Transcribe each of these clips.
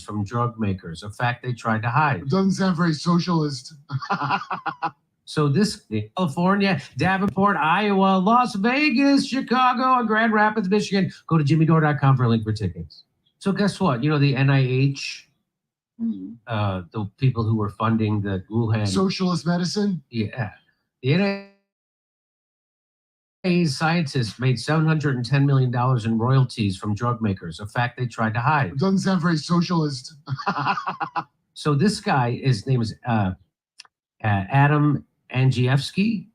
from drug makers, a fact they tried to hide. It doesn't sound very socialist. So this California, Davenport, Iowa, Las Vegas, Chicago, and Grand Rapids, Michigan. Go to jimmydore.com for a link for tickets. So guess what? You know, the NIH, the people who were funding the Wuhan Socialist medicine? Yeah. The NIH scientists made $710 million in royalties from drug makers, a fact they tried to hide. It doesn't sound very socialist. So this guy, his name is Adam Andrzejewski,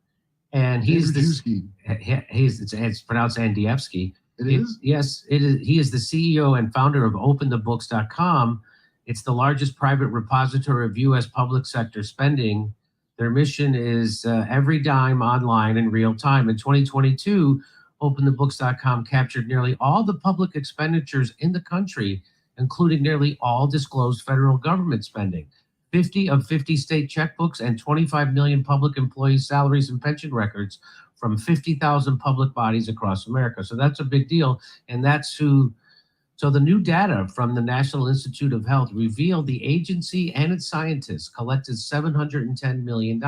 and he's it's pronounced Andrzejewski. It is? Yes, it is. He is the CEO and founder of OpenTheBooks.com. It's the largest private repository of U.S. public sector spending. Their mission is every dime online in real time. In 2022, OpenTheBooks.com captured nearly all the public expenditures in the country, including nearly all disclosed federal government spending. 50 of 50 state checkbooks and 25 million public employees' salaries and pension records from 50,000 public bodies across America. So that's a big deal. And that's who. So the new data from the National Institute of Health revealed the agency and its scientists collected $710 million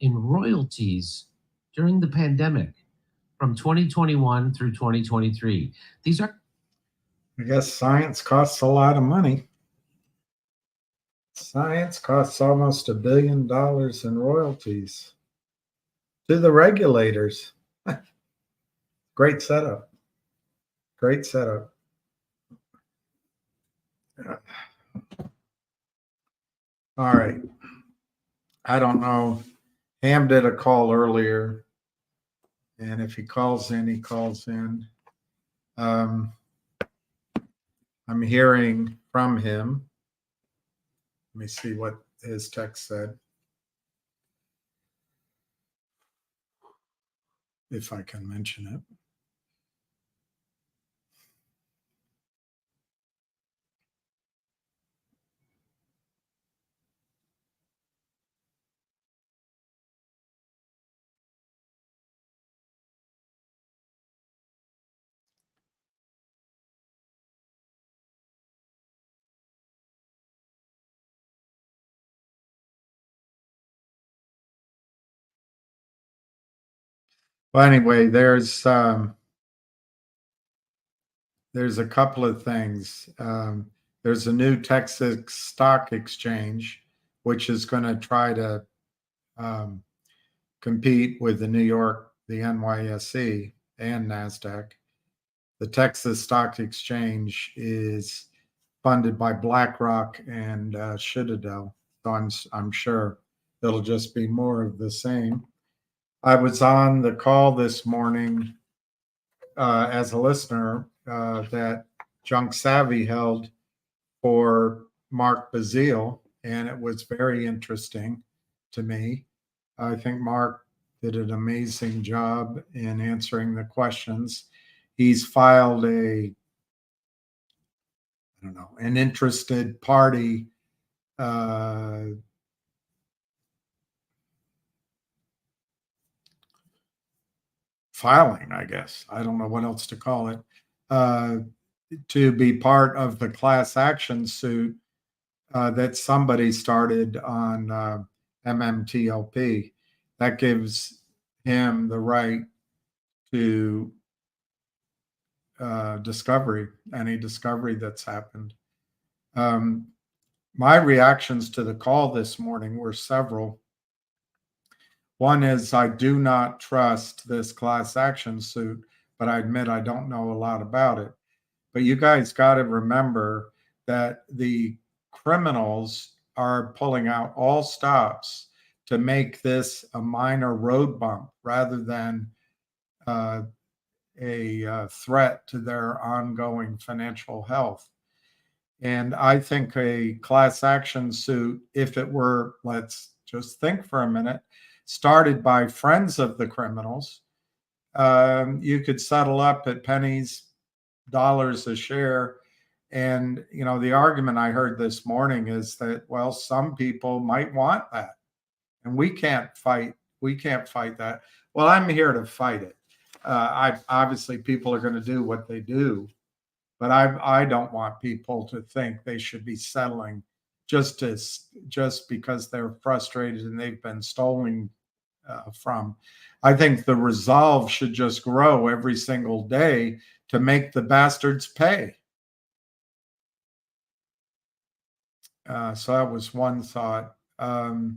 in royalties during the pandemic from 2021 through 2023. These are... I guess science costs a lot of money. Science costs almost $1 billion in royalties to the regulators. Great setup. Great setup. All right. I don't know. Ham did a call earlier, and if he calls in, he calls in. I'm hearing from him. Let me see what his text said. If I can mention it. Well, anyway, there's a couple of things. There's a new Texas stock exchange, which is going to try to compete with the New York, the NYSE, and NASDAQ. The Texas Stock Exchange is funded by BlackRock and Citadel, so I'm sure it'll just be more of the same. I was on the call this morning as a listener that Junk Savvy held for Mark Bazile, and it was very interesting to me. I think Mark did an amazing job in answering the questions. He's filed an interested party filing, I guess. I don't know what else to call it, to be part of the class action suit that somebody started on MMTLP. That gives him the right to discovery, any discovery that's happened. My reactions to the call this morning were several. One is I do not trust this class action suit, but I admit I don't know a lot about it. But you guys got to remember that the criminals are pulling out all stops to make this a minor road bump rather than a threat to their ongoing financial health. And I think a class action suit, if it were, let's just think for a minute, started by friends of the criminals, you could settle up at pennies, dollars a share. And, you know, the argument I heard this morning is that, well, some people might want that. And we can't fight that. Well, I'm here to fight it. Obviously, people are going to do what they do. But I don't want people to think they should be settling just because they're frustrated and they've been stolen from. I think the resolve should just grow every single day to make the bastards pay. So that was one thought. The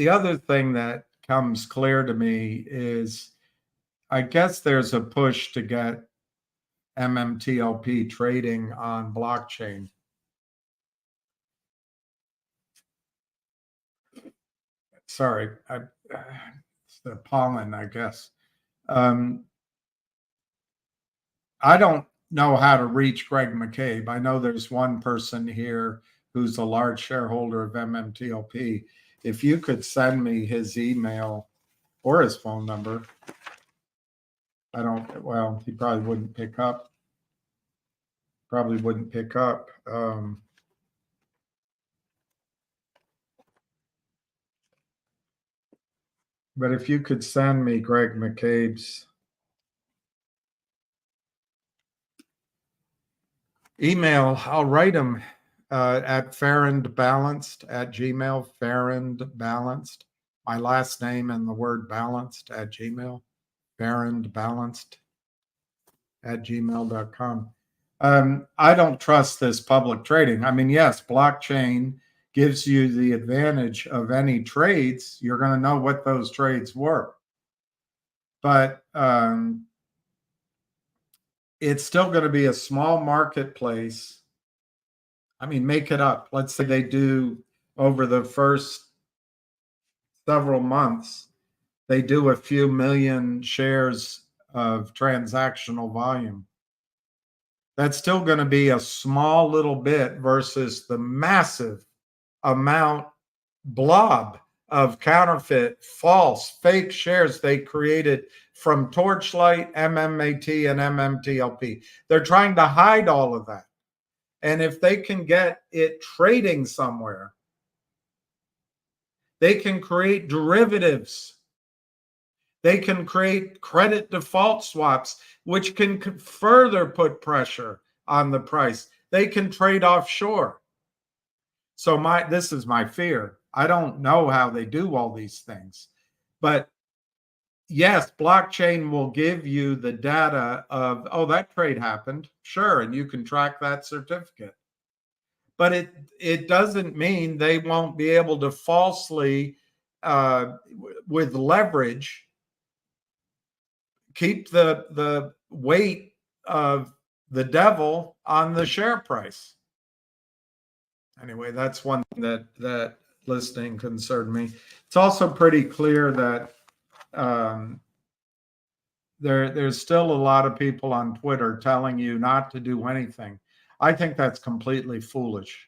other thing that comes clear to me is I guess there's a push to get MMTLP trading on blockchain. Sorry, it's the pollen, I guess. I don't know how to reach Greg McCabe. I know there's one person here who's a large shareholder of MMTLP. If you could send me his email or his phone number, well, he probably wouldn't pick up. But if you could send me Greg McCabe's email, I'll write him at farrandbalanced@gmail, farrandbalanced, my last name and the word balanced @gmail, farrandbalanced@gmail.com. I don't trust this public trading. I mean, yes, blockchain gives you the advantage of any trades. You're going to know what those trades were. But it's still going to be a small marketplace. I mean, make it up. Let's say they do over the first several months, they do a few million shares of transactional volume. That's still going to be a small little bit versus the massive blob of counterfeit, false, fake shares they created from Torchlight, MMAT, and MMTLP. They're trying to hide all of that. And if they can get it trading somewhere, they can create derivatives. They can create credit default swaps, which can further put pressure on the price. They can trade offshore. So this is my fear. I don't know how they do all these things. But yes, blockchain will give you the data of, oh, that trade happened. Sure, and you can track that certificate. But it doesn't mean they won't be able to falsely, with leverage, keep the weight of the devil on the share price. Anyway, that's one thing that listing concerned me. It's also pretty clear that there's still a lot of people on Twitter telling you not to do anything. I think that's completely foolish.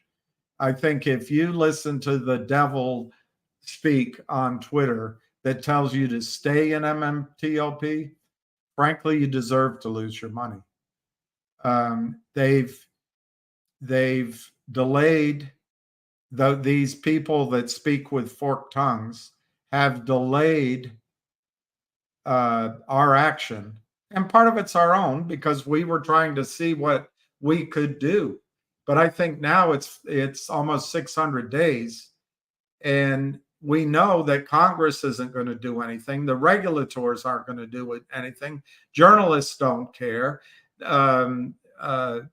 I think if you listen to the devil speak on Twitter that tells you to stay in MMTLP, frankly, you deserve to lose your money. They've delayed, these people that speak with forked tongues have delayed our action. And part of it's our own because we were trying to see what we could do. But I think now it's almost 600 days. And we know that Congress isn't going to do anything. The regulators aren't going to do anything. Journalists don't care.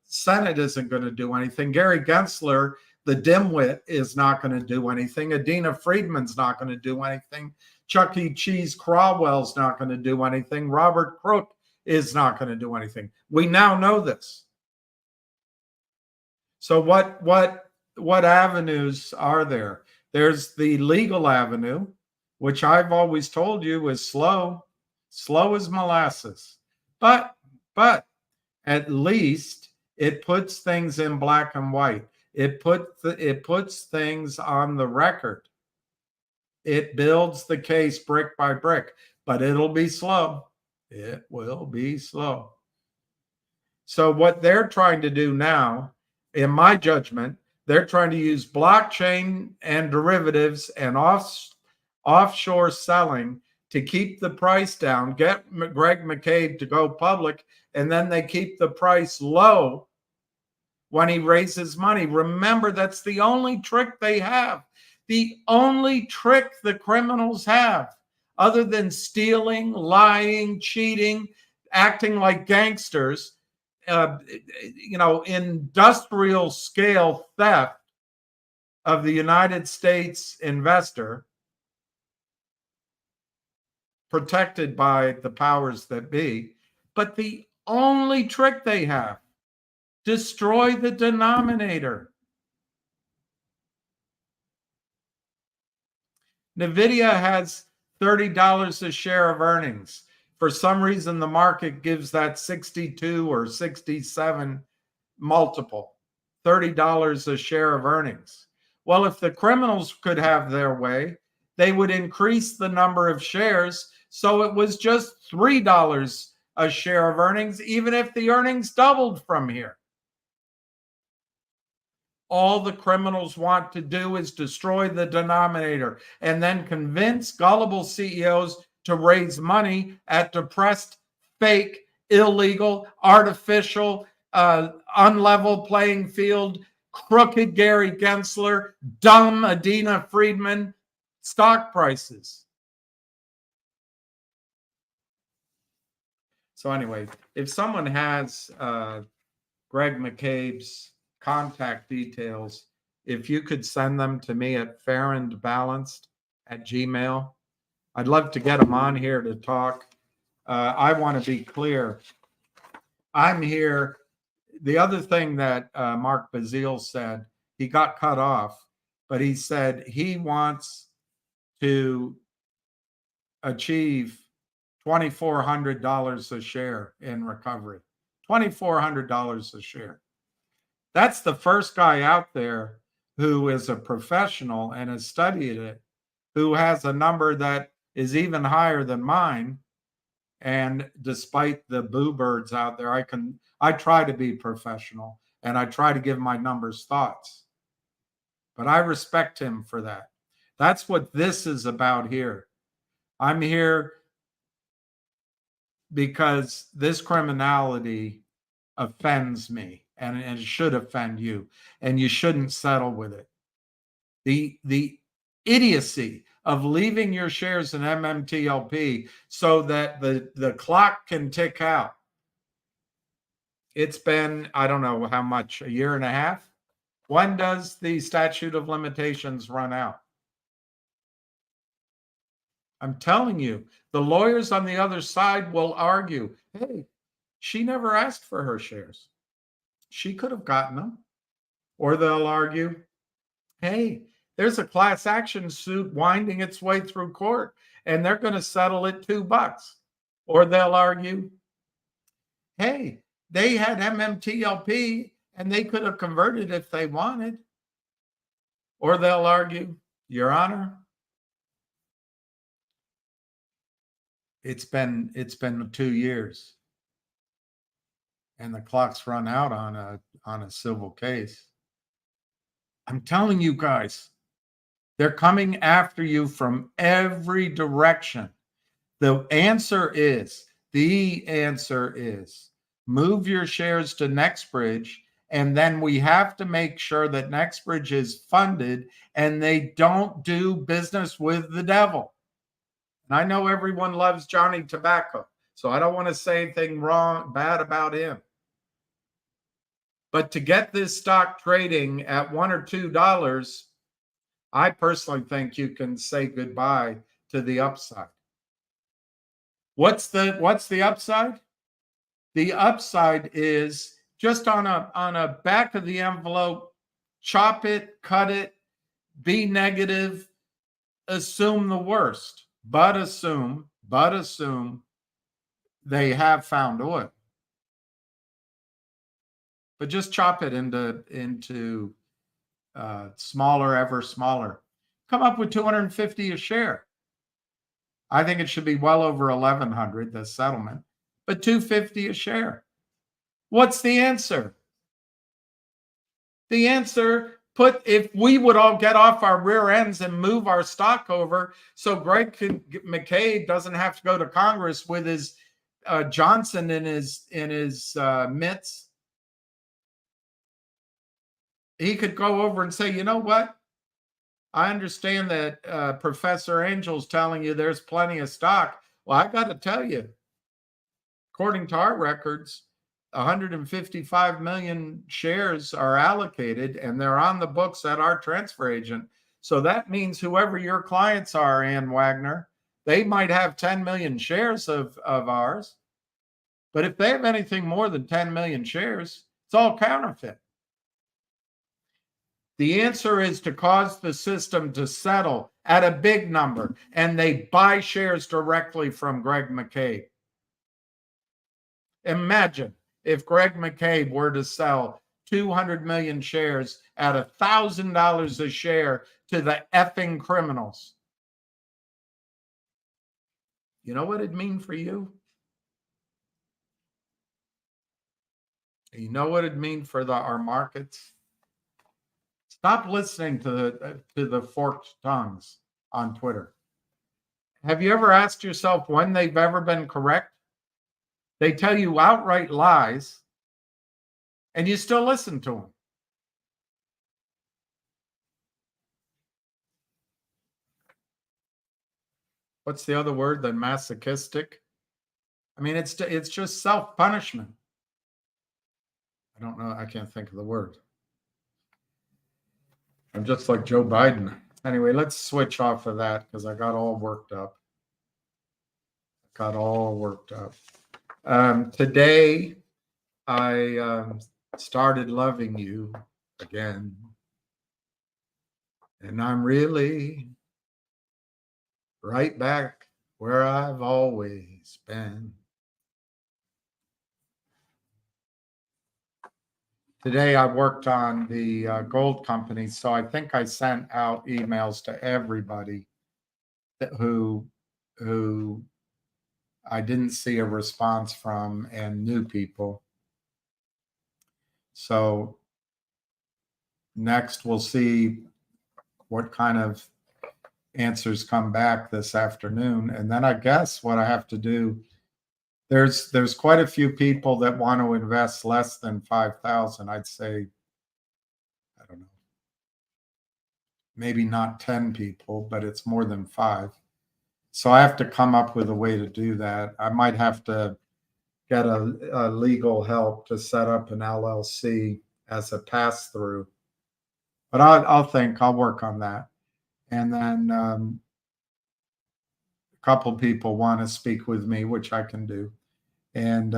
Senate isn't going to do anything. Gary Gensler, the dimwit, is not going to do anything. Adina Friedman's not going to do anything. Chuck E. Cheese Crawwell's not going to do anything. Robert Crook is not going to do anything. We now know this. So what avenues are there? There's the legal avenue, which I've always told you is slow as molasses. But at least it puts things in black and white. It puts things on the record. It builds the case brick by brick, but it'll be slow. It will be slow. So what they're trying to do now, in my judgment, they're trying to use blockchain and derivatives and offshore selling to keep the price down, get Greg McCabe to go public, and then they keep the price low when he raises money. Remember, that's the only trick they have. The only trick the criminals have, other than stealing, lying, cheating, acting like gangsters, industrial scale theft of the United States investor, protected by the powers that be. But the only trick they have, destroy the denominator. Nvidia has $30 a share of earnings. For some reason, the market gives that 62 or 67 multiple, $30 a share of earnings. Well, if the criminals could have their way, they would increase the number of shares so it was just $3 a share of earnings, even if the earnings doubled from here. All the criminals want to do is destroy the denominator and then convince gullible CEOs to raise money at depressed, fake, illegal, artificial, unlevel playing field, crooked Gary Gensler, dumb Adina Friedman stock prices. So anyway, if someone has Greg McCabe's contact details, if you could send them to me at fairandbalanced@gmail.com. I'd love to get them on here to talk. I want to be clear. I'm here. The other thing that Mark Bazile said, he got cut off, but he said he wants to achieve $2,400 a share in recovery. $2,400 a share. That's the first guy out there who is a professional and has studied it, who has a number that is even higher than mine. And despite the boo birds out there, I try to be professional and I try to give my numbers thoughts. But I respect him for that. That's what this is about here. I'm here because this criminality offends me, and it should offend you, and you shouldn't settle with it. The idiocy of leaving your shares in MMTLP so that the clock can tick out. It's been, I don't know how much, a year and a half? When does the statute of limitations run out? I'm telling you, the lawyers on the other side will argue, hey, she never asked for her shares. She could have gotten them. Or they'll argue, hey, there's a class action suit winding its way through court, and they're going to settle it $2. Or they'll argue, hey, they had MMTLP, and they could have converted if they wanted. Or they'll argue, Your Honor, it's been 2 years, and the clock's run out on a civil case. I'm telling you guys, they're coming after you from every direction. The answer is move your shares to Nextbridge, and then we have to make sure that Nextbridge is funded and they don't do business with the devil. And I know everyone loves Johnny Tobacco, so I don't want to say anything bad about him. But to get this stock trading at $1 or $2, I personally think you can say goodbye to the upside. What's the upside? The upside is just on a back of the envelope, chop it, cut it, be negative, assume the worst, but assume they have found oil. But just chop it into smaller, ever smaller. Come up with $250 a share. I think it should be well over $1,100, the settlement, but $250 a share. What's the answer? The answer, if we would all get off our rear ends and move our stock over so Greg McCabe doesn't have to go to Congress with his Johnson in his mitts, he could go over and say, you know what? I understand that Professor Angel's telling you there's plenty of stock. Well, I got to tell you, according to our records, 155 million shares are allocated and they're on the books at our transfer agent. So that means whoever your clients are, Ann Wagner, they might have 10 million shares of ours. But if they have anything more than 10 million shares, it's all counterfeit. The answer is to cause the system to settle at a big number, and they buy shares directly from Greg McCabe. Imagine if Greg McCabe were to sell 200 million shares at $1,000 a share to the effing criminals. You know what it'd mean for you? You know what it'd mean for our markets? Stop listening to the forked tongues on Twitter. Have you ever asked yourself when they've ever been correct? They tell you outright lies, and you still listen to them. What's the other word than masochistic? I mean, it's just self-punishment. I don't know. I can't think of the word. I'm just like Joe Biden. Anyway, let's switch off of that because I got all worked up. Today, I started loving you again. And I'm really right back where I've always been. Today I worked on the gold company, so I think I sent out emails to everybody who I didn't see a response from and new people. So next we'll see what kind of answers come back this afternoon. And then I guess what I have to do, there's quite a few people that want to invest less than 5,000. I'd say, I don't know, maybe not 10 people, but it's more than 5. So I have to come up with a way to do that. I might have to get a legal help to set up an LLC as a pass-through. But I'll work on that. And then a couple people want to speak with me, which I can do. And,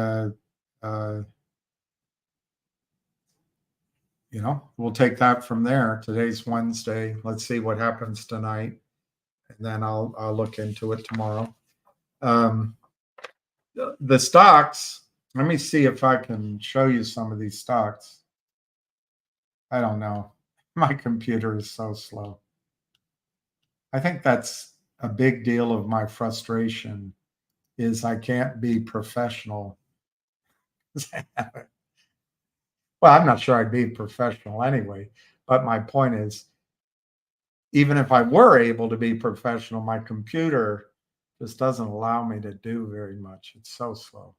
we'll take that from there. Today's Wednesday. Let's see what happens tonight. And then I'll look into it tomorrow. The stocks, let me see if I can show you some of these stocks. I don't know. My computer is so slow. I think that's a big deal of my frustration is I can't be professional. Well, I'm not sure I'd be professional anyway, but my point is, even if I were able to be professional, my computer just doesn't allow me to do very much. It's so slow.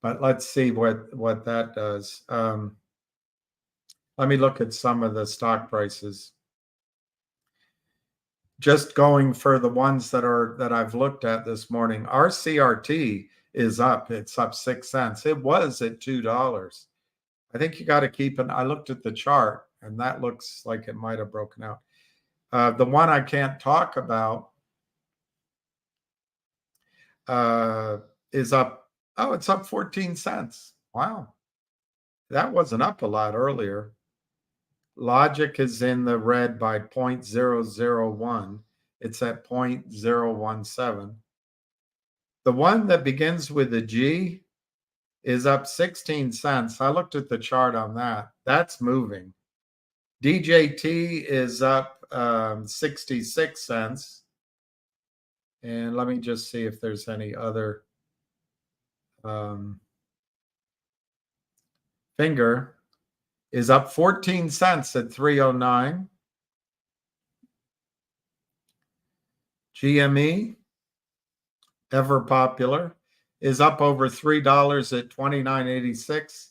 But let's see what that does. Let me look at some of the stock prices. Just going for the ones that I've looked at this morning, RCRT is up. It's up 6 cents. It was at $2. I think you got to keep I looked at the chart and that looks like it might have broken out. The one I can't talk about is up. Oh, it's up 14 cents. Wow. That wasn't up a lot earlier. Logic is in the red by 0.001. It's at 0.017. The one that begins with a G is up 16 cents. I looked at the chart on that. That's moving. DJT is up 66 cents. And let me just see if there's any other finger is up 14 cents at 309. GME, ever popular, is up over $3 at $29.86.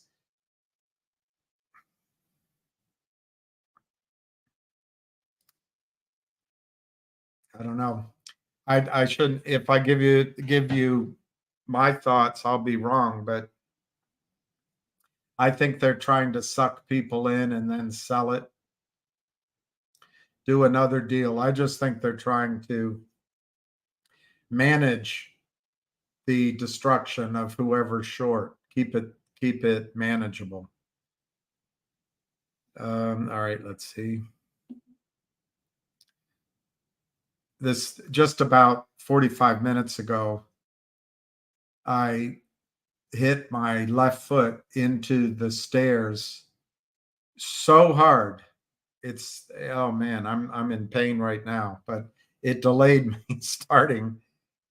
I don't know. I shouldn't, if I give you my thoughts, I'll be wrong, but I think they're trying to suck people in and then sell it, do another deal. I just think they're trying to manage the destruction of whoever's short. Keep it manageable. All right, let's see. This just about 45 minutes ago, I hit my left foot into the stairs so hard. It's, oh man, I'm in pain right now, but it delayed me starting.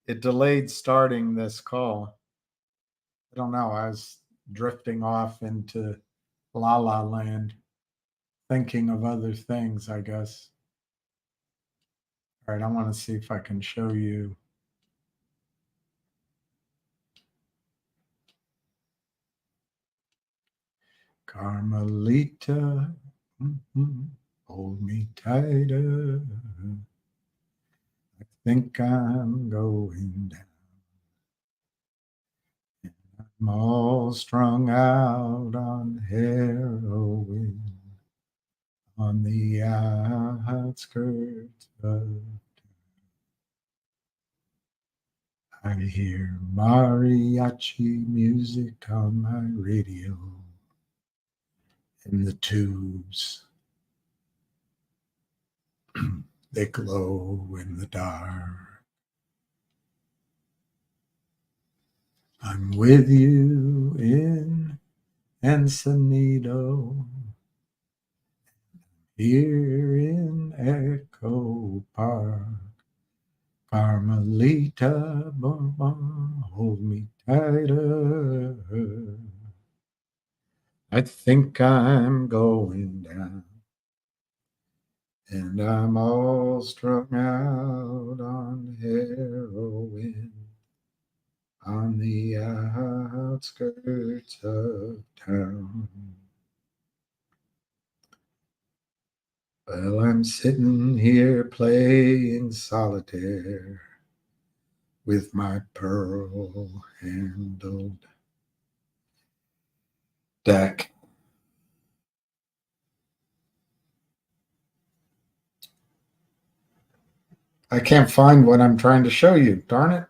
It delayed starting this call. I don't know. I was drifting off into la la land, thinking of other things, I guess. All right, I want to see if I can show you. Carmelita, hold me tighter. I think I'm going down. I'm all strung out on heroin on the outskirts of. I hear mariachi music on my radio, and the tubes, they glow in the dark. I'm with you in Encinitas, here in Echo Park. Carmelita, hold me tighter. I think I'm going down, and I'm all strung out on heroin on the outskirts of town. Well, I'm sitting here playing solitaire with my pearl-handled deck. I can't find what I'm trying to show you. Darn it.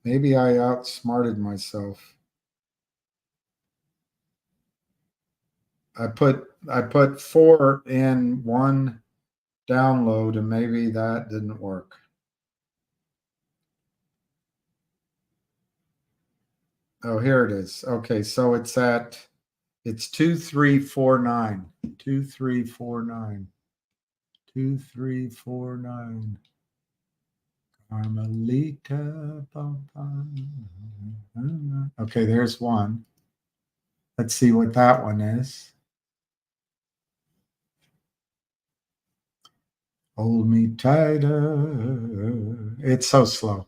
Maybe I outsmarted myself. I put 4 in one download, and maybe that didn't work. Oh, here it is. Okay, so it's 2349. 2349. 2349. Carmelita. Okay, there's one. Let's see what that one is. Hold me tighter. It's so slow.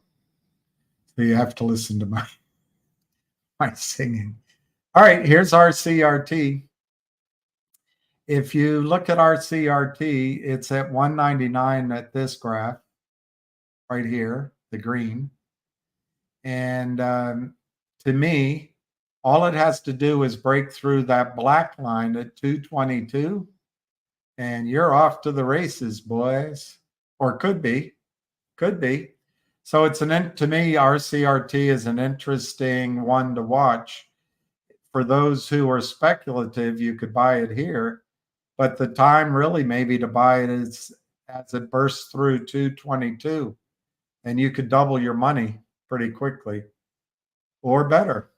So you have to listen to my singing. All right, here's RCRT. If you look at RCRT, it's at 199 at this graph right here, the green. And to me, all it has to do is break through that black line at 222, and you're off to the races, boys. Or could be. So it's to me, RCRT is an interesting one to watch. For those who are speculative, you could buy it here, but the time really maybe to buy it is as it bursts through 222, and you could double your money pretty quickly or better.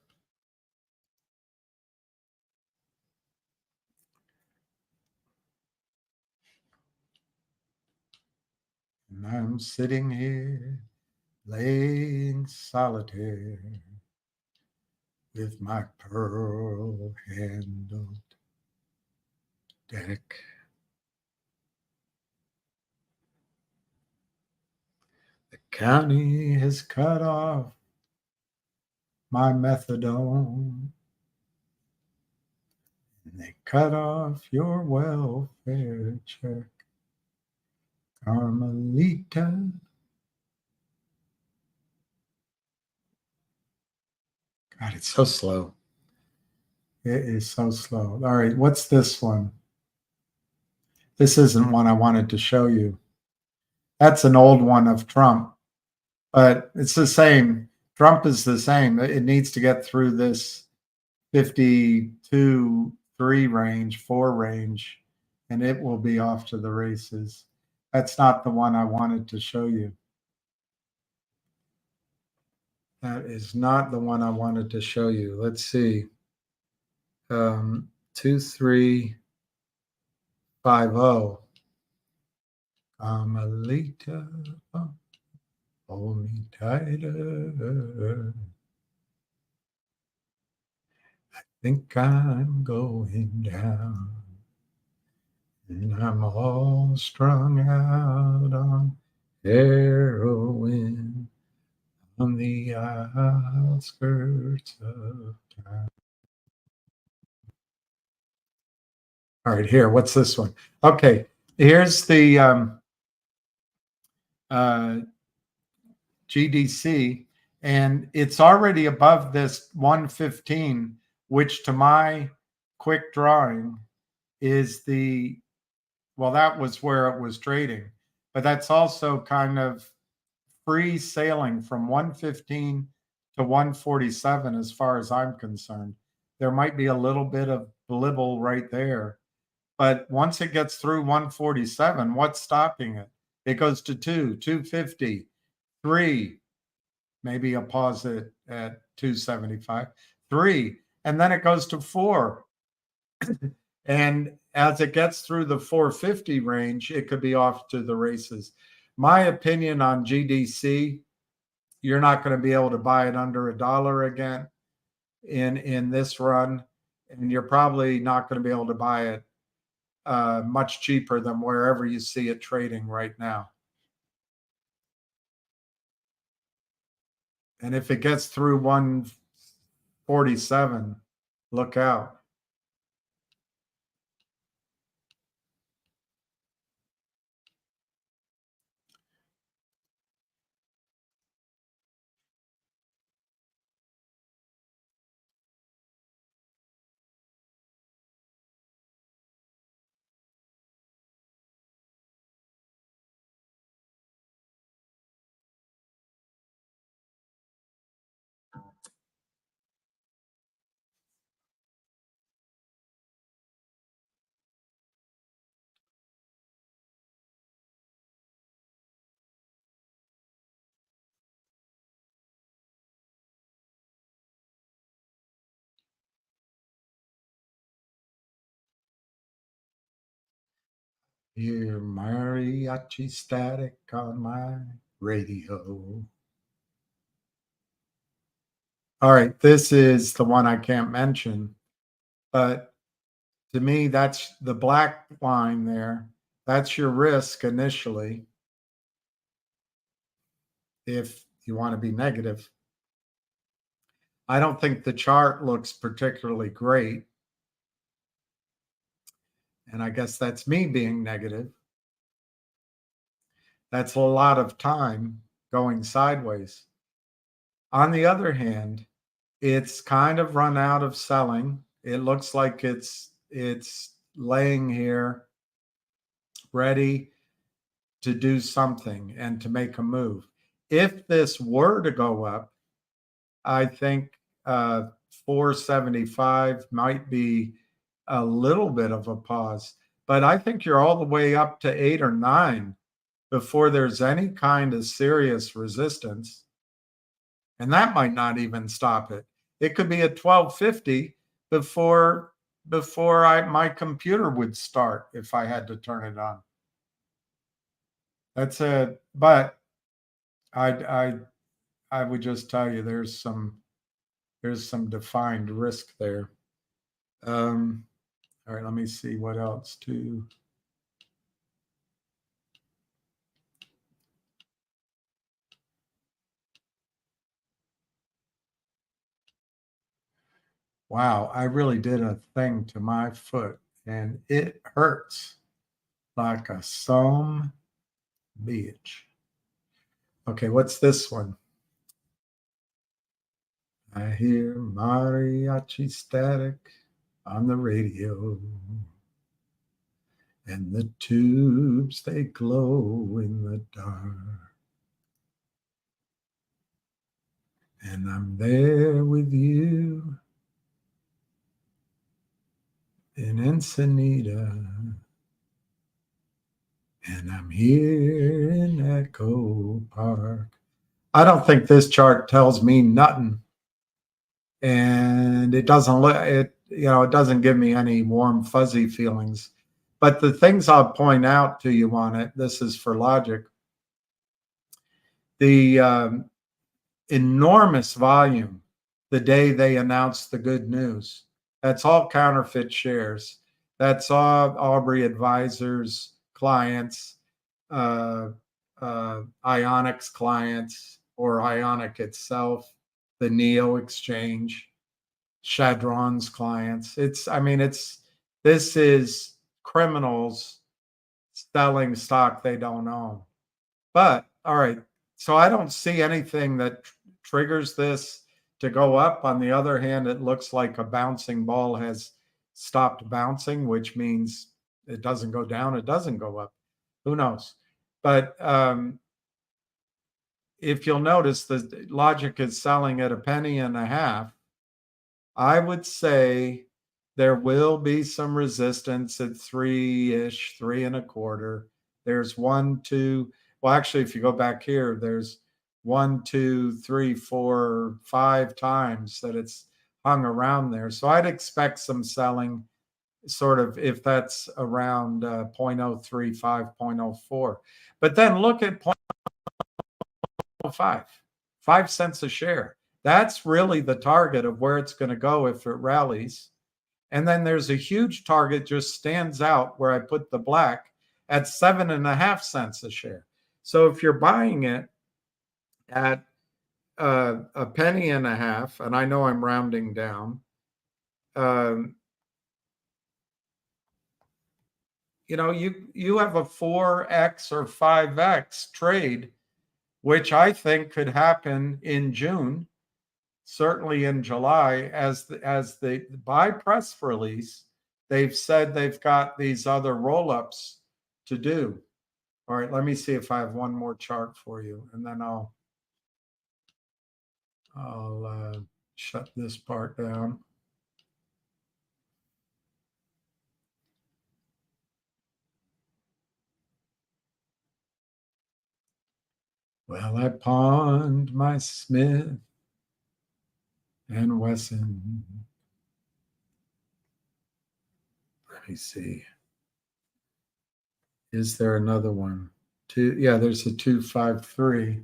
And I'm sitting here playing solitaire with my pearl-handled deck. The County has cut off my methadone. And they cut off your welfare check. Carmelita. God, it's so slow. It is so slow. All right, what's this one? This isn't one I wanted to show you. That's an old one of Trump, but it's the same. Trump is the same. It needs to get through this 52, 3 range, 4 range, and it will be off to the races. That's not the one I wanted to show you. That is not the one I wanted to show you. Let's see. 2350. Carmelita, hold me tighter. I think I'm going down. And I'm all strung out on heroin on the outskirts of town. All right, here, what's this one? Okay, here's the GDC, and it's already above this 115, which to my quick drawing is the, well, that was where it was trading, but that's also kind of free sailing from 115 to 147 as far as I'm concerned. There might be a little bit of blibble right there, but once it gets through 147, what's stopping it? It goes to 2, 250, 3, maybe a pause at 275, 3, and then it goes to 4. And as it gets through the 450 range, it could be off to the races. My opinion on GDC, you're not going to be able to buy it under $1 again in this run, and you're probably not going to be able to buy it much cheaper than wherever you see it trading right now. And if it gets through 147, look out. Hear mariachi static on my radio. All right, this is the one I can't mention, but to me, that's the black line there. That's your risk initially if you want to be negative. I don't think the chart looks particularly great. And I guess that's me being negative. That's a lot of time going sideways. On the other hand, it's kind of run out of selling. It looks like it's laying here ready to do something and to make a move. If this were to go up, I think 475 might be a little bit of a pause, but I think you're all the way up to 8 or 9 before there's any kind of serious resistance. And that might not even stop it. It could be at 1250 before my computer would start if I had to turn it on. That's it. But I would just tell you there's some defined risk there. All right, let me see what else too. Wow, I really did a thing to my foot and it hurts like a some bitch. Okay, what's this one? I hear mariachi static on the radio, and the tubes they glow in the dark. And I'm there with you in Ensenada, and I'm here in Echo Park. I don't think this chart tells me nothing, and it doesn't look it. You know, it doesn't give me any warm fuzzy feelings. But the things I'll point out to you on it, this is for logic. The enormous volume the day they announced the good news. That's all counterfeit shares. That's all Aubrey Advisors clients, Ionics clients, or Ionic itself, the Neo Exchange, Chadron's clients. This is criminals selling stock they don't own. But all right, so I don't see anything that triggers this to go up. On the other hand, it looks like a bouncing ball has stopped bouncing, which means it doesn't go down, it doesn't go up. Who knows? But if you'll notice, the logic is selling at 1.5 pennies. I would say there will be some resistance at 3-ish, 3.25. There's 1, 2. Well, actually, if you go back here, there's 1, 2, 3, 4, 5 times that it's hung around there. So I'd expect some selling, sort of, if that's around 0.035, 0.04. But then look at 0.05, 5 cents a share. That's really the target of where it's going to go if it rallies. And then there's a huge target just stands out where I put the black at 7.5 cents a share. So if you're buying it at 1.5 pennies, and I know I'm rounding down, you know, you have a 4x or 5x trade, which I think could happen in June, certainly in July, as the by press release, they've said they've got these other roll-ups to do. All right, let me see if I have one more chart for you, and then I'll shut this part down. Well, I pawned my Smith and Wesson. Let me see. Is there another one? Yeah, there's a 253.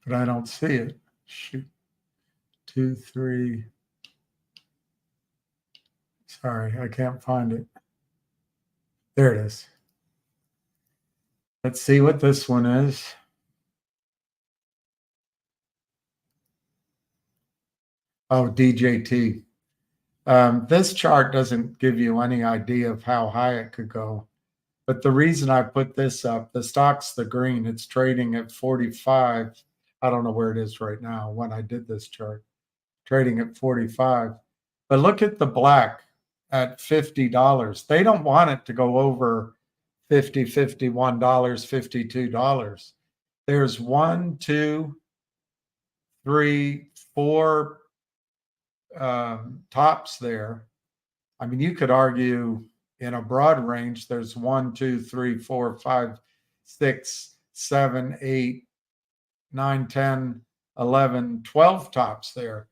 But I don't see it. Shoot. 2, 3. Sorry, I can't find it. There it is. Let's see what this one is. Oh, DJT. This chart doesn't give you any idea of how high it could go. But the reason I put this up, the stock's the green. It's trading at 45. I don't know where it is right now when I did this chart. Trading at 45. But look at the black at $50. They don't want it to go over $50, $51, $52. There's 1, 2, 3, 4 tops there. I mean, you could argue in a broad range, there's 1, 2, 3, 4, 5, 6, 7, 8, 9, 10, 11, 12 tops there.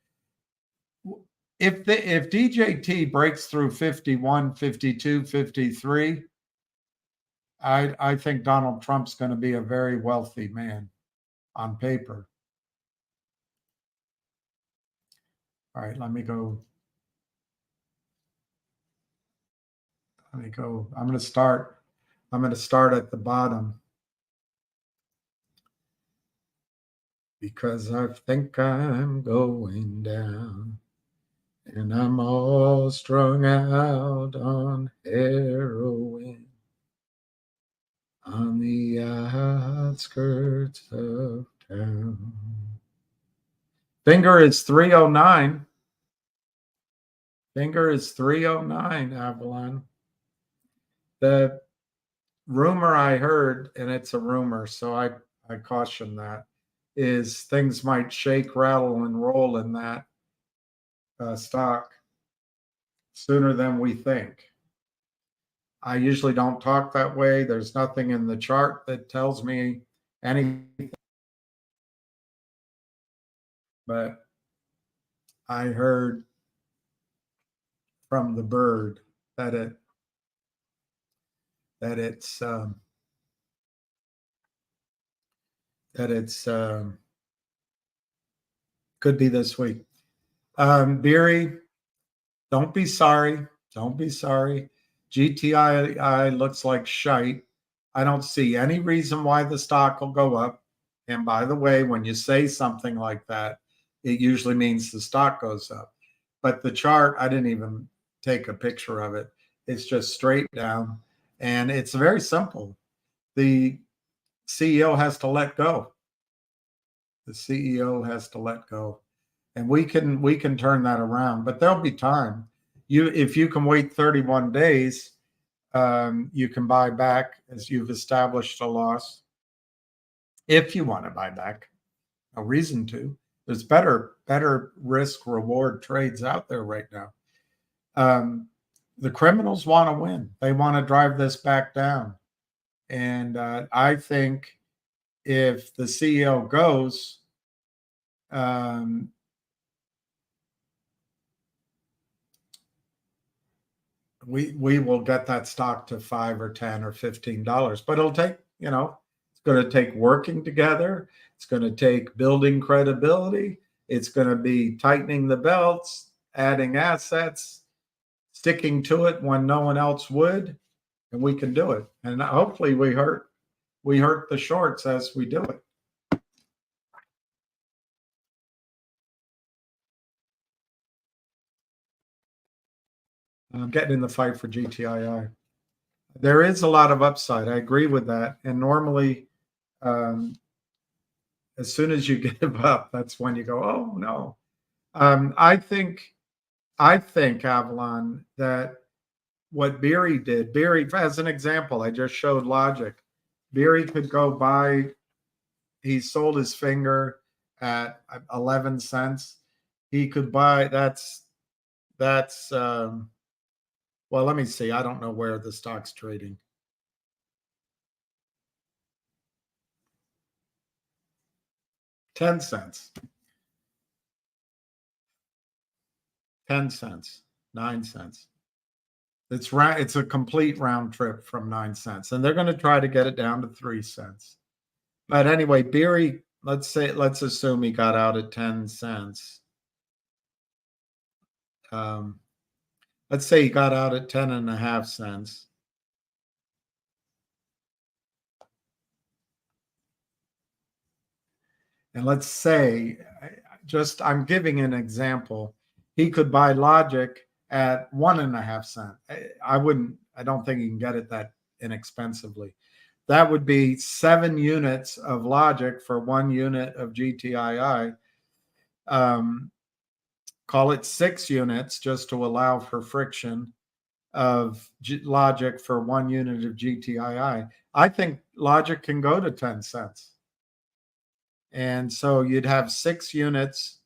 If DJT breaks through 51, 52, 53, I think Donald Trump's going to be a very wealthy man on paper. All right, let me go. I'm going to start at the bottom. because I think I'm going down. And I'm all strung out on heroin on the outskirts of town. Finger is 309. Finger is 309, Avalon. The rumor I heard, and it's a rumor, so I caution that, is things might shake, rattle, and roll in that stock sooner than we think. I usually don't talk that way. There's nothing in the chart that tells me anything. But I heard from the bird that it's could be this week. Beery, don't be sorry. Don't be sorry. GTI looks like shite. I don't see any reason why the stock will go up. And by the way, when you say something like that, it usually means the stock goes up. But the chart, I didn't even take a picture of it. It's just straight down. And it's very simple. The CEO has to let go. The CEO has to let go. And we can turn that around, but there'll be time. If you can wait 31 days, you can buy back as you've established a loss. If you want to buy back, no reason to. There's better risk reward trades out there right now. The criminals want to win. They want to drive this back down. And I think if the CEO goes, we will get that stock to $5 or $10 or $15. But it'll take, it's going to take working together. It's going to take building credibility. It's going to be tightening the belts, adding assets, sticking to it when no one else would, and we can do it. And hopefully we hurt the shorts as we do it. I'm getting in the fight for GTII. There is a lot of upside. I agree with that. And normally, as soon as you give up, that's when you go, oh no. I think Avalon, that what Beery did, as an example, I just showed logic. Beery could go buy, he sold his finger at 11 cents. He could buy, well, let me see. I don't know where the stock's trading. $0.10. 10 cents, 9 cents. It's a complete round trip from 9 cents. And they're going to try to get it down to 3 cents. But anyway, Beery, let's assume he got out at 10 cents. Let's say he got out at 10.5 cents. And let's say, I'm giving an example. He could buy Logic at 1.5 cents. I don't think he can get it that inexpensively. That would be 7 units of Logic for 1 unit of GTII. Call it 6 units just to allow for friction of Logic for 1 unit of GTII. I think Logic can go to 10 cents. And so you'd have 6 units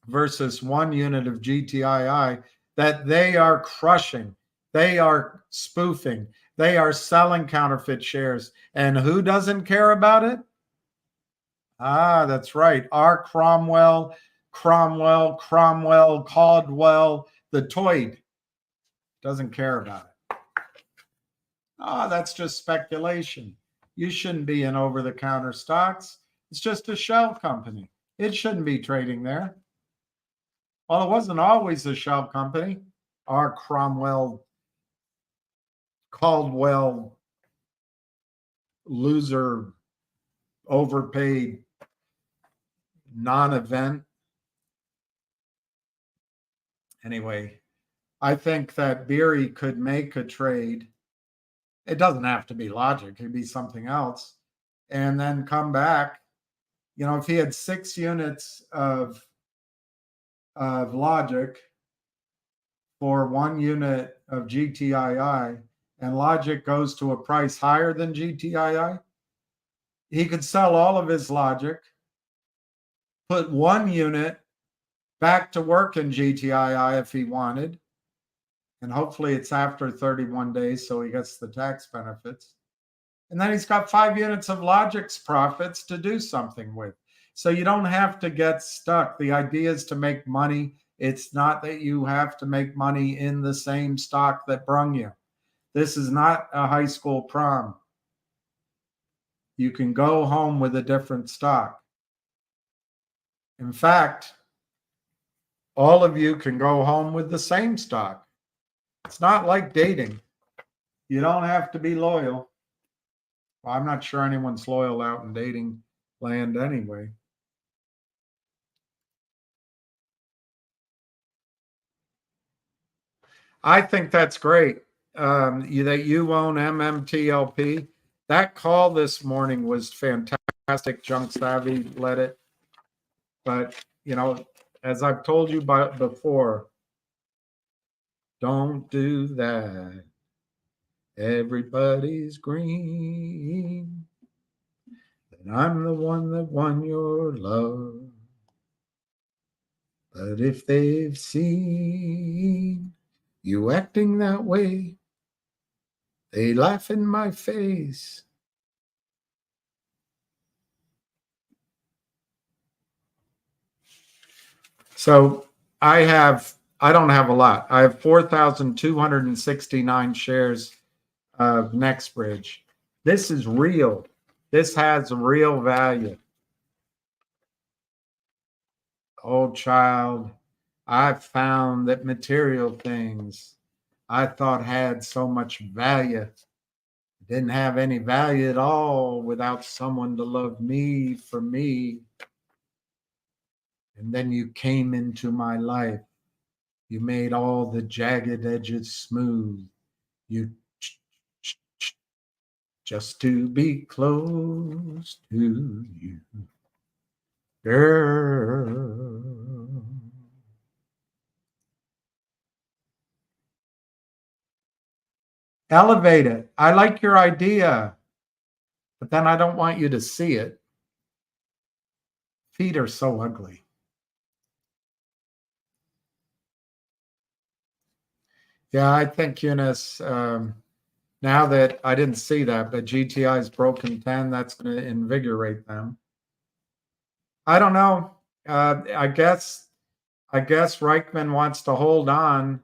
versus 1 unit of GTII that they are crushing. They are spoofing. They are selling counterfeit shares. And who doesn't care about it? That's right. Our Cromwell, Caldwell, the Toyd doesn't care about it. That's just speculation. You shouldn't be in over-the-counter stocks. It's just a shell company. It shouldn't be trading there. Well, it wasn't always a shell company. Our Cromwell, Caldwell, loser, overpaid non-event. Anyway, I think that Beery could make a trade. It doesn't have to be logic. It could be something else. And then come back. You know, if he had 6 units of logic for 1 unit of GTII, and logic goes to a price higher than GTII, he could sell all of his logic, put 1 unit back to work in GTII if he wanted, and hopefully it's after 31 days so he gets the tax benefits. And then he's got 5 units of logic's profits to do something with. So you don't have to get stuck. The idea is to make money. It's not that you have to make money in the same stock that brung you. This is not a high school prom. You can go home with a different stock. In fact, all of you can go home with the same stock. It's not like dating. You don't have to be loyal. Well, I'm not sure anyone's loyal out in dating land anyway. I think that's great that you own MMTLP. That call this morning was fantastic. Junk Savvy led it. But, you know, as I've told you before, don't do that. Everybody's green. And I'm the one that won your love. But if they've seen you acting that way, they laugh in my face. So I don't have a lot. I have 4,269 shares of Nextbridge. This is real. This has real value. Oh, child, I've found that material things I thought had so much value didn't have any value at all without someone to love me for me. And then you came into my life. You made all the jagged edges smooth. You just to be close to you, girl. Elevate it. I like your idea, but then I don't want you to see it. Feet are so ugly. Yeah, I think, Eunice, now that I didn't see that, but GTI's broken 10, that's going to invigorate them. I don't know. I guess Reichman wants to hold on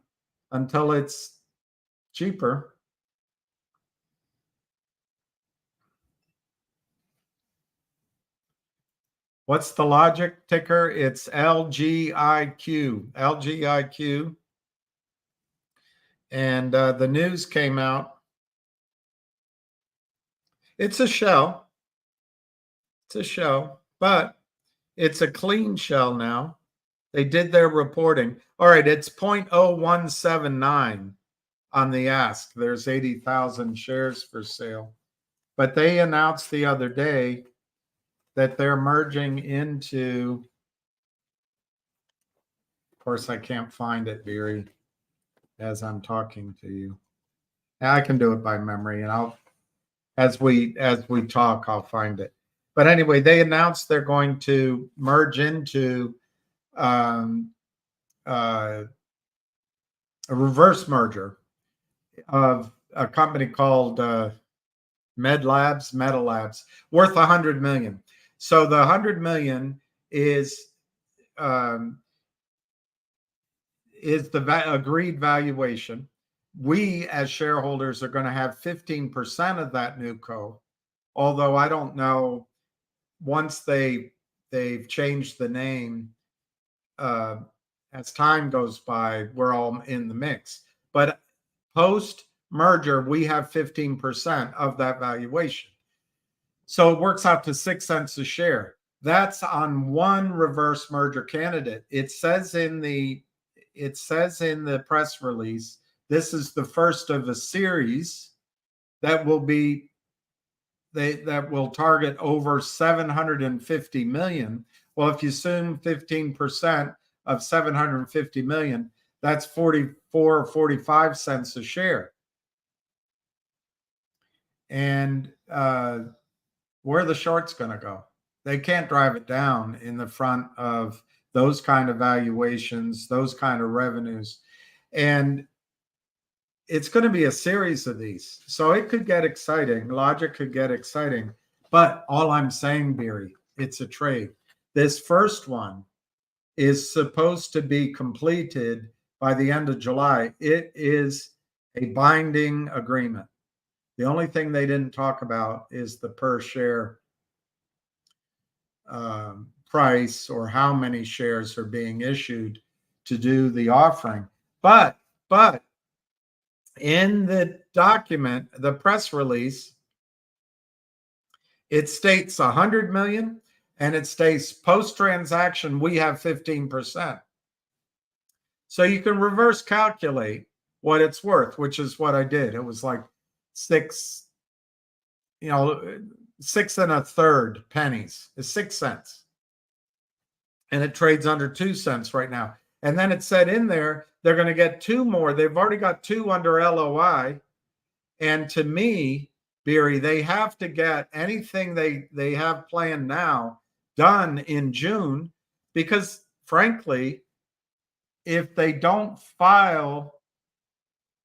until it's cheaper. What's the logic ticker? It's LGIQ. LGIQ. And the news came out. It's a shell. It's a shell, but it's a clean shell now. They did their reporting. All right, it's 0.0179 on the ask. There's 80,000 shares for sale. But they announced the other day that they're merging into, of course, I can't find it, Beery, as I'm talking to you. I can do it by memory, and I'll, as we talk, I'll find it. But anyway, they announced they're going to merge into a reverse merger of a company called Meta Labs, worth $100 million. So the $100 million is the agreed valuation. We as shareholders are going to have 15% of that new co. Although I don't know, once they've changed the name, as time goes by, we're all in the mix. But post merger, we have 15% of that valuation. So it works out to 6 cents a share. that's on one reverse merger candidate. It says in the press release, this is the first of a series that will be that will target over 750 million. Well, if you assume 15% of 750 million, that's 44 or 45 cents a share. And where are the shorts going to go? They can't drive it down in the front of those kind of valuations, those kind of revenues. And it's going to be a series of these. So it could get exciting. Logic could get exciting. But all I'm saying, Beery, it's a trade. This first one is supposed to be completed by the end of July. It is a binding agreement. The only thing they didn't talk about is the per share price or how many shares are being issued to do the offering. But in the document, the press release, it states 100 million and it states post-transaction, we have 15%. So you can reverse calculate what it's worth, which is what I did. It was like 6 1/3 pennies is 6 cents. And it trades under 2 cents right now. And then it said in there, they're going to get 2 more. They've already got 2 under LOI. And to me, Beery, they have to get anything they have planned now done in June, because frankly, if they don't file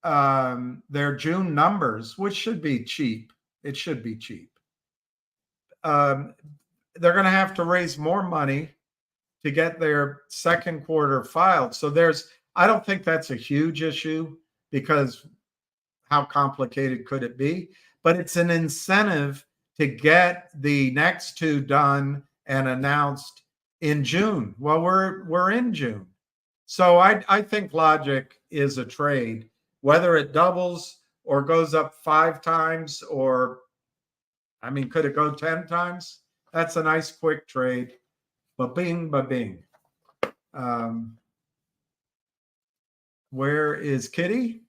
their June numbers, which should be cheap, it should be cheap. They're going to have to raise more money to get their second quarter filed. So I don't think that's a huge issue, because how complicated could it be? But it's an incentive to get the next 2 done and announced in June. Well, we're in June. So I think logic is a trade, whether it doubles or goes up 5 times, or, I mean, could it go 10 times? That's a nice quick trade. Ba-bing, ba-bing. Where is Kitty?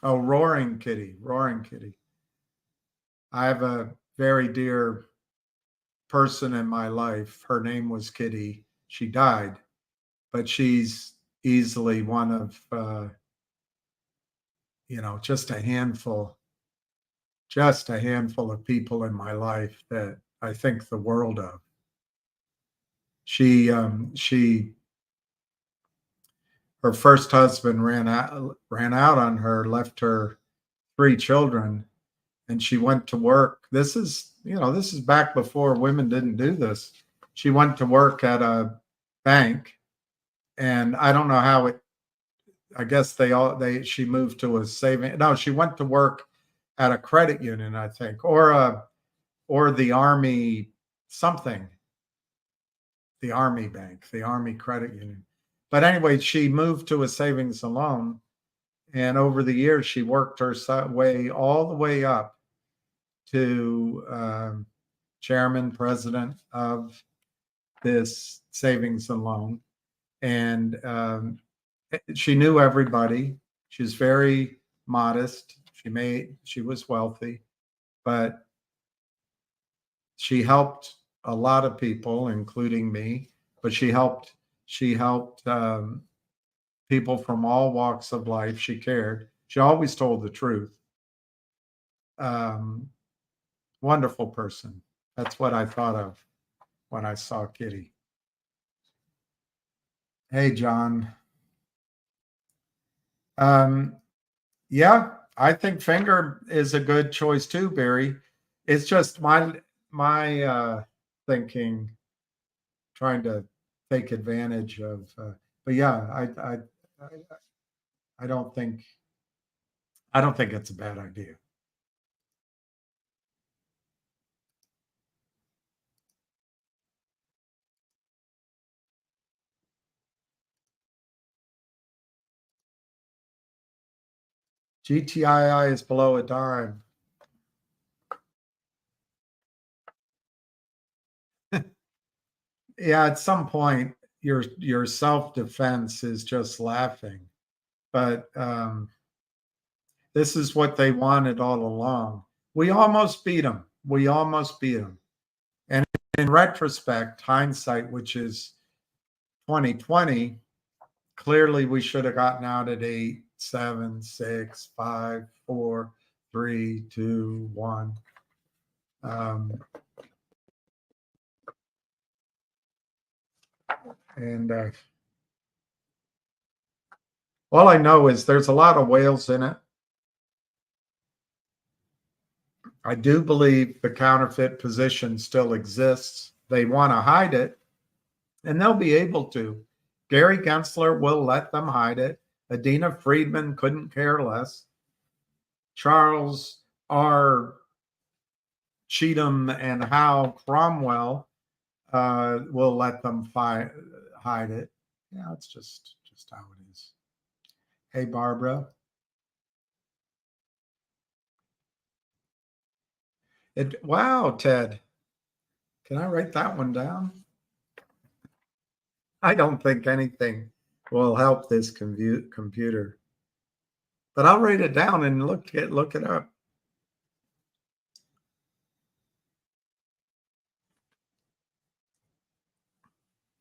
Oh, Roaring Kitty. I have a very dear person in my life. Her name was Kitty. She died, but she's easily one of, just a handful of people in my life that I think the world of. Her first husband ran out on her, left her 3 children, and she went to work. This is back before women didn't do this. She went to work at a bank, and I don't know how I guess she moved to a saving. No, she went to work at a credit union, I think, or the Army something. The Army bank, the Army credit union. But anyway, she moved to a savings and loan, and over the years, she worked her way all the way up to chairman, president of this savings and loan. And she knew everybody. She's very modest. She was wealthy, but she helped a lot of people, including me. But she helped people from all walks of life. She cared. She always told the truth. Wonderful person. That's what I thought of when I saw Kitty. Hey, John. Yeah, I think Finger is a good choice too, Barry. It's just my thinking, trying to take advantage of. But yeah, I don't think it's a bad idea. GTII is below a dime. Yeah, at some point, your self-defense is just laughing. But this is what they wanted all along. We almost beat them. We almost beat them. And in retrospect, hindsight, which is 2020, clearly we should have gotten out at 8, 7, 6, 5, 4, 3, 2, 1. And all I know is there's a lot of whales in it. I do believe the counterfeit position still exists. They want to hide it, and they'll be able to. Gary Gensler will let them hide it. Adina Friedman couldn't care less. Charles R. Cheatham and Hal Cromwell will let them hide it. Yeah, it's just how it is. Hey, Barbara. Wow, Ted. Can I write that one down? I don't think anything will help this computer, but I'll write it down and look it up.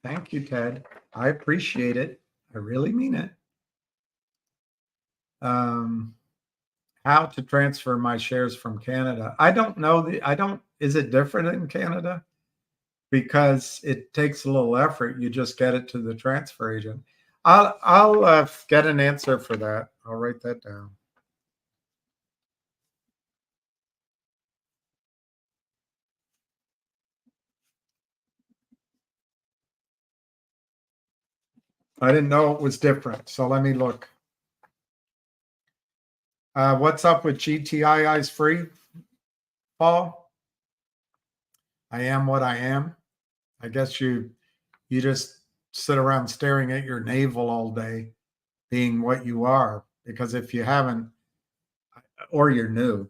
Thank you, Ted. I appreciate it. I really mean it. How to transfer my shares from Canada? I don't know. Is it different in Canada? Because it takes a little effort. You just get it to the transfer agent. I'll get an answer for that. I'll write that down. I didn't know it was different, so let me look. What's up with GTII's free fall? I am what I am. I guess you just sit around staring at your navel all day, being what you are. Because if you haven't, or you're new,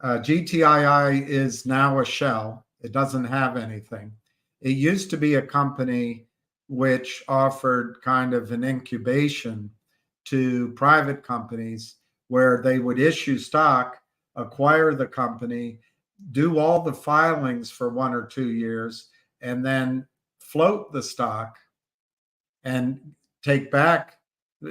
GTII is now a shell. It doesn't have anything. It used to be a company which offered kind of an incubation to private companies where they would issue stock, acquire the company, do all the filings for 1 or 2 years, and then float the stock and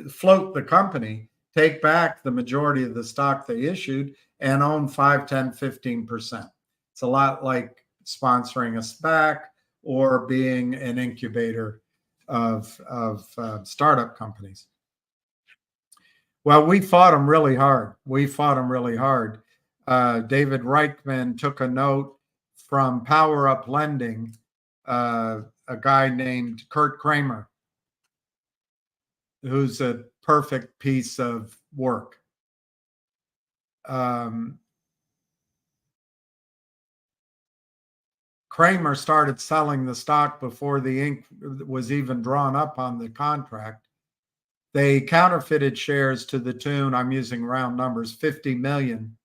float the company, take back the majority of the stock they issued, and own 5, 10, 15%. It's a lot like sponsoring a SPAC or being an incubator of startup companies. Well, we fought them really hard. David Reichman took a note from Power Up Lending, a guy named Kurt Kramer, who's a perfect piece of work. Kramer started selling the stock before the ink was even drawn up on the contract. They counterfeited shares to the tune, I'm using round numbers, 50 million.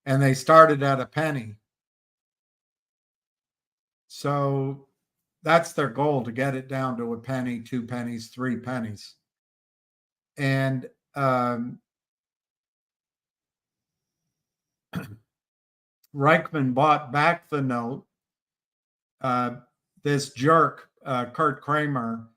And they started at a penny. So that's their goal, to get it down to a penny, 2 pennies, 3 pennies. And Reichman bought back the note. This jerk, Kurt Kramer,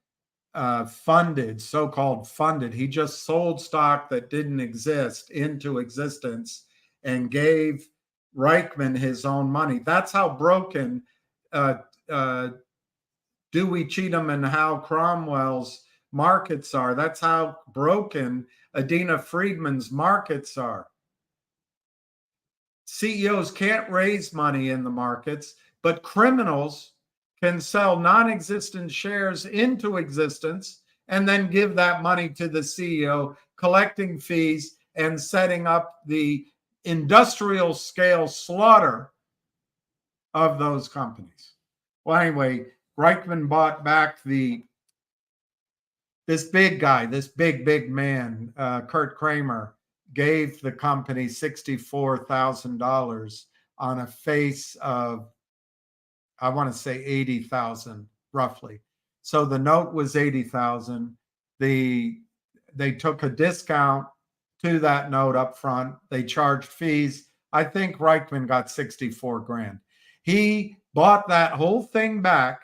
so-called funded. He just sold stock that didn't exist into existence and gave Reichman his own money. That's how broken Dewey Cheatham and Hal Cromwell's markets are. That's how broken Adina Friedman's markets are. CEOs can't raise money in the markets, but criminals can sell non-existent shares into existence and then give that money to the CEO, collecting fees and setting up the industrial scale slaughter of those companies. Well, anyway, Reichman bought back this big guy, this big man, Kurt Kramer, gave the company $64,000 on a face of I want to say 80,000 roughly. So the note was 80,000. They took a discount to that note up front. They charged fees. I think Reichman got 64 grand. He bought that whole thing back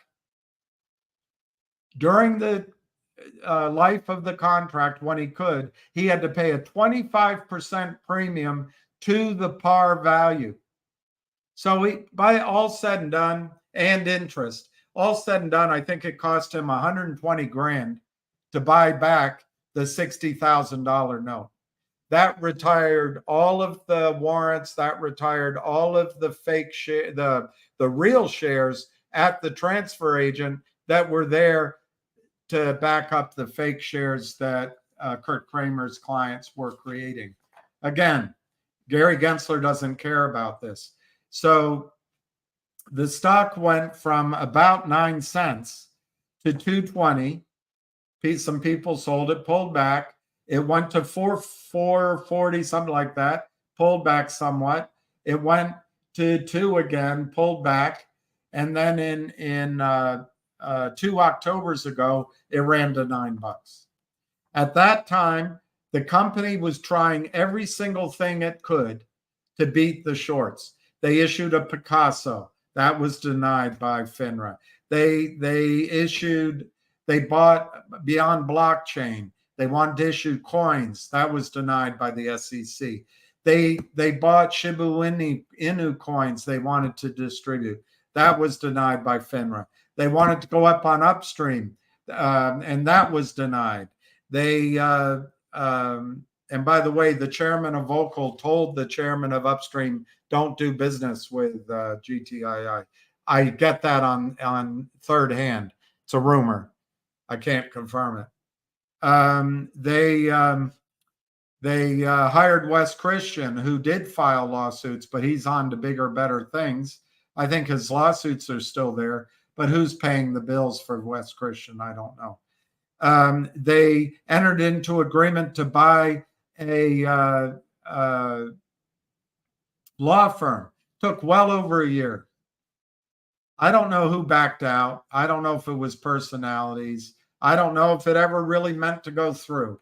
during the life of the contract when he could. He had to pay a 25% premium to the par value. So he, by all said and done, and interest, all said and done, I think it cost him 120 grand to buy back the $60,000 note. That retired all of the warrants, that retired all of the fake share, the real shares at the transfer agent that were there to back up the fake shares that Kurt Kramer's clients were creating. Again, Gary Gensler doesn't care about this. So the stock went from about 9 cents to 220. Some people sold it, pulled back. It went to 440, something like that, pulled back somewhat. It went to 2 again, pulled back. And then in 2 Octobers ago, it ran to $9. At that time, the company was trying every single thing it could to beat the shorts. They issued a Picasso. That was denied by FINRA. They bought Beyond Blockchain. They wanted to issue coins. That was denied by the SEC. They bought Shiba Inu coins they wanted to distribute. That was denied by FINRA. They wanted to go up on Upstream, and that was denied. And by the way, the chairman of Vocal told the chairman of Upstream, don't do business with GTII. I get that on third hand. It's a rumor. I can't confirm it. They hired Wes Christian, who did file lawsuits, but he's on to bigger, better things. I think his lawsuits are still there, but who's paying the bills for Wes Christian? I don't know. They entered into agreement to buy a law firm. Took well over a year. I don't know who backed out. I don't know if it was personalities. I don't know if it ever really meant to go through.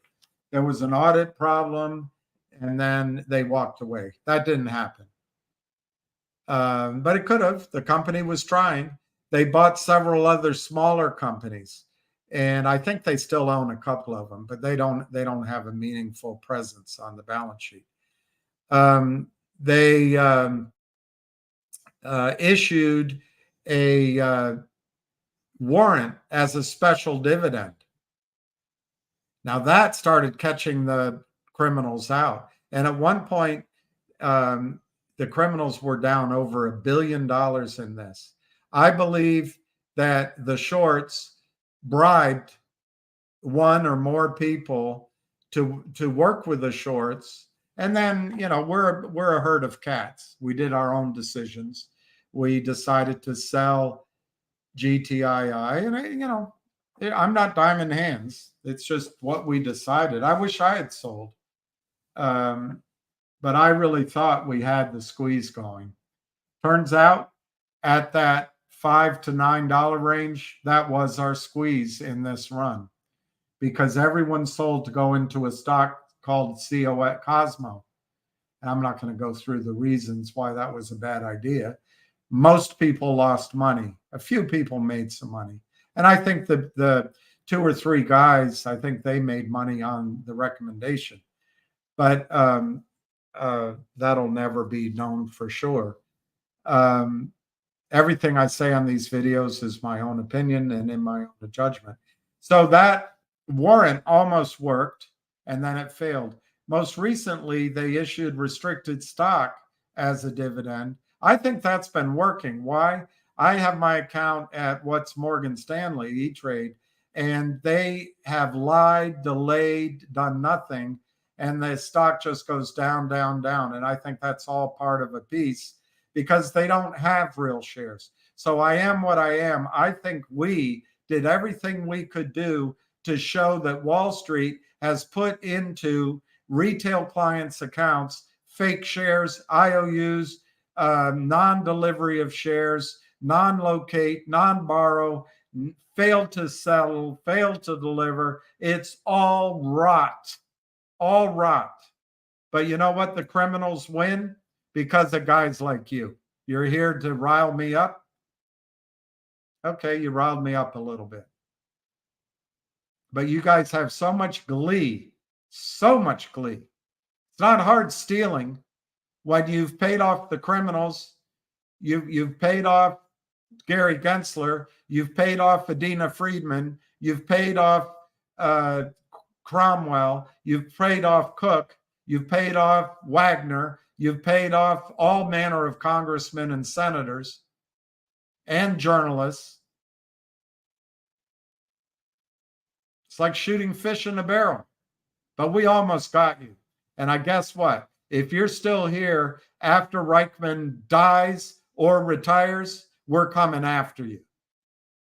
There was an audit problem, and then they walked away. That didn't happen. But it could have. The company was trying. They bought several other smaller companies, and I think they still own a couple of them, but they don't have a meaningful presence on the balance sheet. They issued a warrant as a special dividend. Now that started catching the criminals out. And at one point, the criminals were down over $1 billion in this. I believe that the shorts bribed one or more people to work with the shorts. And then, we're a herd of cats. We did our own decisions. We decided to sell GTII, and I'm not diamond hands. It's just what we decided. I wish I had sold, but I really thought we had the squeeze going. Turns out, at that $5 to $9 range, that was our squeeze in this run, because everyone sold to go into a stock called Cosmo. And I'm not going to go through the reasons why that was a bad idea. Most people lost money. A few people made some money. And I think the 2 or 3 guys, I think they made money on the recommendation. But that'll never be known for sure. Everything I say on these videos is my own opinion and in my own judgment. So that warrant almost worked, and then it failed. Most recently, they issued restricted stock as a dividend. I think that's been working. Why? I have my account at what's Morgan Stanley, E-Trade, and they have lied, delayed, done nothing, and the stock just goes down, down, down. And I think that's all part of a piece, because they don't have real shares. So I am what I am. I think we did everything we could do to show that Wall Street has put into retail clients' accounts fake shares, IOUs, non-delivery of shares. non-locate, non-borrow, failed to settle, failed to deliver. It's all rot, all rot. But you know what? The criminals win because of guys like you. You're here to rile me up. Okay, you riled me up a little bit. But you guys have so much glee, so much glee. It's not hard stealing when you've paid off the criminals. You've paid off Gary Gensler. You've paid off Adina Friedman. You've paid off Cromwell. You've paid off Cook. You've paid off Wagner. You've paid off all manner of congressmen and senators and journalists. It's like shooting fish in a barrel. But we almost got you. And I guess what? If you're still here after Reichman dies or retires, we're coming after you.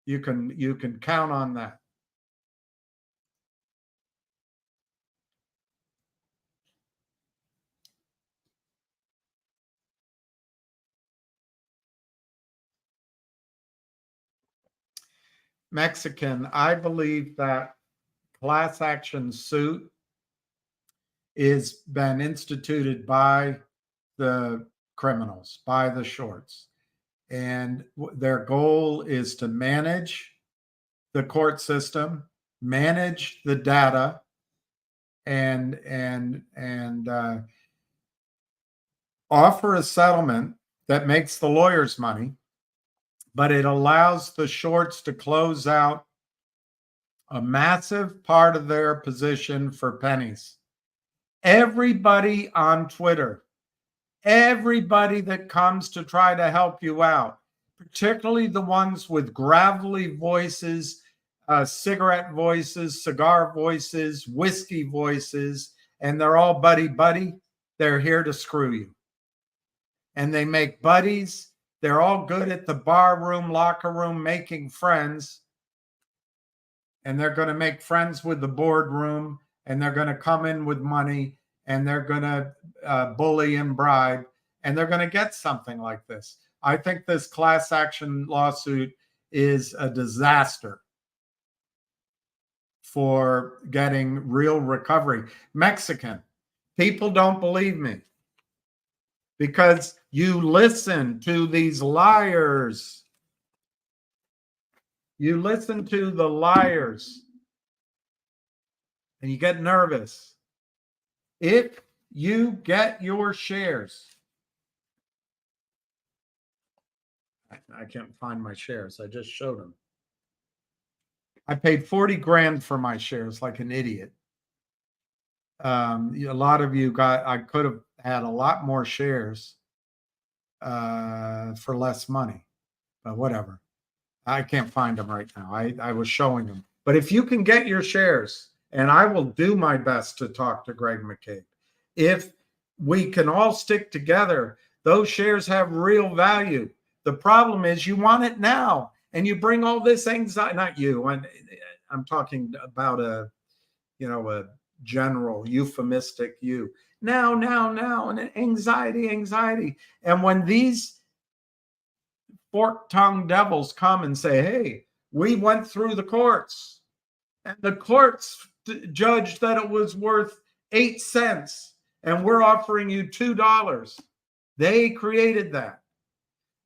You can count on that. Mexican, I believe that class action suit is been instituted by the criminals, by the shorts. And their goal is to manage the court system, manage the data, and offer a settlement that makes the lawyers money, but it allows the shorts to close out a massive part of their position for pennies. Everybody on Twitter, everybody that comes to try to help you out, particularly the ones with gravelly voices, cigarette voices, cigar voices, whiskey voices, and they're all buddy-buddy, they're here to screw you. And they make buddies. They're all good at the bar room, locker room, making friends. And they're going to make friends with the boardroom, and they're going to come in with money, and they're going to bully and bribe, and they're going to get something like this. I think this class action lawsuit is a disaster for getting real recovery. Mexican, people don't believe me because you listen to these liars. You listen to the liars and you get nervous. If you get your shares, I can't find my shares. I just showed them. I paid 40 grand for my shares like an idiot. A lot of you I could have had a lot more shares for less money, but whatever. I can't find them right now. I was showing them. But if you can get your shares, and I will do my best to talk to Greg McCabe, if we can all stick together, those shares have real value. The problem is you want it now, and you bring all this anxiety, not you, and I'm talking about a general euphemistic you. Now, and anxiety. And when these fork-tongued devils come and say, hey, we went through the courts, and the courts judged that it was worth 8 cents, and we're offering you $2. They created that.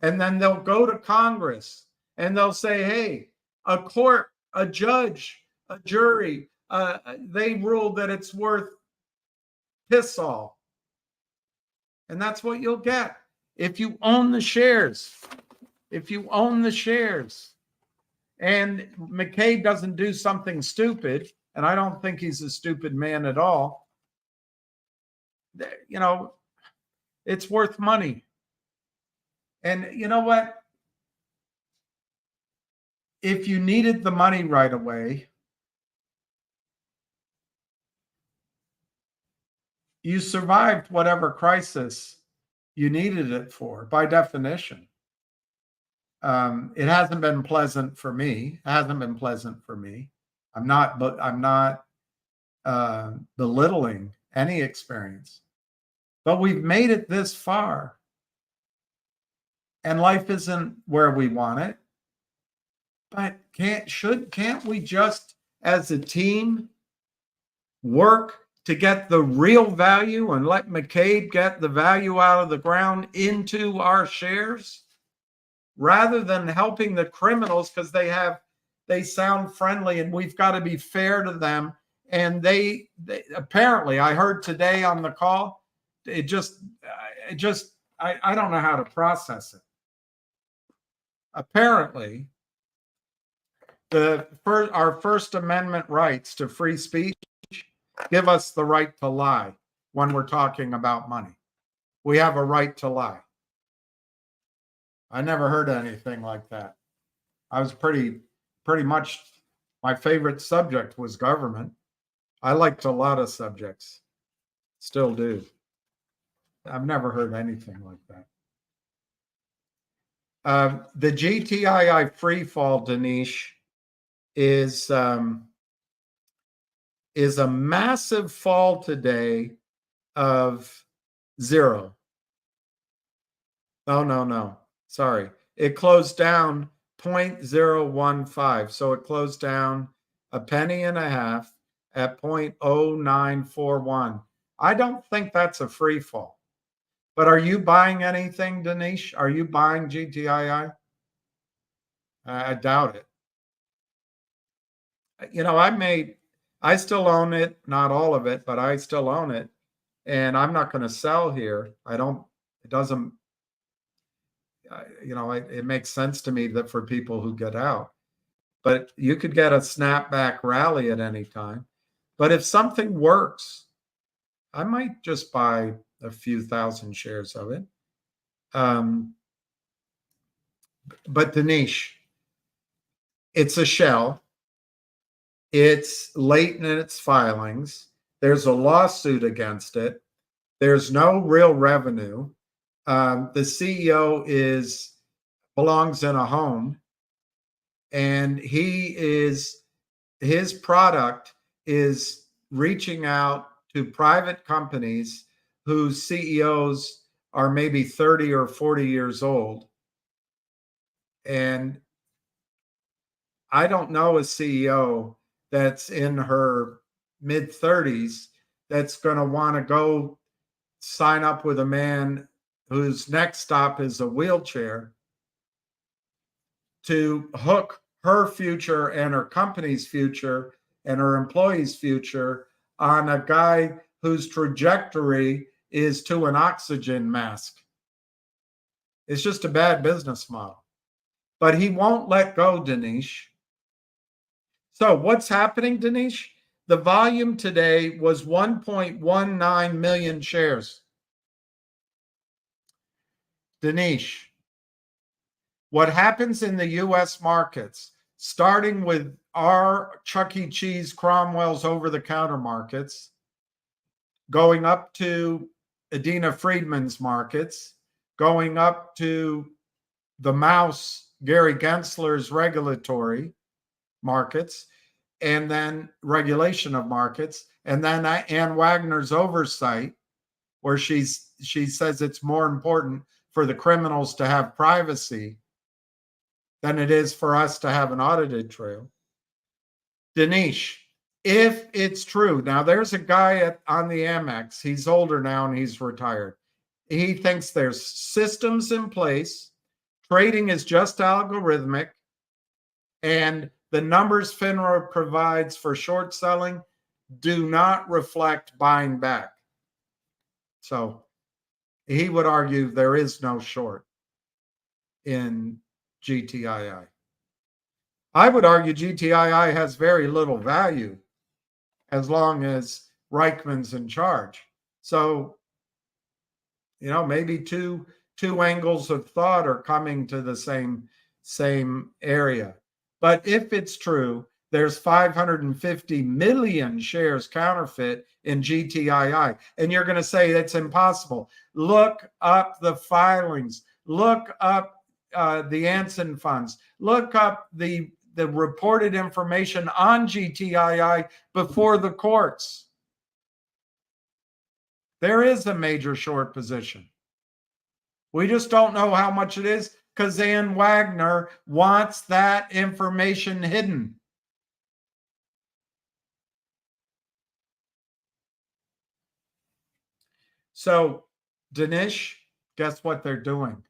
And then they'll go to Congress and they'll say, hey, a court, a judge, a jury, they ruled that it's worth piss all. And that's what you'll get if you own the shares. If you own the shares. And McCabe doesn't do something stupid, and I don't think he's a stupid man at all. It's worth money. And you know what? If you needed the money right away, you survived whatever crisis you needed it for, by definition. It hasn't been pleasant for me. I'm not belittling any experience, but we've made it this far. and life isn't where we want it. But can't we just, as a team, work to get the real value and let McCabe get the value out of the ground into our shares, rather than helping the criminals because they sound friendly and we've got to be fair to them. And they apparently, I heard today on the call, I don't know how to process it. Apparently, our First Amendment rights to free speech give us the right to lie when we're talking about money. We have a right to lie. I never heard anything like that. I was pretty much, my favorite subject was government. I liked a lot of subjects, still do. I've never heard anything like that. The GTII free fall, Dinesh, is a massive fall today of 0. Oh, no. Sorry. It closed down 0.015. So it closed down a penny and a half at 0.0941. I don't think that's a free fall. But are you buying anything, Dinesh? Are you buying GTII? I doubt it. You know, I still own it, not all of it, but I still own it. And I'm not going to sell here. It makes sense to me that for people who get out, but you could get a snapback rally at any time. But if something works, I might just buy a few thousand shares of it. But Dinesh, it's a shell. It's late in its filings. There's a lawsuit against it. There's no real revenue. The CEO belongs in a home, and his product is reaching out to private companies whose CEOs are maybe 30 or 40 years old. And I don't know a CEO that's in her mid-30s that's going to want to go sign up with a man whose next stop is a wheelchair to hook her future and her company's future and her employees' future on a guy whose trajectory is to an oxygen mask. It's just a bad business model. But he won't let go, Dinesh. So what's happening, Dinesh? The volume today was 1.19 million shares. Dinesh, what happens in the U.S. markets, starting with our Chuck E. Cheese Cromwell's over-the-counter markets, going up to Adina Friedman's markets, going up to the Mouse, Gary Gensler's regulatory markets, and then regulation of markets, and then Ann Wagner's oversight, where she says it's more important for the criminals to have privacy than it is for us to have an audited trail. Dinesh, if it's true, now there's a guy on the Amex, he's older now and he's retired. He thinks there's systems in place, trading is just algorithmic, and the numbers FINRA provides for short selling do not reflect buying back. So he would argue there is no short in GTII. I would argue GTII has very little value as long as Reichman's in charge. So, maybe two angles of thought are coming to the same area. But if it's true, there's 550 million shares counterfeit in GTII. And you're going to say it's impossible. Look up the filings. Look up the Anson funds. Look up the reported information on GTII before the courts. There is a major short position. We just don't know how much it is because Ann Wagner wants that information hidden. So, Dinesh, guess what they're doing?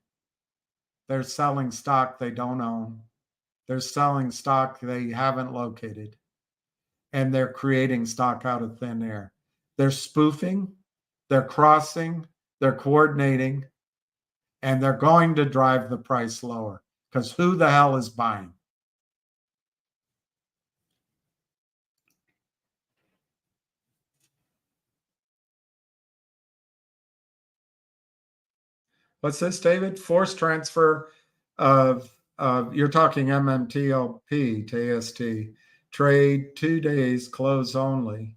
They're selling stock they don't own. They're selling stock they haven't located. And they're creating stock out of thin air. They're spoofing, they're crossing, they're coordinating, and they're going to drive the price lower because who the hell is buying? What's this, David? Forced transfer of you're talking MMTLP to AST. Trade 2 days, close only.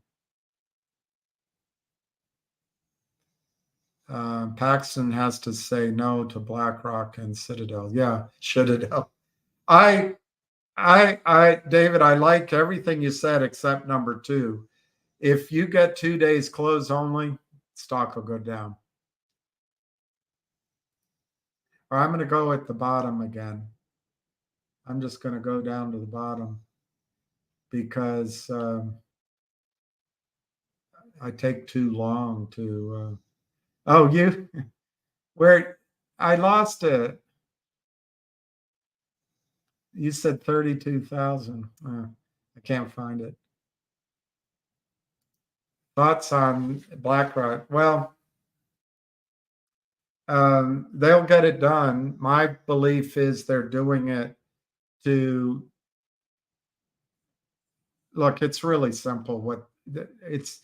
Paxton has to say no to BlackRock and Citadel. Yeah, Citadel. David, I like everything you said except number 2. If you get 2 days close only, stock will go down. Or I'm going to go at the bottom again. I'm just going to go down to the bottom because I take too long to. Oh, you where I lost it. You said 32,000. I can't find it. Thoughts on BlackRock? Well, they'll get it done. My belief is they're doing it to look. It's really simple. What it's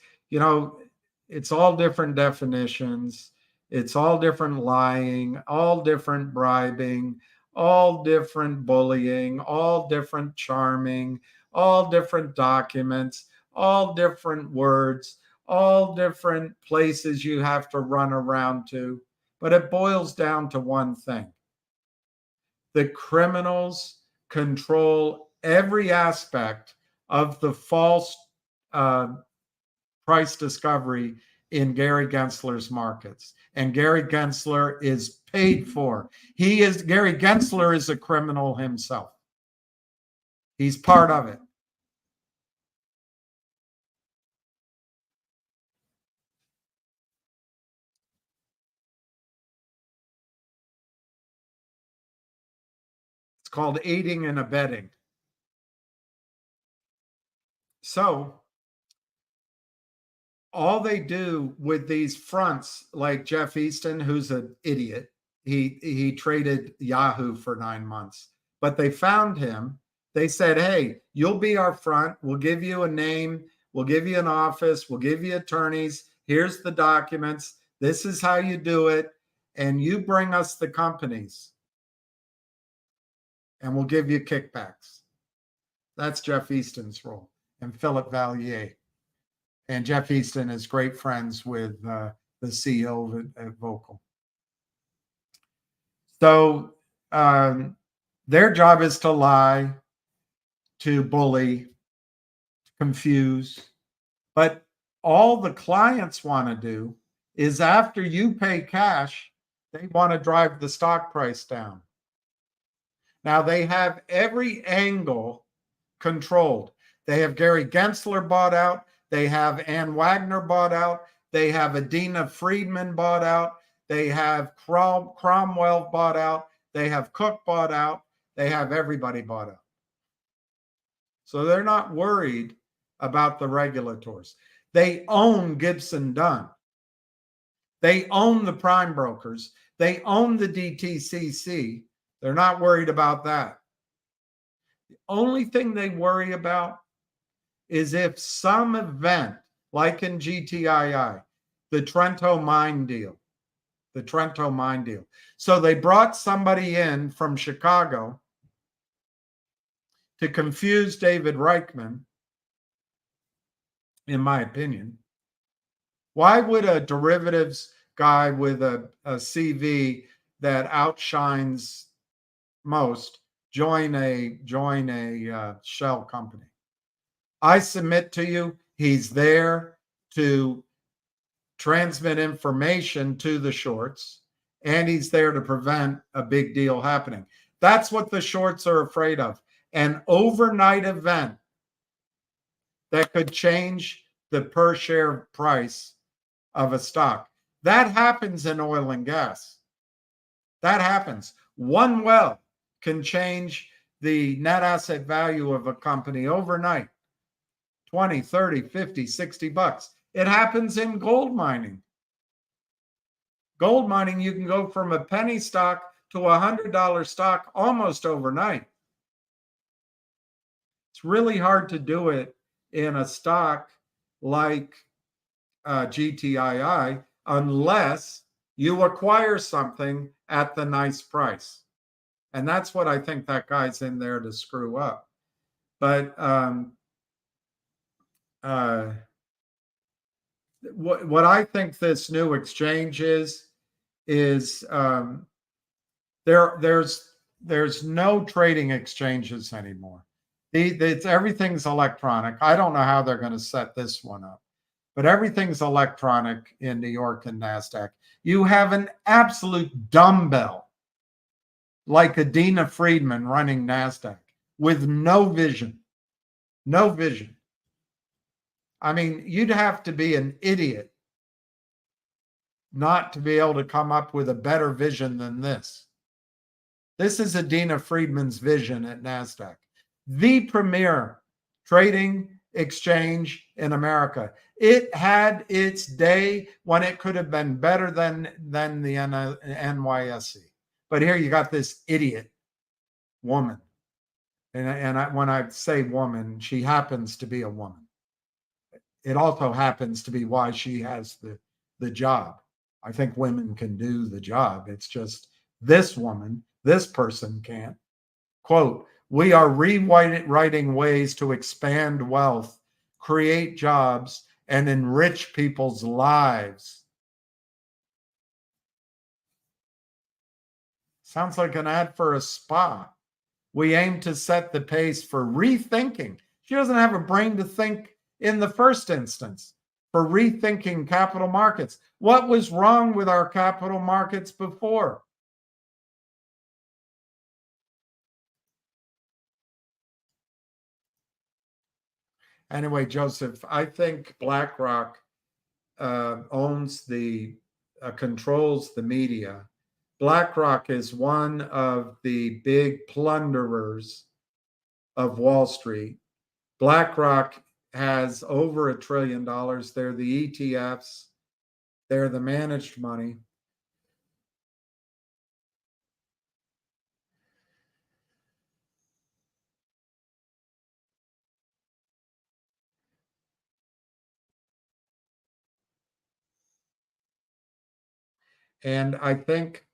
it's all different definitions. It's all different lying, all different bribing, all different bullying, all different charming, all different documents, all different words, all different places you have to run around to. But it boils down to one thing. The criminals control every aspect of the false price discovery in Gary Gensler's markets. And Gary Gensler is paid for. Gary Gensler is a criminal himself. He's part of it. It's called aiding and abetting. So all they do with these fronts, like Jeff Easton, who's an idiot, he traded Yahoo for 9 months, but they found him. They said, hey, you'll be our front. We'll give you a name. We'll give you an office. We'll give you attorneys. Here's the documents. This is how you do it. And you bring us the companies and we'll give you kickbacks. That's Jeff Easton's role, and Philip Vallier. And Jeff Easton is great friends with the CEO of Vocal. So their job is to lie, to bully, to confuse. But all the clients want to do is after you pay cash, they want to drive the stock price down. Now they have every angle controlled. They have Gary Gensler bought out. They have Ann Wagner bought out. They have Adina Friedman bought out. They have Cromwell bought out. They have Cook bought out. They have everybody bought out. So they're not worried about the regulators. They own Gibson Dunn. They own the prime brokers. They own the DTCC. They're not worried about that. The only thing they worry about is if some event, like in GTII, the Trento mine deal. So they brought somebody in from Chicago to confuse David Reichman, in my opinion. Why would a derivatives guy with a CV that outshines most join a shell company? I submit to you, he's there to transmit information to the shorts and he's there to prevent a big deal happening. That's what the shorts are afraid of. An overnight event that could change the per share price of a stock. That happens in oil and gas. That happens. One well can change the net asset value of a company overnight. 20, 30, 50, 60 bucks. It happens in gold mining. Gold mining, you can go from a penny stock to $100 stock almost overnight. It's really hard to do it in a stock like GTII unless you acquire something at the nice price. And that's what I think that guy's in there to screw up. But what I think this new exchange is there's no trading exchanges anymore. Everything's electronic. I don't know how they're going to set this one up, but everything's electronic in New York and NASDAQ. You have an absolute dumbbell like Adina Friedman running NASDAQ with no vision. No vision. I mean, you'd have to be an idiot not to be able to come up with a better vision than this. This is Adina Friedman's vision at NASDAQ, the premier trading exchange in America. It had its day when it could have been better than the NYSE. But here you got this idiot woman. And when I say woman, she happens to be a woman. It also happens to be why she has the job. I think women can do the job. It's just this woman, this person can't. Quote, we are rewriting ways to expand wealth, create jobs, and enrich people's lives. Sounds like an ad for a spa. We aim to set the pace for rethinking. She doesn't have a brain to think in the first instance for rethinking capital markets. What was wrong with our capital markets before? Anyway, Joseph, I think BlackRock controls the media. BlackRock is one of the big plunderers of Wall Street. BlackRock has over $1 trillion. They're the ETFs. They're the managed money. And I think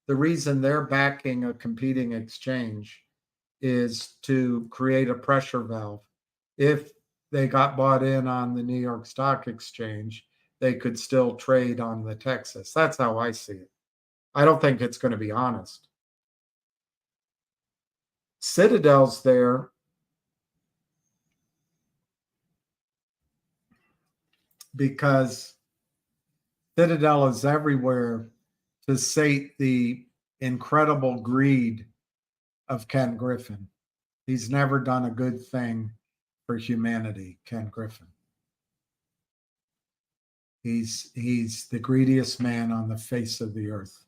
the reason they're backing a competing exchange is to create a pressure valve. If they got bought in on the New York Stock Exchange, they could still trade on the Texas. That's how I see it. I don't think it's going to be honest. Citadel's there because Citadel is everywhere to sate the incredible greed of Ken Griffin. He's never done a good thing for humanity, Ken Griffin. He's the greediest man on the face of the earth.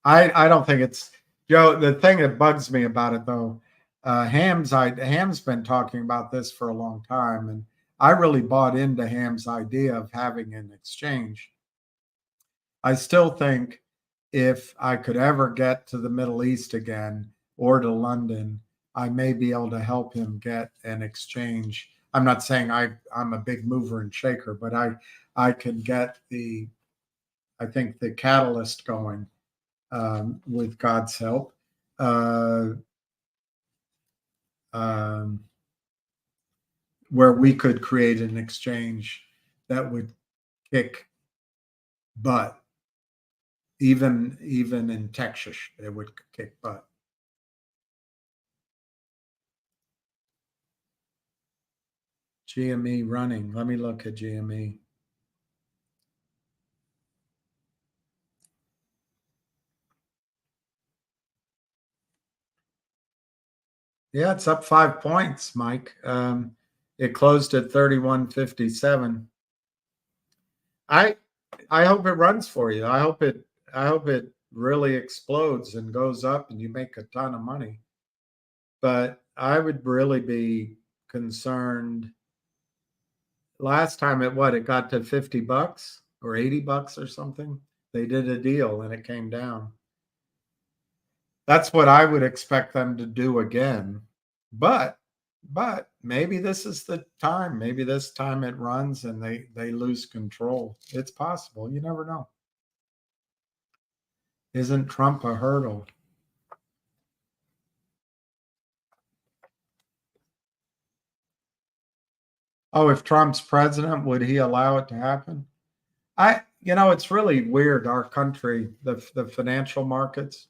I don't think it's, Joe, the thing that bugs me about it though, Ham's been talking about this for a long time, and I really bought into Ham's idea of having an exchange. I still think if I could ever get to the Middle East again or to London, I may be able to help him get an exchange. I'm not saying I'm a big mover and shaker, but I can get I think the catalyst going with God's help. Where we could create an exchange that would kick butt. Even in Texas, it would kick butt. GME running. Let me look at GME. Yeah, it's up 5 points, Mike. It closed at 31.57. I hope it runs for you. I hope it really explodes and goes up and you make a ton of money. But I would really be concerned. Last time it got to $50 or $80 or something. They did a deal and it came down. That's what I would expect them to do again. But maybe this is the time. Maybe this time it runs and they lose control. It's possible. You never know. Isn't Trump a hurdle? Oh, if Trump's president, would he allow it to happen? It's really weird, our country, the financial markets.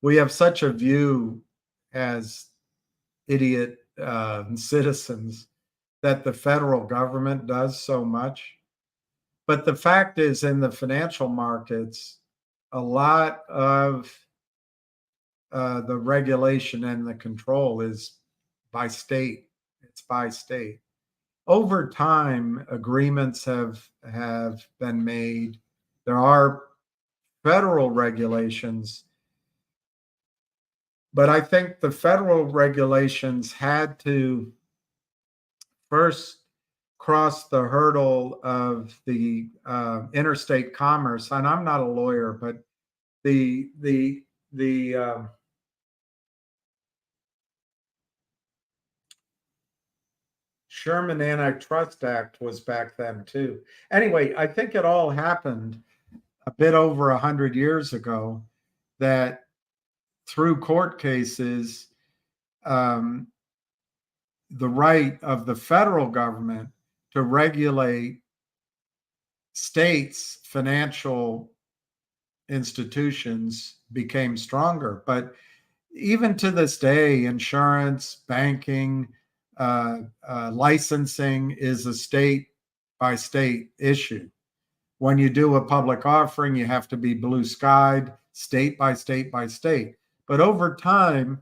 We have such a view as idiot citizens that the federal government does so much. But the fact is, in the financial markets, a lot of the regulation and the control is by state. It's by state. Over time, agreements have been made. There are federal regulations, but I think the federal regulations had to first cross the hurdle of the interstate commerce. And I'm not a lawyer, but the Sherman Antitrust Act was back then too. Anyway, I think it all happened a bit over 100 years ago, that through court cases, the right of the federal government to regulate states' financial institutions became stronger. But even to this day, insurance, banking, licensing is a state by state issue. When you do a public offering, you have to be blue skied, state by state by state. But over time,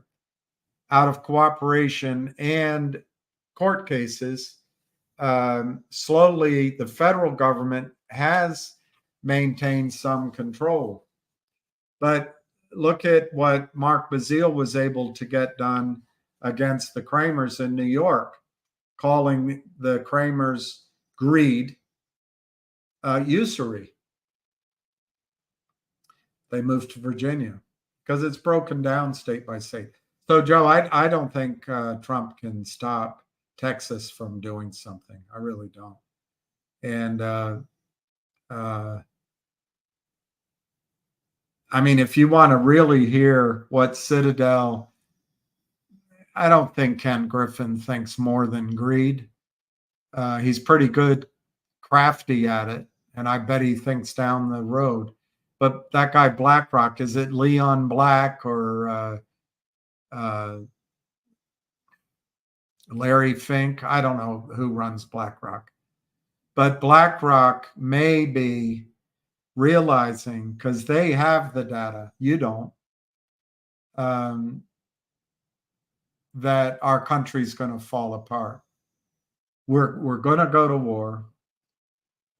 out of cooperation and court cases, slowly the federal government has maintained some control. But look at what Mark Bazile was able to get done against the Kramers in New York, calling the Kramers' greed usury. They moved to Virginia because it's broken down state by state. So, Joe, I don't think Trump can stop Texas from doing something. I really don't. And I mean, if you want to really hear what Citadel, I don't think Ken Griffin thinks more than greed. He's pretty good, crafty at it, and I bet he thinks down the road. But that guy BlackRock, is it Leon Black or Larry Fink? I don't know who runs BlackRock. But BlackRock may be realizing, because they have the data, you don't, that our country's going to fall apart. We're going to go to war.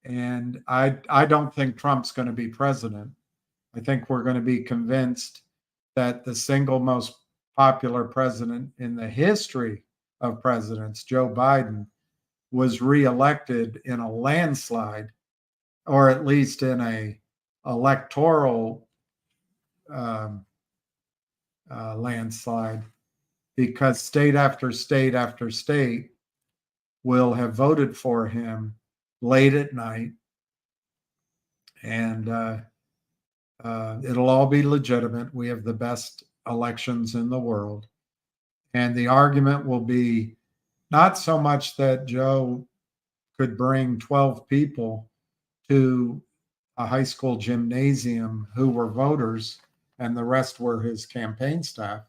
And I don't think Trump's going to be president. I think we're going to be convinced that the single most popular president in the history of presidents, Joe Biden, was reelected in a landslide, or at least in a electoral landslide, because state after state after state will have voted for him late at night, and it'll all be legitimate. We have the best elections in the world. And the argument will be not so much that Joe could bring 12 people to a high school gymnasium who were voters and the rest were his campaign staff.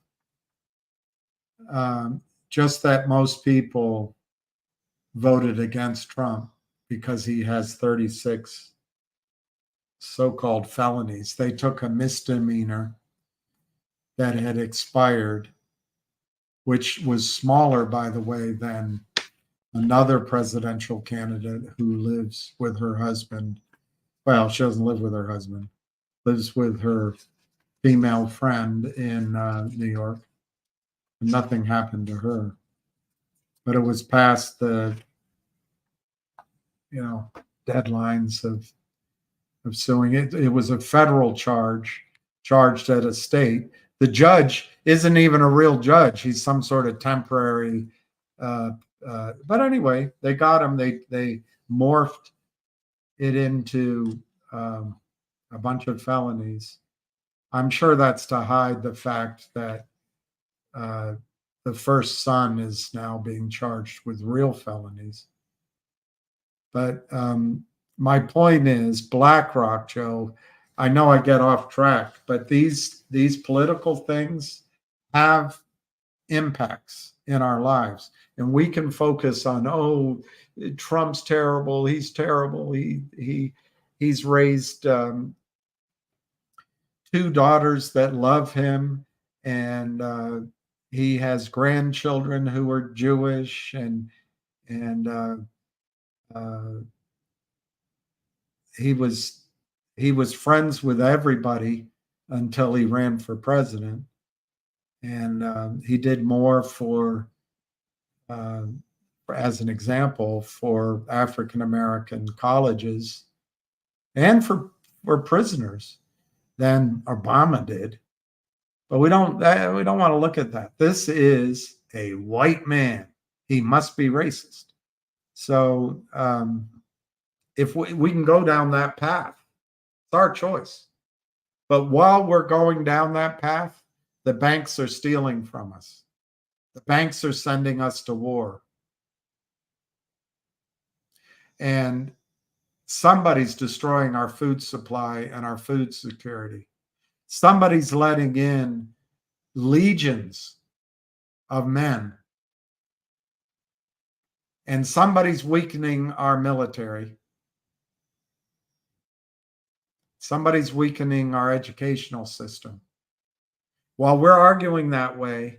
Just that most people voted against Trump because he has 36 so-called felonies. They took a misdemeanor that had expired which was smaller, by the way, than another presidential candidate who lives with her husband. Well, she doesn't live with her husband, lives with her female friend in New York. Nothing happened to her, but it was past the, deadlines of suing. It was a federal charge charged at a state. The judge isn't even a real judge. He's some sort of temporary. But anyway, they got him. They morphed it into a bunch of felonies. I'm sure that's to hide the fact that the first son is now being charged with real felonies. But my point is, BlackRock, Joe, I know I get off track, but these political things have impacts in our lives. And we can focus on, oh, Trump's terrible, he's terrible, he's raised 2 daughters that love him, and he has grandchildren who are Jewish, and he was friends with everybody until he ran for president, and he did more for as an example, for African American colleges and for prisoners than Obama did. But we don't want to look at that. This is a white man. He must be racist. So if we can go down that path, it's our choice. But while we're going down that path, the banks are stealing from us. The banks are sending us to war. And somebody's destroying our food supply and our food security. Somebody's letting in legions of men. And somebody's weakening our military. Somebody's weakening our educational system. While we're arguing that way,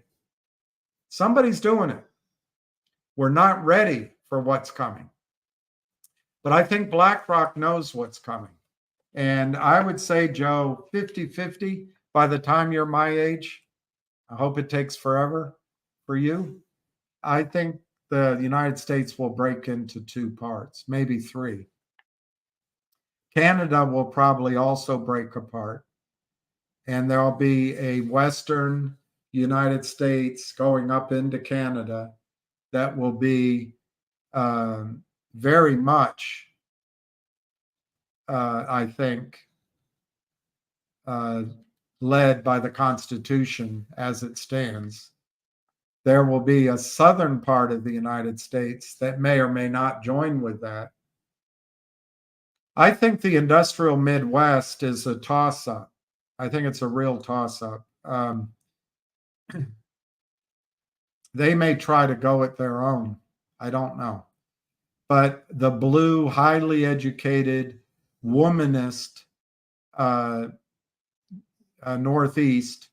somebody's doing it. We're not ready for what's coming. But I think BlackRock knows what's coming. And I would say, Joe, 50-50 by the time you're my age. I hope it takes forever for you. I think the United States will break into 2 parts, maybe 3. Canada will probably also break apart. And there'll be a Western United States going up into Canada that will be very much, I think, led by the Constitution as it stands. There will be a southern part of the United States that may or may not join with that. I think the industrial Midwest is a toss-up. I think it's a real toss-up. They may try to go at their own. I don't know. But the blue, highly educated, womanist Northeast,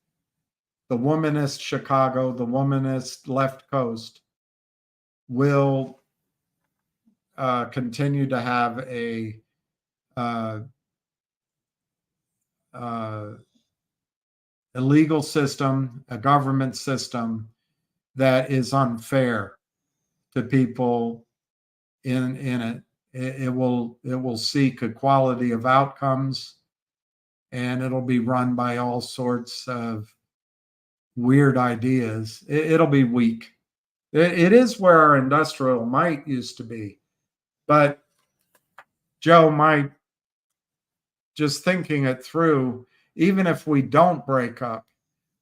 the womanist Chicago, the womanist left coast will continue to have a legal system, a government system that is unfair to people in it. It will seek equality of outcomes, and it'll be run by all sorts of weird ideas. It'll be weak. It is where our industrial might used to be. But Joe, just thinking it through, even if we don't break up,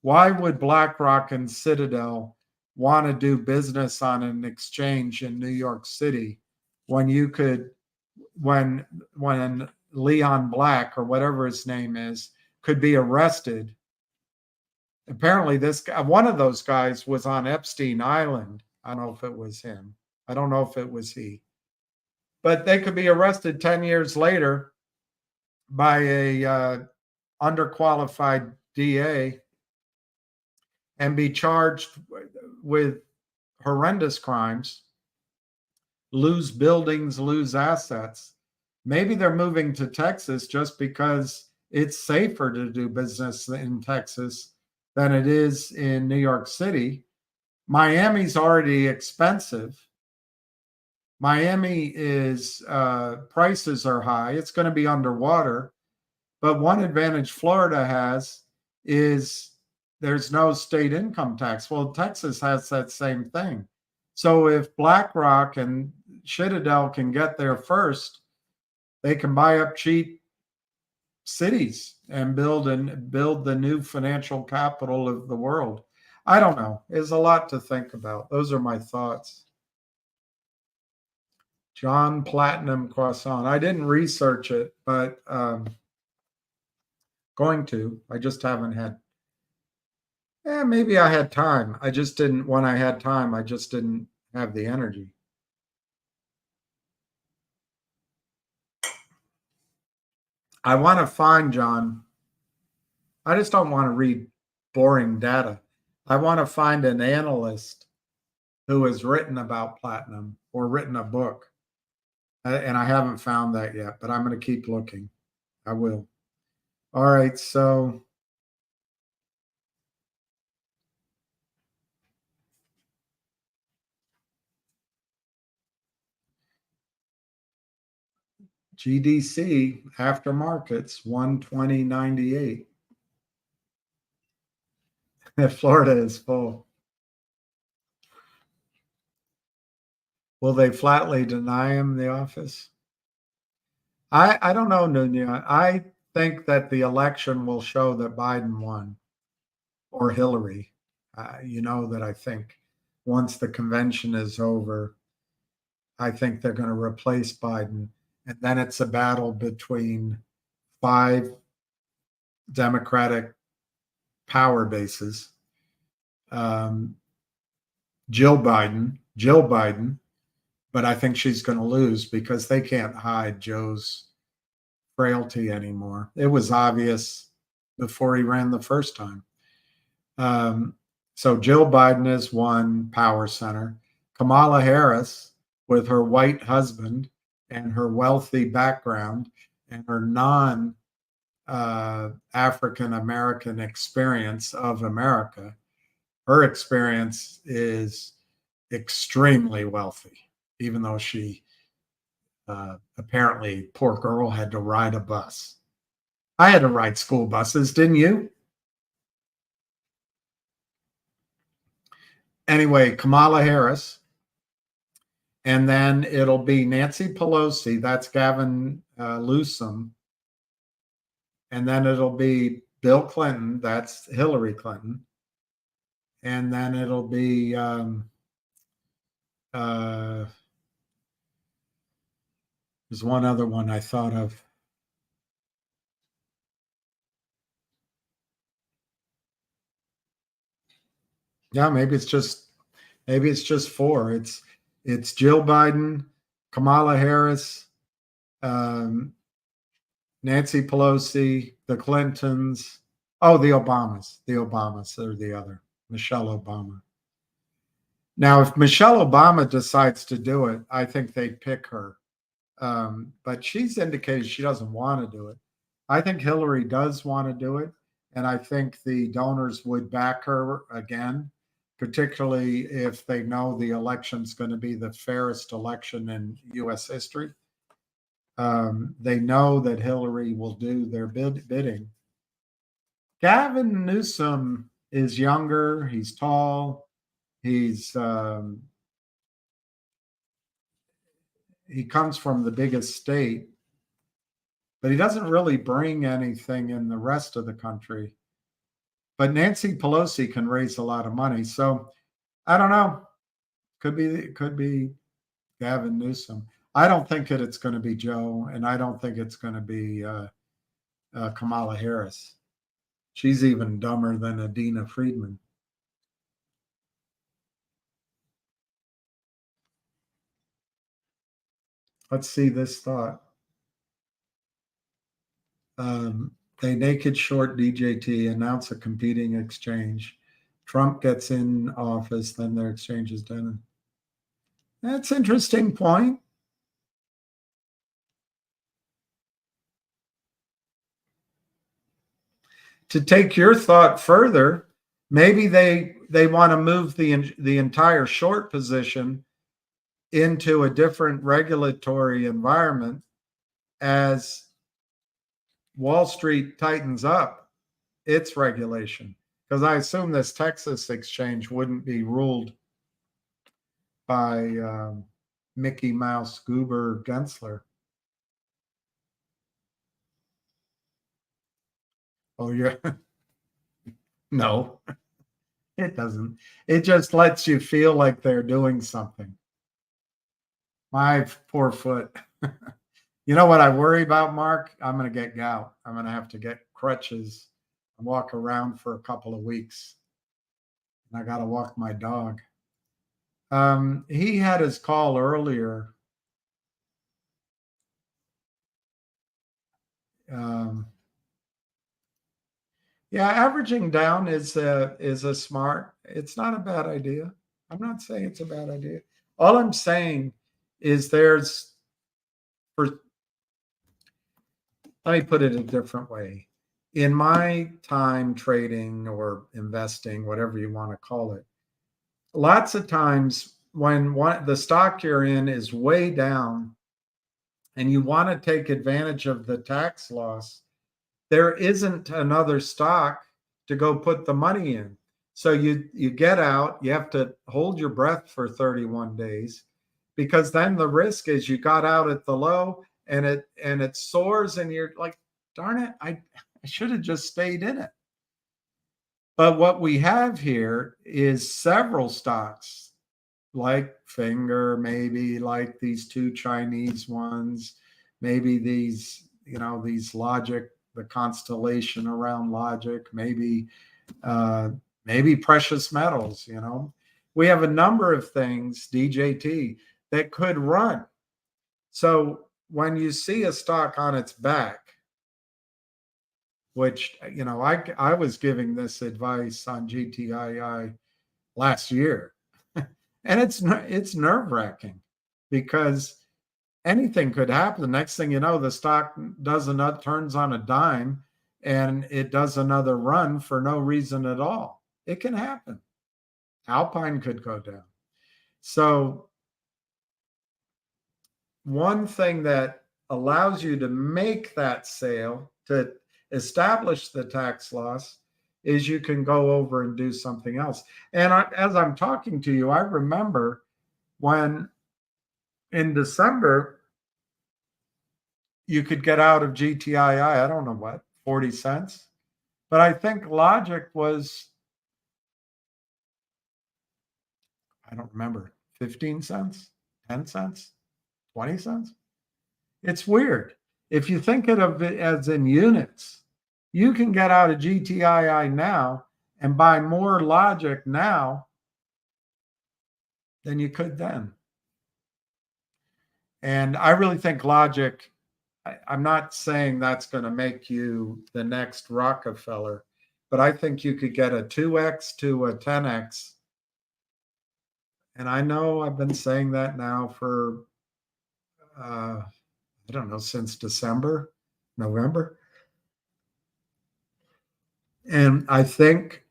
why would BlackRock and Citadel want to do business on an exchange in New York City when you could, when Leon Black or whatever his name is could be arrested? Apparently this guy, one of those guys, was on Epstein Island. I don't know if it was him. I don't know if it was he. But they could be arrested 10 years later by a underqualified DA and be charged with horrendous crimes, lose buildings, lose assets. Maybe they're moving to Texas just because it's safer to do business in Texas than it is in New York City. Miami's already expensive. Miami is prices are high. It's going to be underwater. But one advantage Florida has is there's no state income tax. Well, Texas has that same thing. So if BlackRock and Citadel can get there first, they can buy up cheap cities and build the new financial capital of the world. I don't know. There's a lot to think about. Those are my thoughts. John Platinum Croissant. I didn't research it, but going to. I just haven't had. Maybe I had time. I just didn't. When I had time, I just didn't have the energy. I want to find, John. I just don't want to read boring data. I want to find an analyst who has written about platinum or written a book. And I haven't found that yet, but I'm going to keep looking. I will. All right, so GDC after markets 120.98. Florida is full. Will they flatly deny him the office? I don't know, Nunya. I think that the election will show that Biden won or Hillary. You know that I think once the convention is over, I think they're going to replace Biden. And then it's a battle between 5 Democratic power bases. Jill Biden, but I think she's going to lose because they can't hide Joe's frailty anymore. It was obvious before he ran the first time. So Jill Biden is one power center. Kamala Harris, with her white husband and her wealthy background and her non-African American experience of America, her experience is extremely wealthy, even though she apparently, poor girl, had to ride a bus. I had to ride school buses, didn't you? Anyway, Kamala Harris. And then it'll be Nancy Pelosi. That's Gavin Newsom. And then it'll be Bill Clinton. That's Hillary Clinton. And then it'll be there's one other one I thought of. Yeah, maybe it's just 4. It's Jill Biden, Kamala Harris, Nancy Pelosi, the Clintons. Oh, the Obamas. The Obamas are the other. Michelle Obama. Now, if Michelle Obama decides to do it, I think they'd pick her. But she's indicated she doesn't want to do it. I think Hillary does want to do it. And I think the donors would back her again, particularly if they know the election's going to be the fairest election in U.S. history. They know that Hillary will do their bidding. Gavin Newsom is younger. He's tall. He comes from the biggest state, but he doesn't really bring anything in the rest of the country. But Nancy Pelosi can raise a lot of money. So I don't know. Could be Gavin Newsom. I don't think it's going to be Joe, and I don't think it's going to be Kamala Harris. She's even dumber than Adina Friedman. Let's see this thought. They naked short DJT, announce a competing exchange. Trump gets in office, then their exchange is done. That's an interesting point. To take your thought further, maybe they want to move the entire short position into a different regulatory environment as Wall Street tightens up its regulation. Because I assume this Texas exchange wouldn't be ruled by Mickey Mouse Goober Gensler. Oh, yeah. No, it doesn't. It just lets you feel like they're doing something. My poor foot. You know what I worry about, Mark? I'm going to get gout. I'm going to have to get crutches and walk around for a couple of weeks. And I got to walk my dog. He had his call earlier. Yeah, averaging down is a smart. It's not a bad idea. I'm not saying it's a bad idea. All I'm saying is let me put it a different way. In my time trading or investing, whatever you want to call it, lots of times when the stock you're in is way down and you want to take advantage of the tax loss, there isn't another stock to go put the money in. So you get out, you have to hold your breath for 31 days, because then the risk is you got out at the low and it soars and you're like, darn it, I should have just stayed in it. But what we have here is several stocks like Finger, maybe like these two Chinese ones, maybe these Logic, the constellation around Logic, maybe precious metals. We have a number of things, DJT, that could run. So when you see a stock on its back, which I was giving this advice on GTII last year, and it's nerve-wracking because anything could happen. The next thing you know, the stock turns on a dime and it does another run for no reason at all. It can happen. Alpine could go down. So one thing that allows you to make that sale, to establish the tax loss, is you can go over and do something else. And as I'm talking to you, I remember when in December, you could get out of GTII, I don't know what, 40 cents. But I think Logic was, I don't remember, 15 cents, 10 cents, 20 cents. It's weird. If you think of it as in units, you can get out of GTII now and buy more Logic now than you could then. And I really think Logic, I'm not saying that's going to make you the next Rockefeller, but I think you could get a 2x to a 10x. And I know I've been saying that now for, I don't know, since December, November. And I think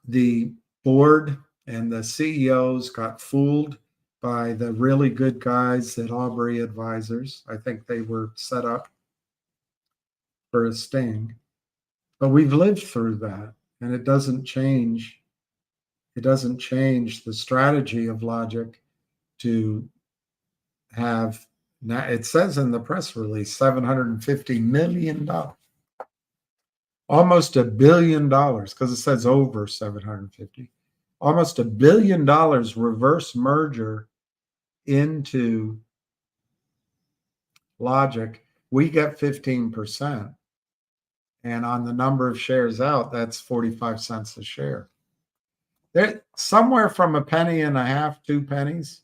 the board and the CEOs got fooled by the really good guys at Aubrey Advisors. I think they were set up for a sting. But we've lived through that, and it doesn't change. It doesn't change the strategy of Logic to have, now it says in the press release, $750 million. Almost $1 billion, because it says over 750. Almost $1 billion reverse merger into Logic. We get 15%. And on the number of shares out, that's 45 cents a share. There, somewhere from a penny and a half, 2 pennies,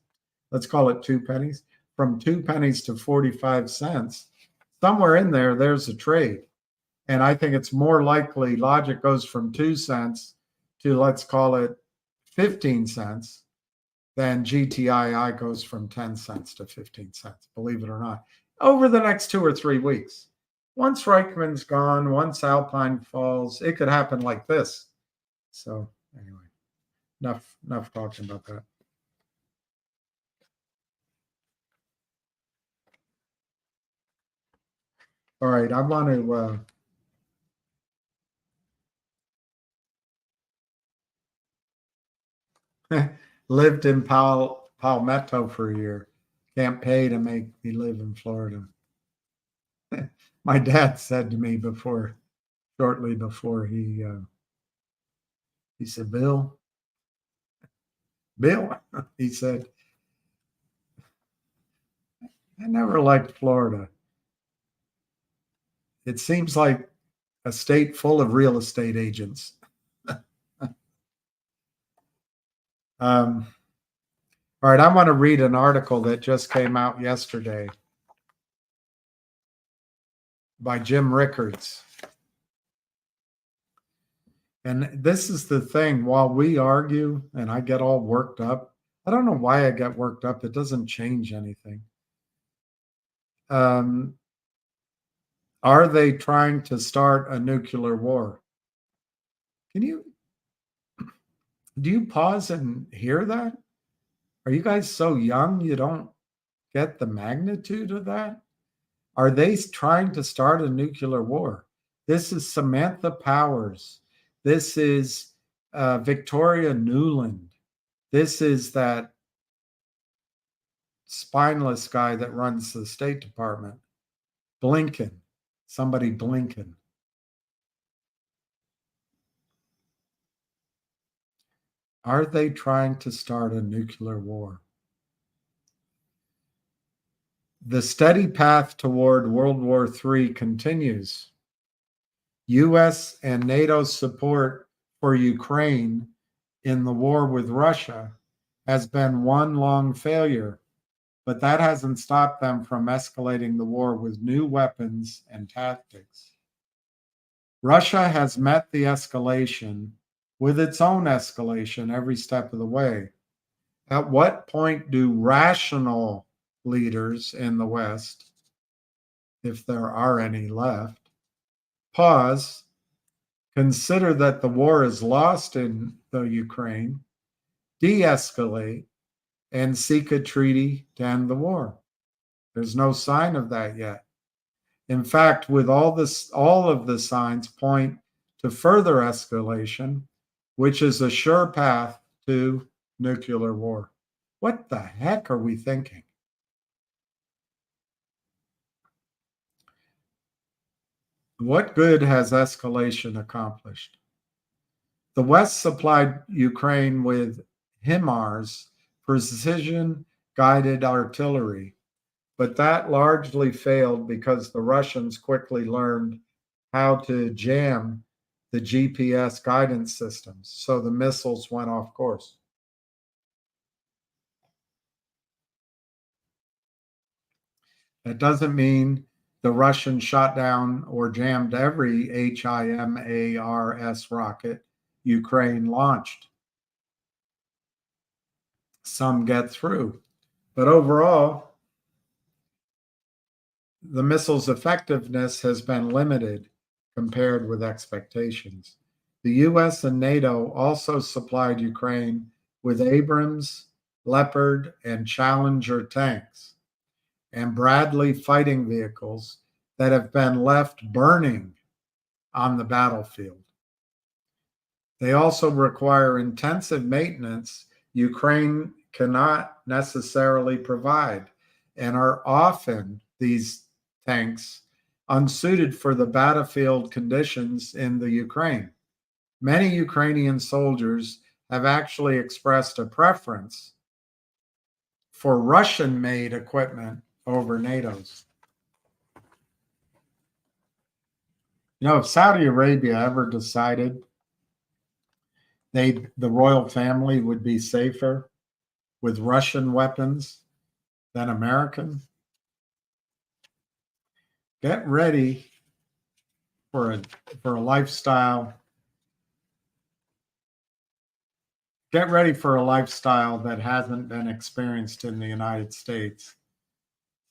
let's call it 2 pennies, from 2 pennies to 45 cents, somewhere in there, there's a trade. And I think it's more likely Logic goes from 2 cents to, let's call it 15 cents, then GTII goes from 10 cents to 15 cents, believe it or not, over the next 2 or 3 weeks. Once Reichman's gone, once Alpine falls, it could happen like this. So anyway, enough talking about that. All right, I want to lived in Palmetto for a year. Can't pay to make me live in Florida. My dad said to me shortly before he said, Bill, he said, I never liked Florida. It seems like a state full of real estate agents. All right, I want to read an article that just came out yesterday by Jim Rickards. And this is the thing, while we argue and I get all worked up, I don't know why I get worked up. It doesn't change anything. Are they trying to start a nuclear war? Do you pause and hear that? Are you guys so young you don't get the magnitude of that? Are they trying to start a nuclear war? This is Samantha Powers. This is Victoria Nuland. This is that spineless guy that runs the State Department. Blinken. Somebody Blinken. Are they trying to start a nuclear war? The steady path toward World War III continues. U.S. and NATO's support for Ukraine in the war with Russia has been one long failure, but that hasn't stopped them from escalating the war with new weapons and tactics. Russia has met the escalation with its own escalation every step of the way. At what point do rational leaders in the West, if there are any left, pause, consider that the war is lost in the Ukraine, de-escalate, and seek a treaty to end the war? There's no sign of that yet. In fact, with all of the signs point to further escalation, which is a sure path to nuclear war. What the heck are we thinking? What good has escalation accomplished? The West supplied Ukraine with HIMARS, precision-guided artillery, but that largely failed because the Russians quickly learned how to jam the GPS guidance systems, so the missiles went off course. That doesn't mean the Russians shot down or jammed every HIMARS rocket Ukraine launched. Some get through, but overall, the missile's effectiveness has been limited compared with expectations. The US and NATO also supplied Ukraine with Abrams, Leopard, and Challenger tanks and Bradley fighting vehicles that have been left burning on the battlefield. They also require intensive maintenance Ukraine cannot necessarily provide, and are often, these tanks, unsuited for the battlefield conditions in the Ukraine. Many Ukrainian soldiers have actually expressed a preference for Russian-made equipment over NATO's. You know, if Saudi Arabia ever decided the royal family would be safer with Russian weapons than American, get ready for a lifestyle Get ready for a lifestyle that hasn't been experienced in the United States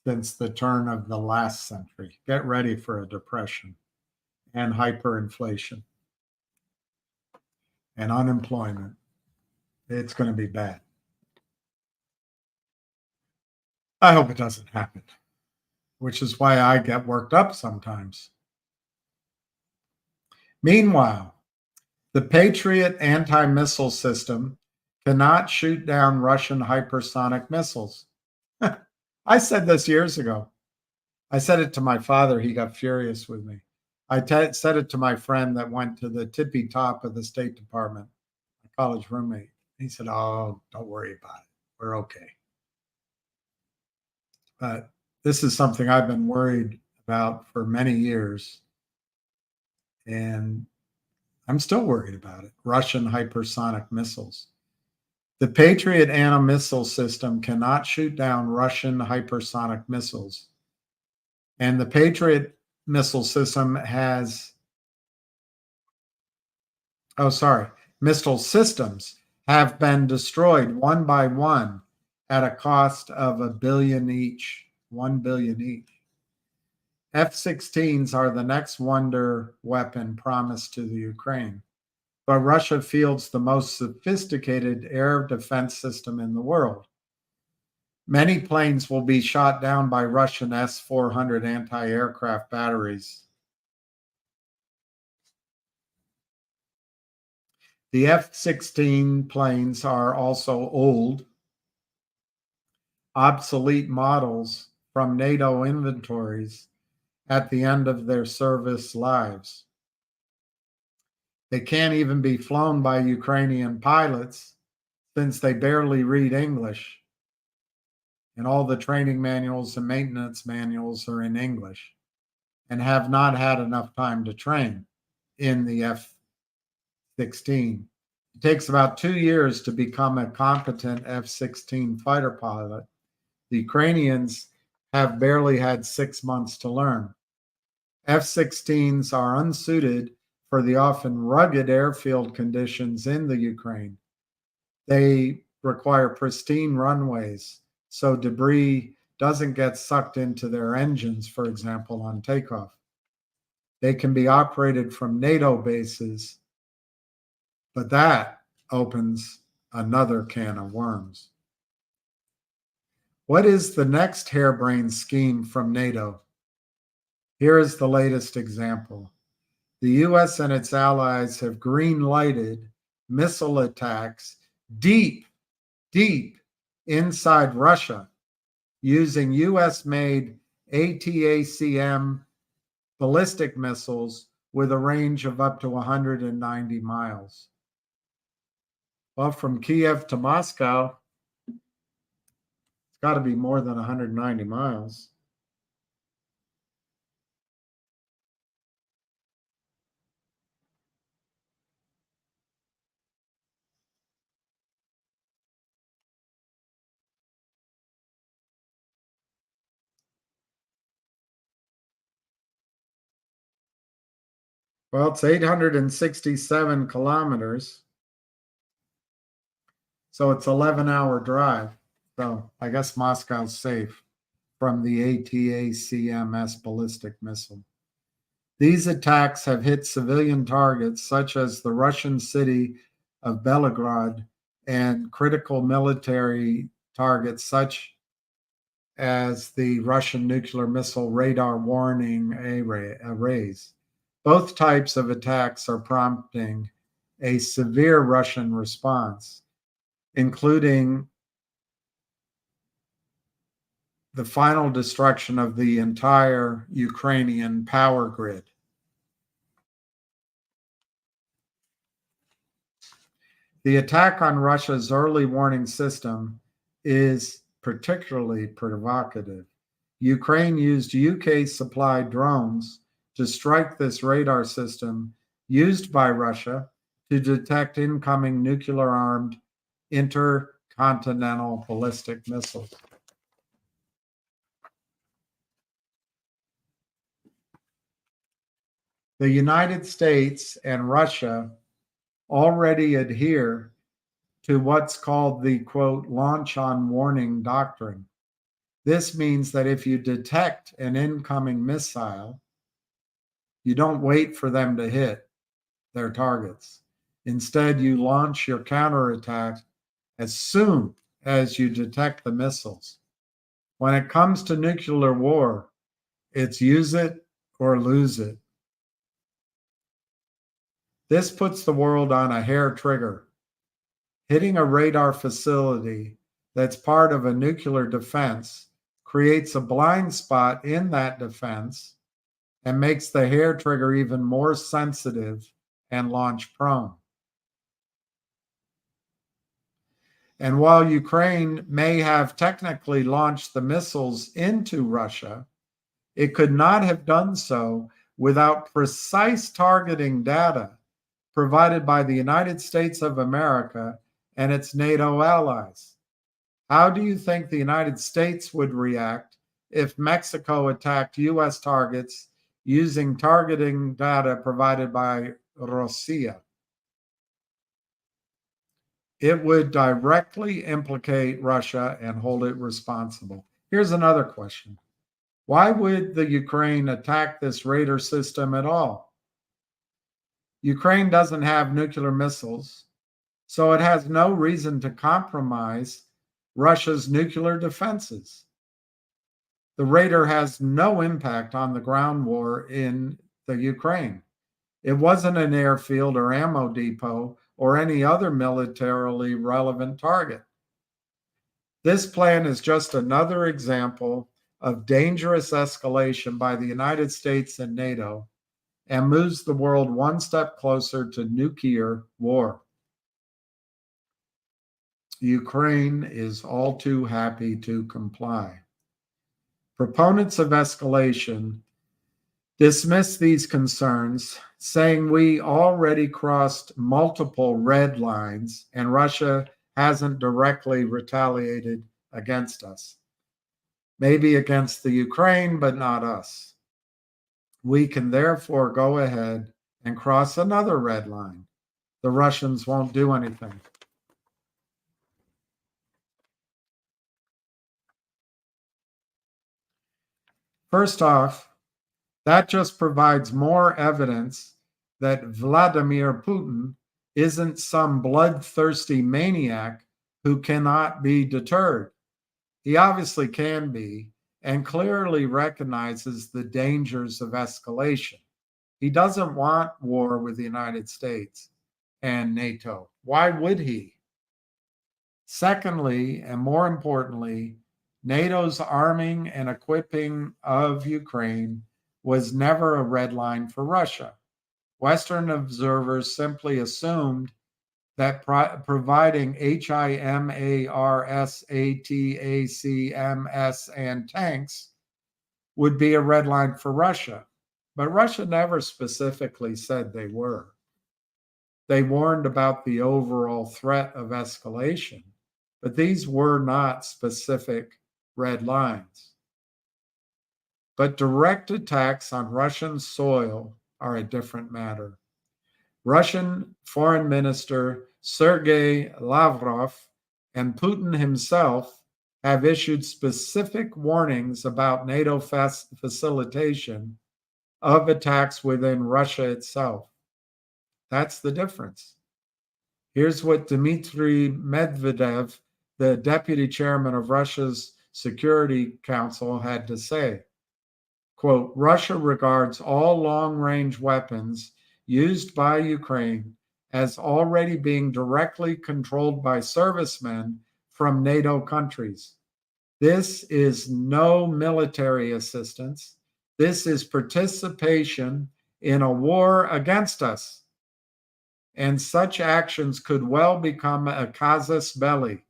since the turn of the last century. Get ready for a depression and hyperinflation and unemployment. It's going to be bad. I hope it doesn't happen, which is why I get worked up sometimes. Meanwhile, the Patriot anti-missile system cannot shoot down Russian hypersonic missiles. I said this years ago. I said it to my father. He got furious with me. I said it to my friend that went to the tippy top of the State Department, my college roommate. He said, "Oh, don't worry about it. We're okay." But this is something I've been worried about for many years. And I'm still worried about it. Russian hypersonic missiles. The Patriot anti-missile system cannot shoot down Russian hypersonic missiles. And the Patriot missile system missile systems have been destroyed one by one at a cost of $1 billion each. $1 billion each. F-16s are the next wonder weapon promised to the Ukraine, but Russia fields the most sophisticated air defense system in the world. Many planes will be shot down by Russian S-400 anti-aircraft batteries. The F-16 planes are also old, obsolete models from NATO inventories at the end of their service lives. They can't even be flown by Ukrainian pilots since they barely read English, and all the training manuals and maintenance manuals are in English, and have not had enough time to train in the F-16. It takes about 2 years to become a competent F-16 fighter pilot. The Ukrainians have barely had 6 months to learn. F-16s are unsuited for the often rugged airfield conditions in the Ukraine. They require pristine runways so debris doesn't get sucked into their engines, for example, on takeoff. They can be operated from NATO bases, but that opens another can of worms. What is the next harebrained scheme from NATO? Here is the latest example. The US and its allies have green-lighted missile attacks deep inside Russia using US-made ATACM ballistic missiles with a range of up to 190 miles. Well, from Kiev to Moscow, it's got to be more than 190 miles. Well, it's 867 kilometers. So it's 11-hour drive. So I guess Moscow's safe from the ATACMS ballistic missile. These attacks have hit civilian targets such as the Russian city of Belgorod and critical military targets such as the Russian nuclear missile radar warning arrays. Both types of attacks are prompting a severe Russian response, including the final destruction of the entire Ukrainian power grid. The attack on Russia's early warning system is particularly provocative. Ukraine used UK-supplied drones to strike this radar system used by Russia to detect incoming nuclear-armed intercontinental ballistic missiles. The United States and Russia already adhere to what's called the, quote, launch on warning doctrine. This means that if you detect an incoming missile, you don't wait for them to hit their targets. Instead, you launch your counterattack as soon as you detect the missiles. When it comes to nuclear war, it's use it or lose it. This puts the world on a hair trigger. Hitting a radar facility that's part of a nuclear defense creates a blind spot in that defense and makes the hair trigger even more sensitive and launch prone. And while Ukraine may have technically launched the missiles into Russia, it could not have done so without precise targeting data provided by the United States of America and its NATO allies. How do you think the United States would react if Mexico attacked US targets using targeting data provided by Russia? It would directly implicate Russia and hold it responsible. Here's another question. Why would the Ukraine attack this radar system at all? Ukraine doesn't have nuclear missiles, so it has no reason to compromise Russia's nuclear defenses. The radar has no impact on the ground war in the Ukraine. It wasn't an airfield or ammo depot or any other militarily relevant target. This plan is just another example of dangerous escalation by the United States and NATO and moves the world one step closer to nuclear war. Ukraine is all too happy to comply. Proponents of escalation dismiss these concerns, saying we already crossed multiple red lines and Russia hasn't directly retaliated against us. Maybe against the Ukraine, but not us. We can therefore go ahead and cross another red line. The Russians won't do anything. First off, that just provides more evidence that Vladimir Putin isn't some bloodthirsty maniac who cannot be deterred. He obviously can be, and clearly recognizes the dangers of escalation. He doesn't want war with the United States and NATO. Why would he? Secondly, and more importantly, NATO's arming and equipping of Ukraine was never a red line for Russia. Western observers simply assumed that providing HIMARS, ATACMS, and tanks would be a red line for Russia. But Russia never specifically said they were. They warned about the overall threat of escalation, but these were not specific red lines. But direct attacks on Russian soil are a different matter. Russian Foreign Minister Sergei Lavrov and Putin himself have issued specific warnings about NATO facilitation of attacks within Russia itself. That's the difference. Here's what Dmitry Medvedev, the deputy chairman of Russia's Security Council, had to say. Quote, Russia regards all long-range weapons used by Ukraine as already being directly controlled by servicemen from NATO countries. This is no military assistance. This is participation in a war against us. And such actions could well become a casus belli.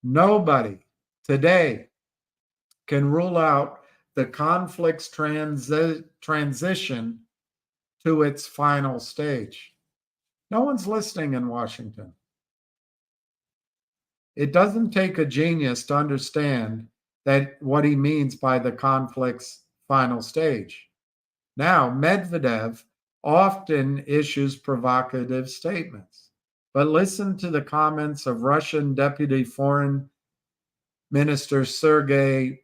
Nobody today can rule out the conflict's transition to its final stage. No one's listening in Washington. It doesn't take a genius to understand that what he means by the conflict's final stage. Now, Medvedev often issues provocative statements. But listen to the comments of Russian Deputy Foreign Minister Sergei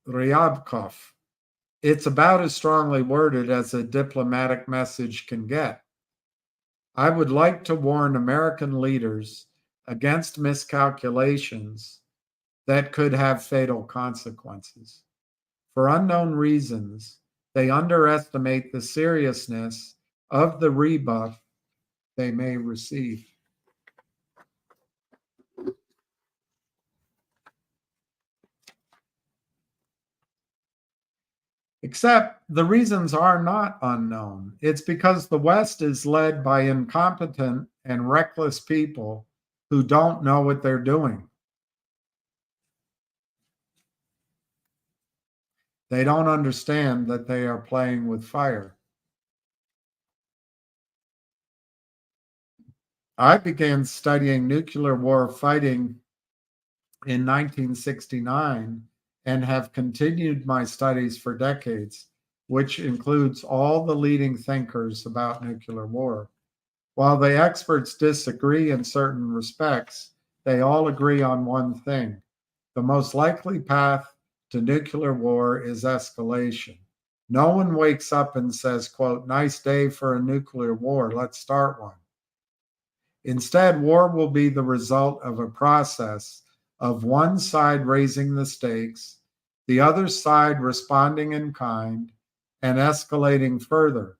Ryabkov. It's about as strongly worded as a diplomatic message can get. I would like to warn American leaders against miscalculations that could have fatal consequences. For unknown reasons, they underestimate the seriousness of the rebuff they may receive. Except the reasons are not unknown. It's because the West is led by incompetent and reckless people who don't know what they're doing. They don't understand that they are playing with fire. I began studying nuclear war fighting in 1969 and have continued my studies for decades, which includes all the leading thinkers about nuclear war. While the experts disagree in certain respects, they all agree on one thing. The most likely path to nuclear war is escalation. No one wakes up and says, quote, nice day for a nuclear war, let's start one. Instead, war will be the result of a process of one side raising the stakes, the other side responding in kind, and escalating further,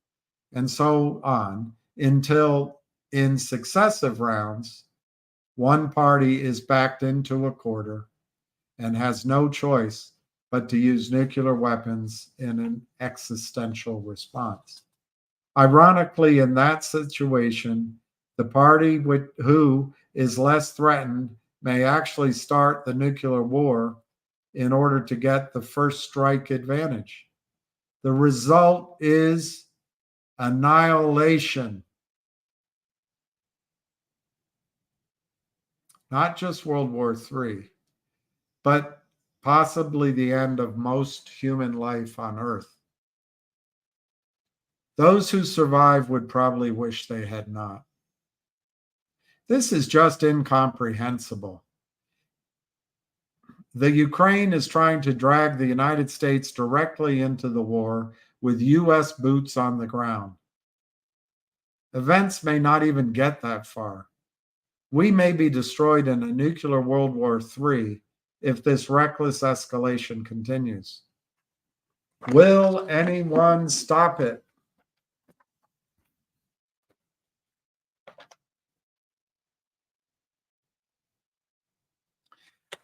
and so on, until in successive rounds, one party is backed into a corner and has no choice but to use nuclear weapons in an existential response. Ironically, in that situation, the party who is less threatened may actually start the nuclear war in order to get the first strike advantage. The result is annihilation. Not just World War III, but possibly the end of most human life on Earth. Those who survive would probably wish they had not. This is just incomprehensible. The Ukraine is trying to drag the United States directly into the war with US boots on the ground. Events may not even get that far. We may be destroyed in a nuclear World War III if this reckless escalation continues. Will anyone stop it?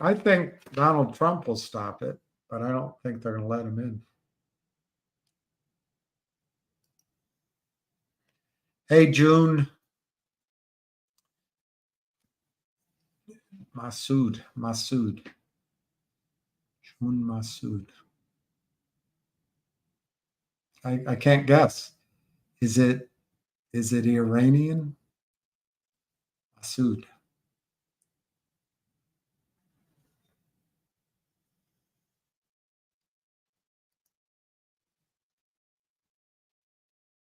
I think Donald Trump will stop it, but I don't think they're going to let him in. Hey, June. Masood. June Masood. I can't guess. Is it Iranian? Masood.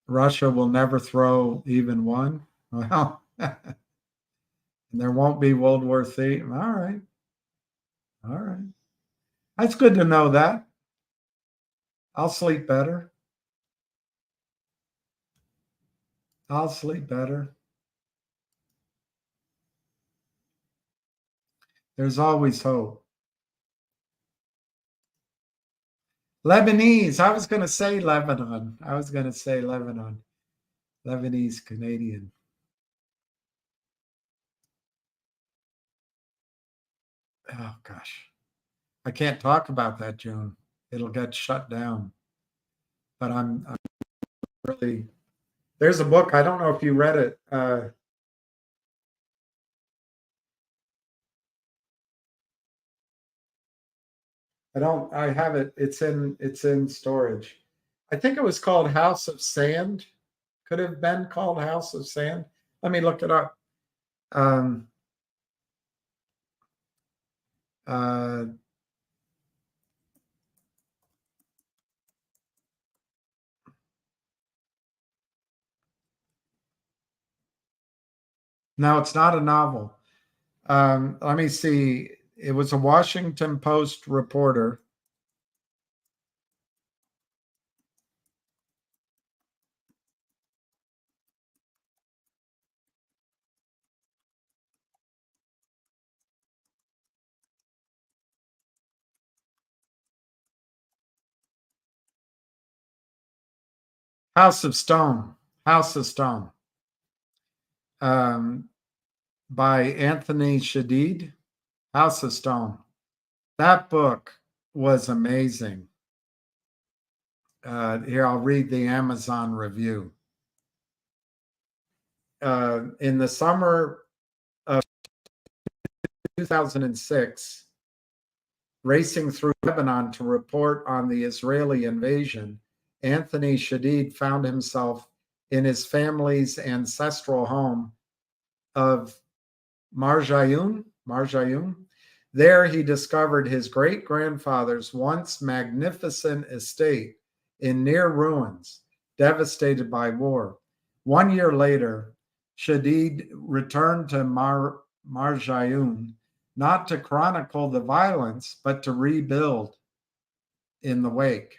Russia will never throw even one. Well, and there won't be World War III. All right. All right. That's good to know that. I'll sleep better. I'll sleep better. There's always hope. Lebanese. I was going to say Lebanon. Lebanese Canadian. Oh, gosh. I can't talk about that, June. It'll get shut down. But I'm really, there's a book. I don't know if you read it. I have it. It's in storage. I think it was called House of Sand. Could have been called House of Sand. Let me look it up. No, it's not a novel. Let me see. It was a Washington Post reporter. House of Stone. House of Stone. By Anthony Shadid. House of Stone. That book was amazing. Here, I'll read the Amazon review. In the summer of 2006, racing through Lebanon to report on the Israeli invasion, Anthony Shadid found himself in his family's ancestral home of Marjayoun. There he discovered his great-grandfather's once magnificent estate in near ruins, devastated by war. 1 year later, Shadid returned to Marjayoun, not to chronicle the violence, but to rebuild in the wake.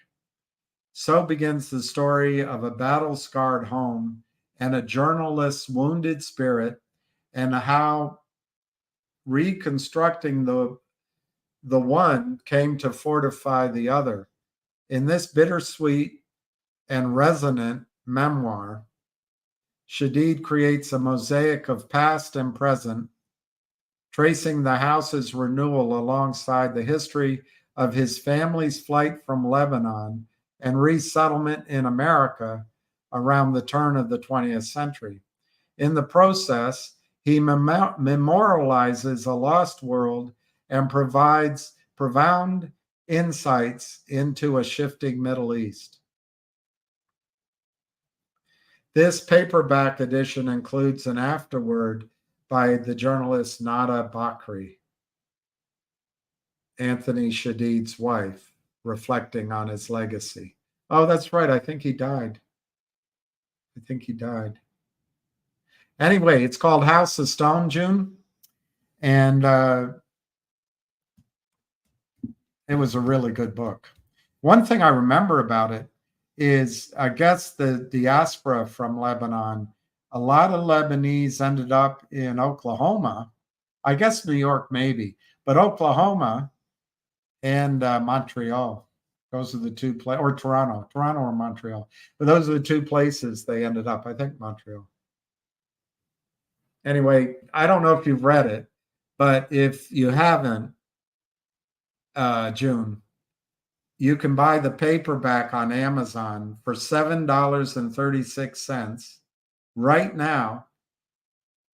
So begins the story of a battle-scarred home and a journalist's wounded spirit, and how reconstructing the one came to fortify the other. In this bittersweet and resonant memoir, Shadid creates a mosaic of past and present, tracing the house's renewal alongside the history of his family's flight from Lebanon and resettlement in America around the turn of the 20th century. In the process, he memorializes a lost world and provides profound insights into a shifting Middle East. This paperback edition includes an afterword by the journalist Nada Bakri, Anthony Shadid's wife, reflecting on his legacy. Oh, that's right. I think he died. Anyway, it's called House of Stone, June. And it was a really good book. One thing I remember about it is, I guess, the diaspora from Lebanon. A lot of Lebanese ended up in Oklahoma. I guess New York maybe, but Oklahoma and Montreal. Those are the two places, or Toronto or Montreal. But those are the two places they ended up. I think Montreal. Anyway, I don't know if you've read it, but if you haven't, June, you can buy the paperback on Amazon for $7.36 right now.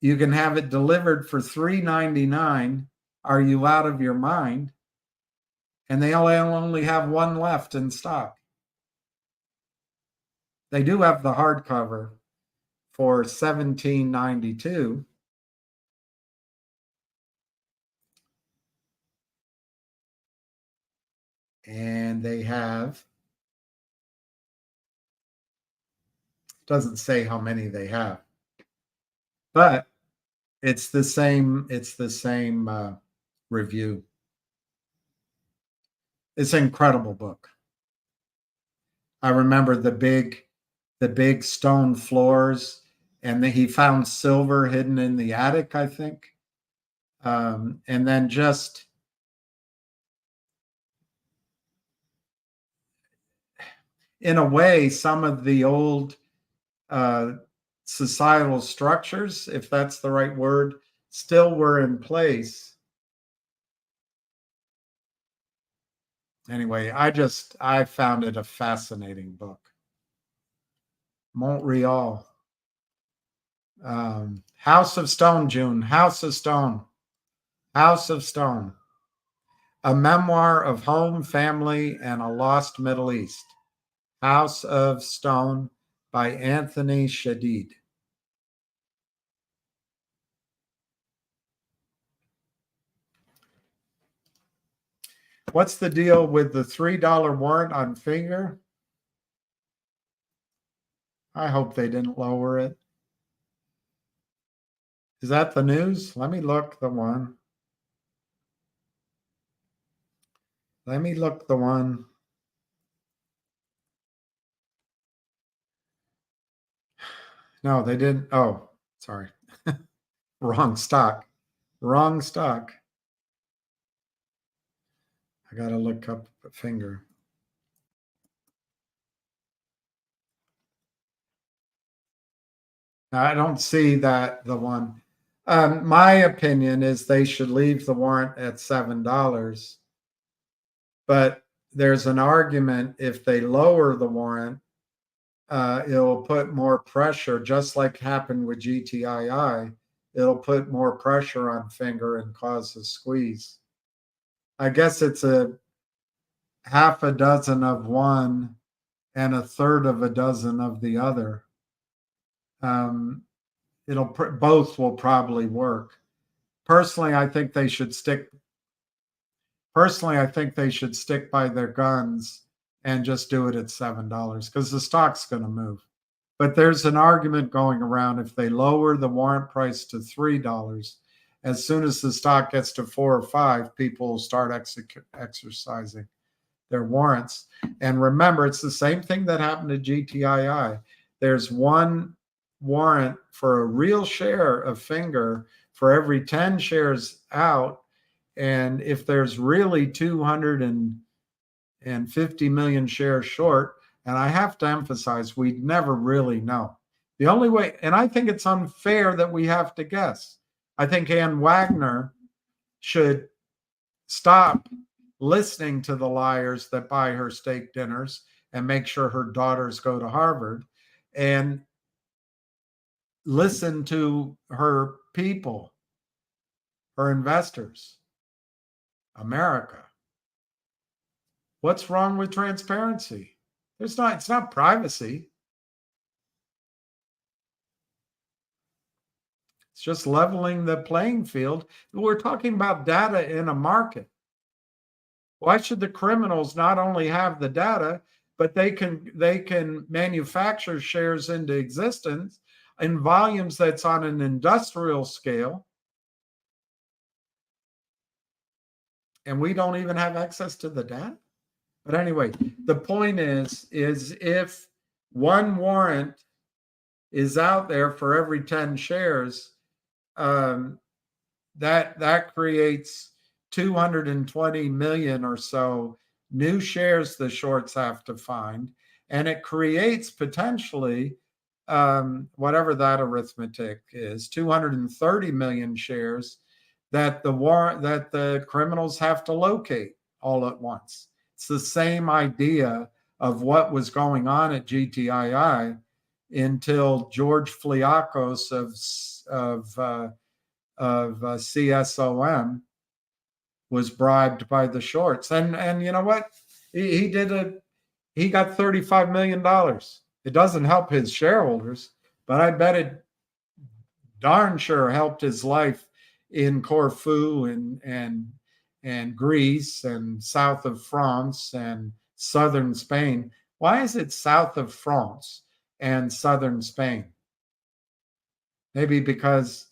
You can have it delivered for $3.99. Are you out of your mind? And they only have one left in stock. They do have the hardcover for $17.92. And they have, doesn't say how many they have, but it's the same review. It's an incredible book. I remember the big stone floors, and he found silver hidden in the attic, I think. And then just in a way, some of the old societal structures, if that's the right word, still were in place. Anyway, I found it a fascinating book. Montreal. House of Stone, June. House of Stone. House of Stone. A memoir of home, family, and a lost Middle East. House of Stone by Anthony Shadid. What's the deal with the $3 warrant on Finger? I hope they didn't lower it. Is that the news? Let me look the one. Let me look the one. No, they didn't. Oh, sorry. Wrong stock. Wrong stock. I got to look up a finger. I don't see that the one. My opinion is they should leave the warrant at $7. But there's an argument if they lower the warrant, it'll put more pressure, just like happened with GTII. It'll put more pressure on finger and cause a squeeze. I guess it's a half a dozen of one and a third of a dozen of the other. Both will probably work. Personally, I think they should stick by their guns and just do it at $7 because the stock's going to move. But there's an argument going around if they lower the warrant price to $3, as soon as the stock gets to 4 or 5, people will start exercising their warrants. And remember, it's the same thing that happened to GTII. There's one warrant for a real share of finger for every 10 shares out. And if there's really 250 million shares short, and I have to emphasize, we never really know. The only way, and I think it's unfair that we have to guess. I think Ann Wagner should stop listening to the liars that buy her steak dinners and make sure her daughters go to Harvard, and listen to her people, her investors, America. What's wrong with transparency? It's not privacy. It's just leveling the playing field. We're talking about data in a market. Why should the criminals not only have the data, but they can manufacture shares into existence in volumes that's on an industrial scale, and we don't even have access to the data? But anyway, the point is if one warrant is out there for every 10 shares, that creates 220 million or so new shares the shorts have to find, and it creates potentially whatever that arithmetic is, 230 million shares that the criminals have to locate all at once. It's the same idea of what was going on at GTII until George Fliakos of CSOM was bribed by the shorts. And you know what? He got $35 million. It doesn't help his shareholders, but I bet it darn sure helped his life in Corfu and Greece and south of France and southern Spain. Why is it south of France and southern Spain? Maybe because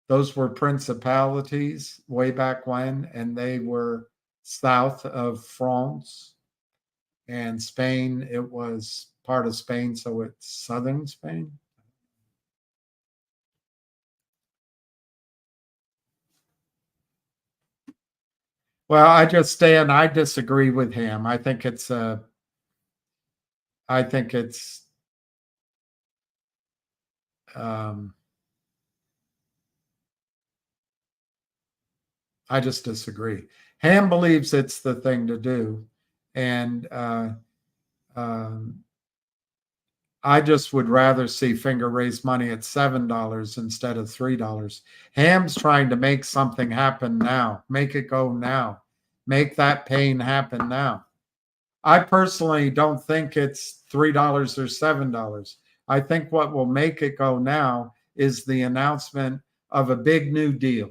those were principalities way back when, and they were south of France, and Spain, it was part of Spain, so it's southern Spain. Well, I disagree with him. I think it's I just disagree. Ham believes it's the thing to do. And I just would rather see Finger raise money at $7 instead of $3. Ham's trying to make something happen now. Make it go now. Make that pain happen now. I personally don't think it's $3 or $7. I think what will make it go now is the announcement of a big new deal,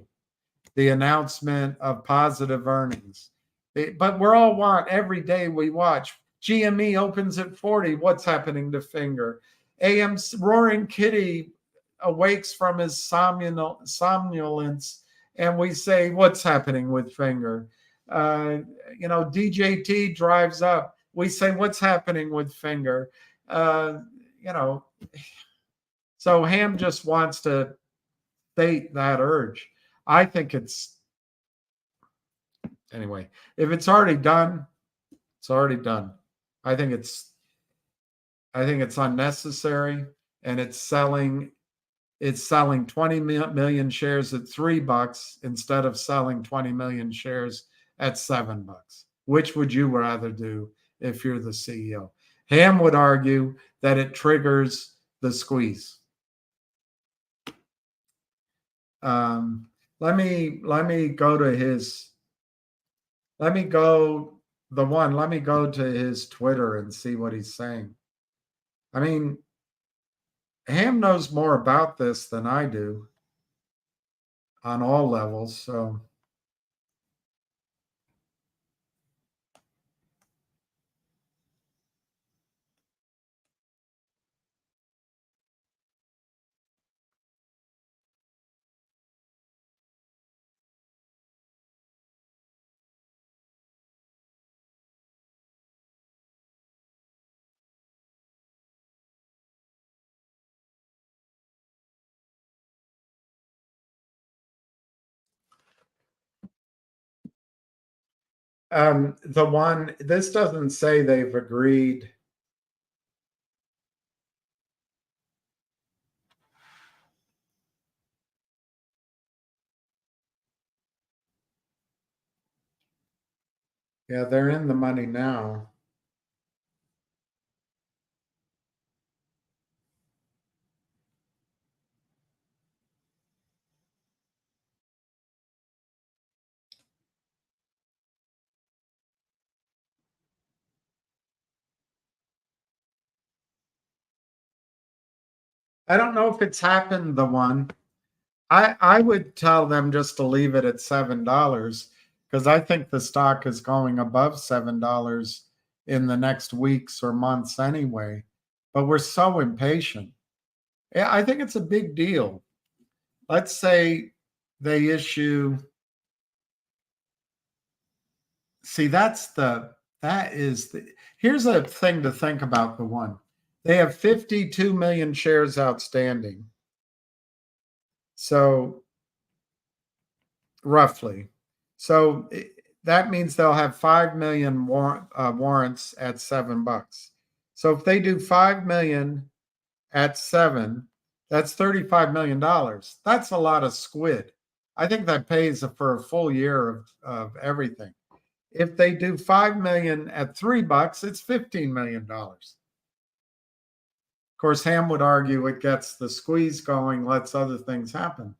the announcement of positive earnings. But we're all every day we watch. GME opens at 40. What's happening to Finger? AM's Roaring Kitty awakes from his somnolence and we say, what's happening with Finger? DJT drives up. We say, what's happening with Finger? So Ham just wants to state that urge. I think anyway, if it's already done, it's already done. I think it's unnecessary, and it's selling 20 million shares at $3 instead of selling 20 million shares at $7. Which would you rather do if you're the CEO? Ham would argue that it triggers the squeeze. Let me go to his. Let me go to his Twitter and see what he's saying. I mean, Ham knows more about this than I do on all levels. So this doesn't say they've agreed. Yeah, they're in the money now. I don't know if it's happened, the one. I would tell them just to leave it at $7 because I think the stock is going above $7 in the next weeks or months anyway. But we're so impatient. Yeah, I think it's a big deal. Let's say they issue. See, here's a thing to think about, the one. They have 52 million shares outstanding. So roughly. So that means they'll have 5 million warrants at $7. So if they do 5 million at 7, that's $35 million. That's a lot of squid. I think that pays for a full year of everything. If they do 5 million at $3, it's $15 million. Of course, Ham would argue it gets the squeeze going, lets other things happen.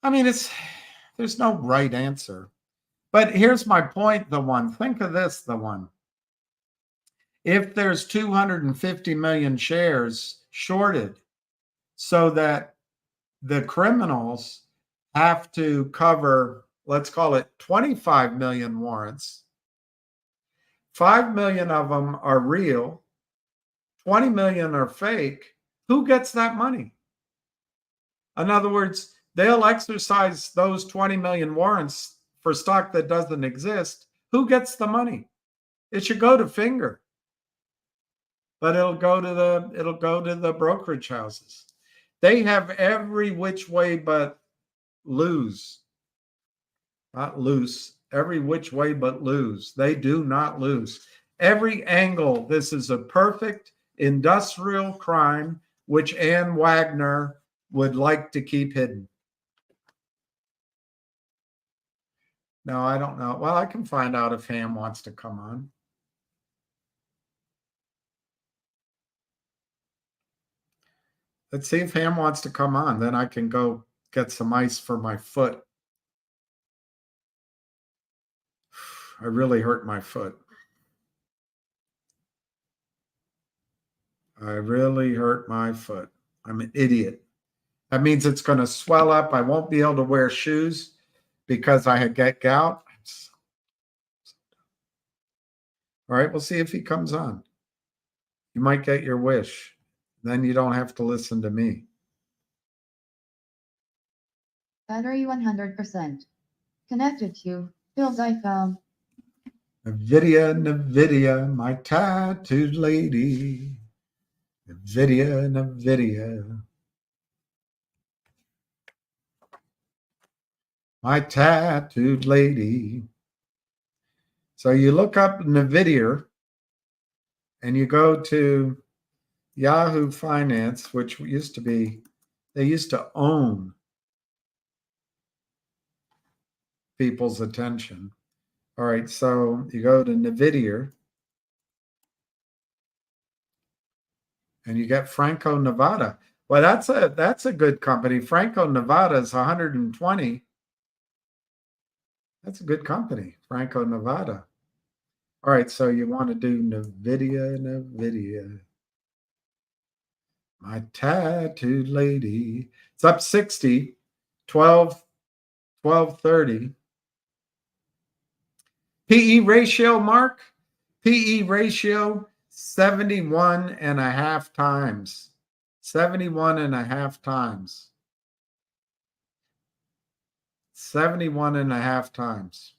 I mean, there's no right answer. But here's my point, the one. Think of this, the one. If there's 250 million shares shorted so that the criminals have to cover, let's call it 25 million warrants, 5 million of them are real, 20 million are fake, who gets that money? In other words, they'll exercise those 20 million warrants for stock that doesn't exist. Who gets the money? It should go to Finger, but it'll go to the brokerage houses. They have every which way but lose. Not loose. Every which way but lose. They do not lose. Every angle. This is a perfect industrial crime, which Ann Wagner would like to keep hidden. No, I don't know. Well, I can find out if Ham wants to come on. Let's see if Ham wants to come on. Then I can go get some ice for my foot. I really hurt my foot. I really hurt my foot. I'm an idiot. That means it's going to swell up. I won't be able to wear shoes because I get gout. All right, we'll see if he comes on. You might get your wish. Then you don't have to listen to me. Battery 100%. Connected to Bill's iPhone. Nvidia, my tattooed lady. Nvidia. My tattooed lady. So you look up Nvidia and you go to Yahoo Finance, which used to be, they used to own people's attention. All right, so you go to Nvidia and you get Franco Nevada. Well, that's a good company. Franco Nevada is 120. That's a good company, Franco Nevada. All right, so you want to do Nvidia. My tattooed lady. It's up 60, 1230. PE ratio, Mark? PE ratio, 71.5 times. 71.5 times. 71.5 times.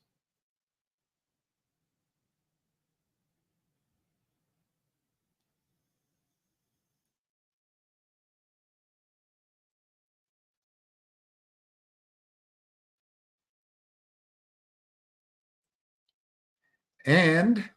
And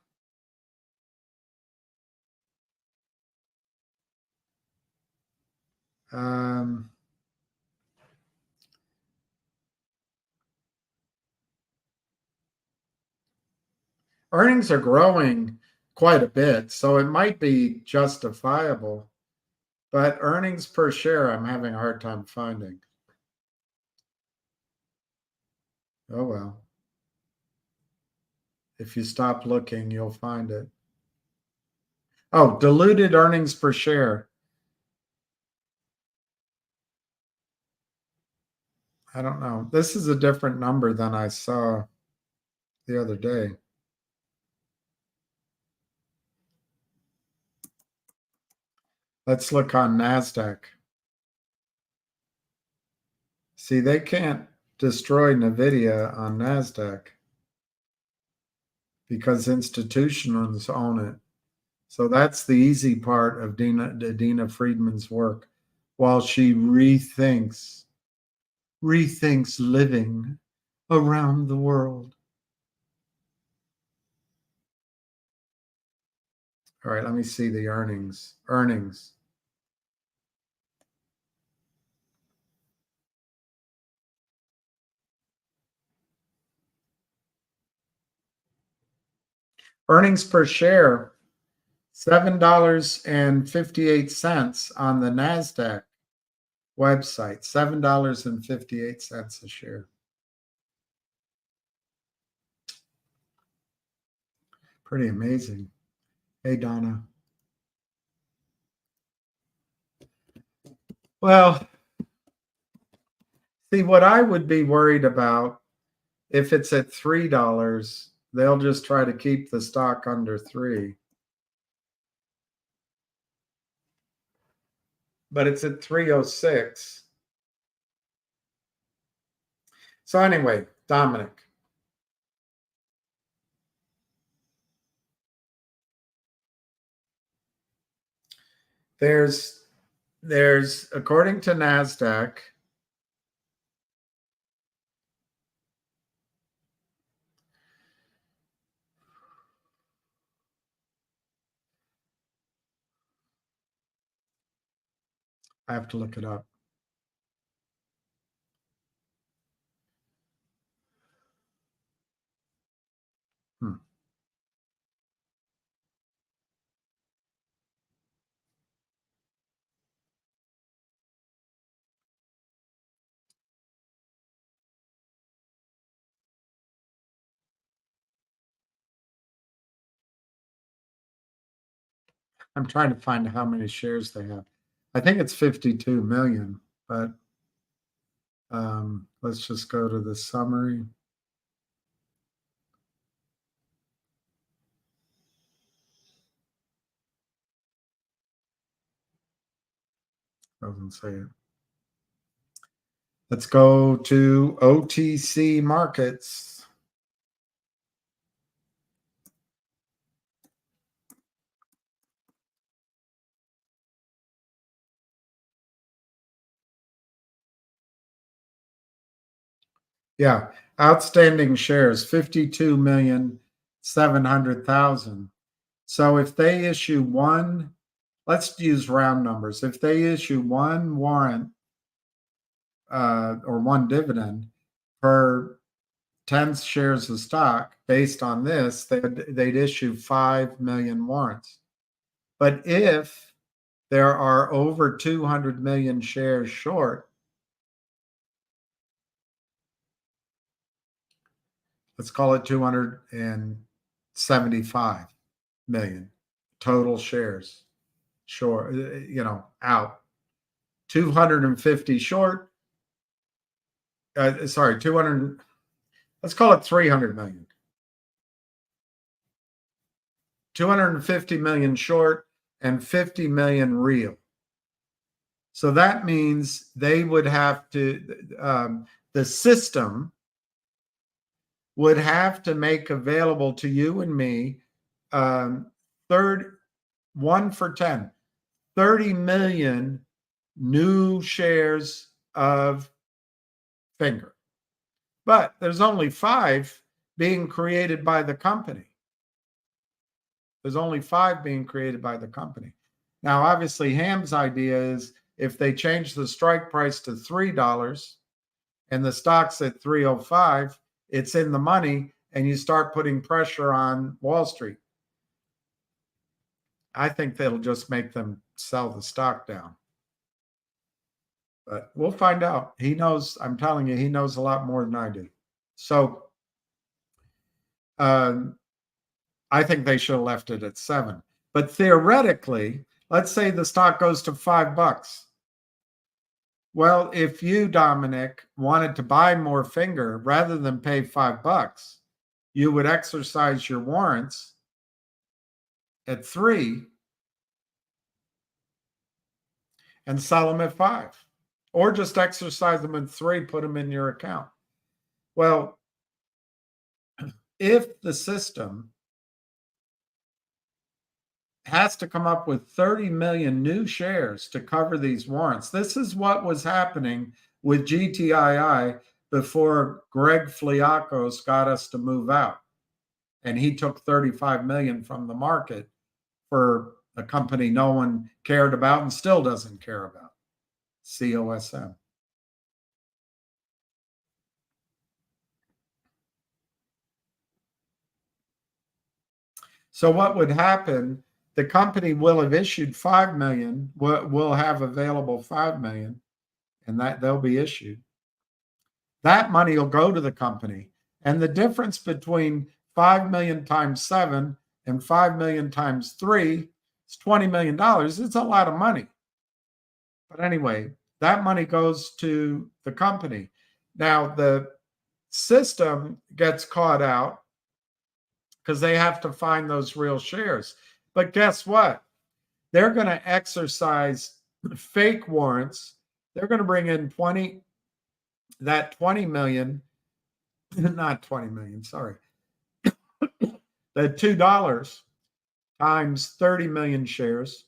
earnings are growing quite a bit, so it might be justifiable. But earnings per share, I'm having a hard time finding. Oh, well. If you stop looking, you'll find it. Oh, diluted earnings per share. I don't know. This is a different number than I saw the other day. Let's look on NASDAQ. See, they can't destroy Nvidia on NASDAQ because institutions own it. So that's the easy part of Dina Friedman's work while she rethinks living around the world. All right, let me see the earnings. Earnings per share, $7.58 on the NASDAQ website, $7.58 a share. Pretty amazing. Hey, Donna. Well, see, what I would be worried about if it's at $3, they'll just try to keep the stock under 3. But it's at 306. So anyway, Dominic. There's according to NASDAQ, I have to look it up. I'm trying to find how many shares they have. I think it's 52 million, but let's just go to the summary. Doesn't say it. Let's go to OTC markets. Yeah, outstanding shares 52,700,000. So if they issue one, let's use round numbers. If they issue one warrant or one dividend per 10 shares of stock, based on this, they'd issue 5 million warrants. But if there are over 200 million shares short, let's call it 275 million total shares short, out. 250 short. 200. Let's call it 300 million. 250 million short and 50 million real. So that means they would have to, the system would have to make available to you and me, 1 for 10, 30 million new shares of Finger. But there's only 5 being created by the company. There's only 5 being created by the company. Now, obviously, Ham's idea is if they change the strike price to $3 and the stock's at 305, it's in the money and you start putting pressure on Wall Street. I think that'll just make them sell the stock down. But we'll find out. He knows, I'm telling you, he knows a lot more than I do. So I think they should have left it at 7. But theoretically, let's say the stock goes to $5. Well, if you, Dominic, wanted to buy more Finger rather than pay $5, you would exercise your warrants at 3 and sell them at 5. Or just exercise them at 3, put them in your account. Well, if the system has to come up with 30 million new shares to cover these warrants, this is what was happening with GTII before Greg Fliakos got us to move out. And he took 35 million from the market for a company no one cared about and still doesn't care about. COSM. So what would happen, the company will have issued 5 million, will have available 5 million, and that they'll be issued. That money will go to the company. And the difference between 5 million times 7 and 5 million times 3 is $20 million. It's a lot of money. But anyway, that money goes to the company. Now, the system gets caught out because they have to find those real shares. But guess what? They're going to exercise fake warrants. They're going to bring in 20 million, not 20 million, sorry. The $2 times 30 million shares.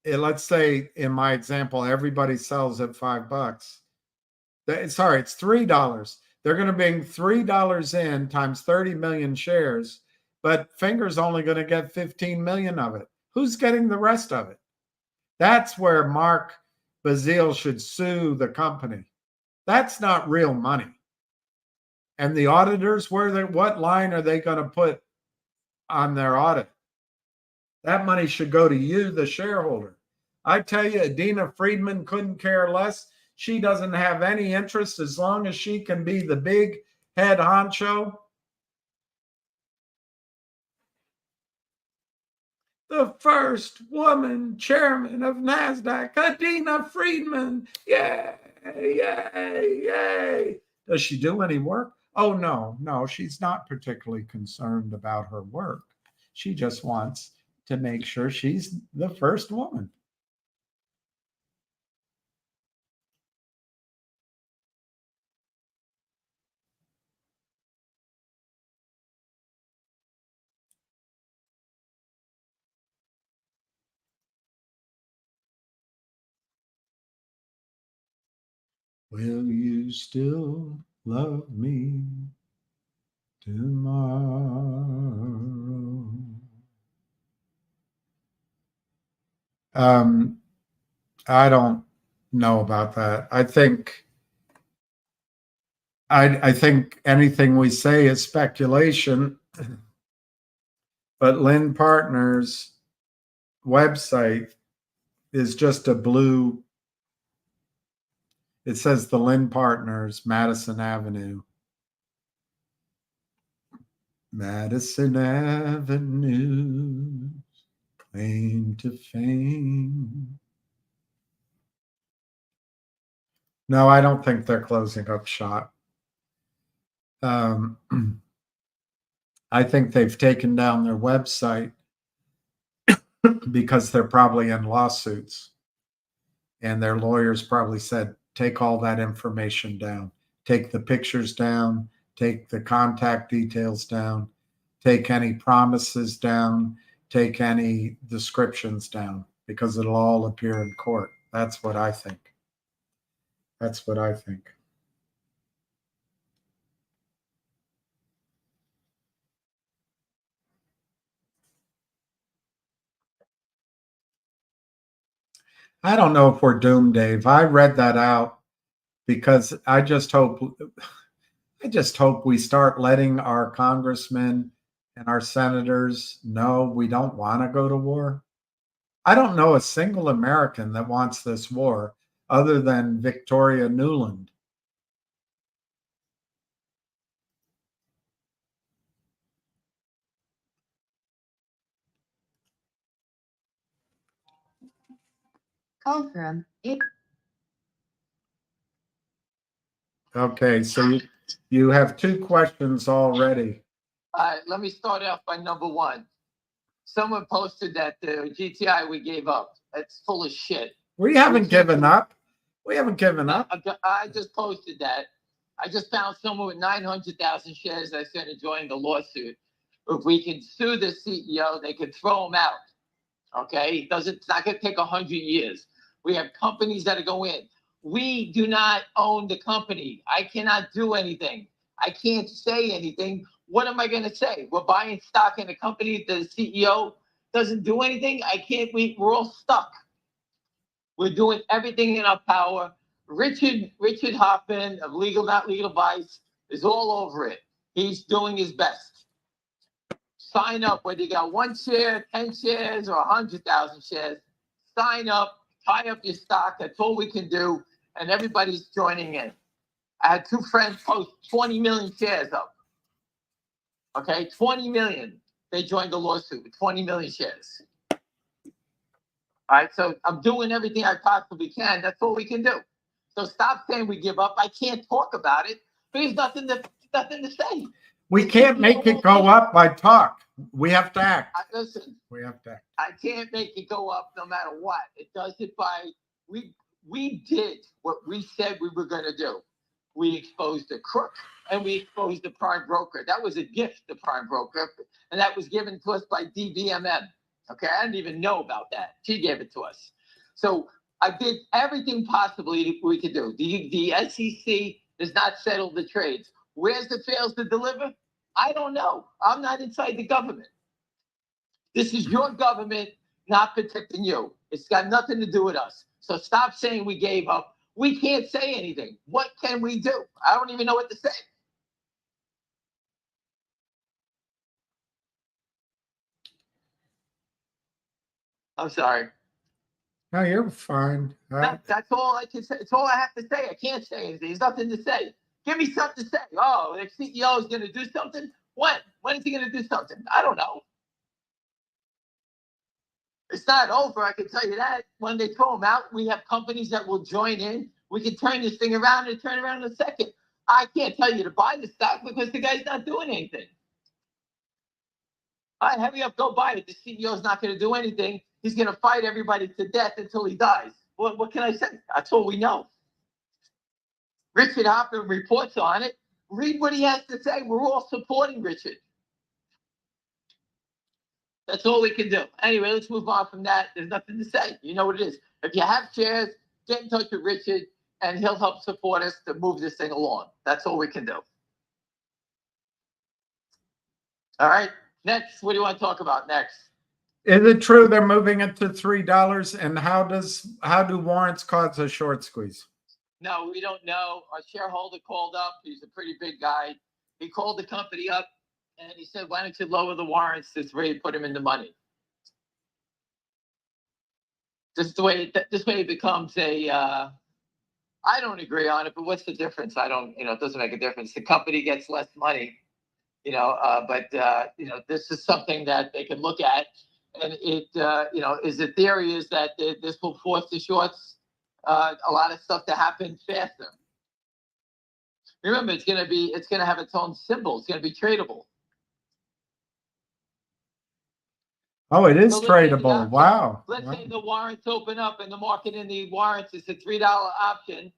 Let's say in my example, everybody sells at $5. It's $3. They're going to bring $3 in times 30 million shares, but Finger's only going to get 15 million of it. Who's getting the rest of it? That's where Mark Bazile should sue the company. That's not real money. And the auditors, what line are they going to put on their audit? That money should go to you, the shareholder. I tell you, Adina Friedman couldn't care less. She doesn't have any interest as long as she can be the big head honcho. The first woman chairman of NASDAQ, Adina Friedman. Yay, yay, yay. Does she do any work? Oh, no, she's not particularly concerned about her work. She just wants to make sure she's the first woman. Will you still love me tomorrow? I don't know about that. I think anything we say is speculation, but Lynn Partners' website is just a blue. It says the Lynn Partners, Madison Avenue. Madison Avenue, claim to fame. No, I don't think they're closing up shop. I think they've taken down their website because they're probably in lawsuits. And their lawyers probably said, take all that information down. Take the pictures down. Take the contact details down. Take any promises down. Take any descriptions down, because it'll all appear in court. That's what I think. That's what I think. I don't know if we're doomed, Dave. I read that out because I just hope we start letting our congressmen and our senators know we don't want to go to war. I don't know a single American that wants this war other than Victoria Nuland. Call from it. Okay, so you have two questions already. All right, let me start off by number one. Someone posted that the GTI we gave up. That's full of shit. We haven't given up. We haven't given up. I just posted that. I just found someone with 900,000 shares that said to join the lawsuit. If we can sue the CEO, they could throw him out. Okay, it's not going to take 100 years. We have companies that are going in. We do not own the company. I cannot do anything. I can't say anything. What am I going to say? We're buying stock in a company. The CEO doesn't do anything. I can't. We're all stuck. We're doing everything in our power. Richard Hoffman of Legal Not Legal Advice is all over it. He's doing his best. Sign up, whether you got 1 share, 10 shares, or 100,000 shares. Sign up, tie up your stock. That's all we can do, and everybody's joining in. I had 2 friends post 20 million shares up. Okay, 20 million. They joined the lawsuit with 20 million shares. All right, so I'm doing everything I possibly can. That's all we can do. So stop saying we give up. I can't talk about it. There's nothing to say. We can't make it go up by talk. We have to act. Listen, We have to act. I can't make it go up no matter what. It does it by, we did what we said we were going to do. We exposed the crook and we exposed the prime broker. That was a gift, the prime broker, and that was given to us by DBMM. Okay, I didn't even know about that. She gave it to us. So I did everything possibly we could do. The SEC does not settle the trades. Where's the fails to deliver? I don't know. I'm not inside the government. This is your government not protecting you. It's got nothing to do with us. So stop saying we gave up. We can't say anything. What can we do? I don't even know what to say. I'm sorry. No, you're fine. That's all I can say. It's all I have to say. I can't say anything. There's nothing to say. Give me something to say. Oh, the CEO is going to do something? When? When is he going to do something? I don't know. It's not over, I can tell you that. When they throw him out, we have companies that will join in. We can turn this thing around and turn around in a second. I can't tell you to buy the stock because the guy's not doing anything. All right, hurry up, go buy it. The CEO's not going to do anything. He's going to fight everybody to death until he dies. What can I say? That's all we know. Richard Hoffman reports on it. Read what he has to say. We're all supporting Richard. That's all we can do. Anyway, let's move on from that. There's nothing to say. You know what it is. If you have shares, get in touch with Richard, and he'll help support us to move this thing along. That's all we can do. All right. Next, what do you want to talk about next? Is it true they're moving it to $3? And how do warrants cause a short squeeze? No, we don't know. Our shareholder called up. He's a pretty big guy. He called the company up and he said, why don't you lower the warrants to 3, put him in the money? This way it becomes a, I don't agree on it, but what's the difference? It doesn't make a difference. The company gets less money, but this is something that they can look at. And the theory is that this will force the shorts, a lot of stuff to happen faster. Remember, it's going to have its own symbol. It's going to be tradable. Oh, it is So tradable. Wow. Let's say the warrants open up and the market in the warrants is a $3 option.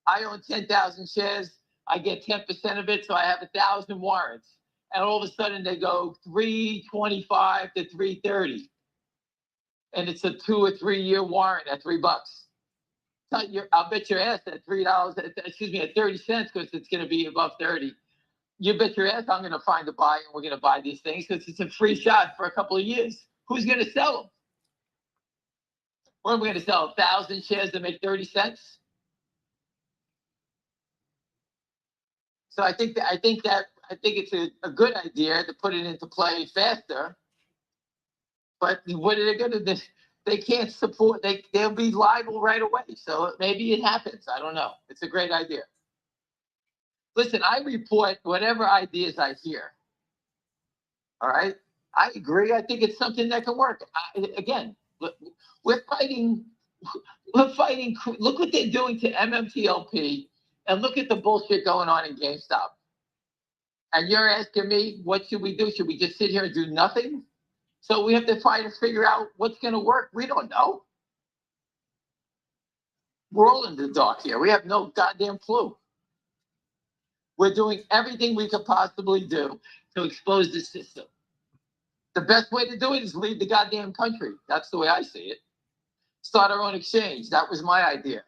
I own 10,000 shares. I get 10% of it, so I have 1,000 warrants. And all of a sudden they go 325 to 330, and it's a 2 or 3 year warrant at $3. I'll bet your ass at $3. Excuse me, at 30 cents because it's going to be above 30. You bet your ass I'm going to find a buyer and we're going to buy these things because it's a free shot for a couple of years. Who's going to sell them? What are we going to sell? 1,000 shares to make 30 cents? So I think it's a good idea to put it into play faster. But what are they going to do? They can't support. They'll be liable right away. So maybe it happens. I don't know. It's a great idea. Listen, I report whatever ideas I hear. All right. I agree. I think it's something that can work. Again, we're fighting. Look what they're doing to MMTLP, and look at the bullshit going on in GameStop. And you're asking me, what should we do? Should we just sit here and do nothing? So we have to try to figure out what's going to work. We don't know. We're all in the dark here. We have no goddamn clue. We're doing everything we could possibly do to expose the system. The best way to do it is leave the goddamn country. That's the way I see it. Start our own exchange. That was my idea.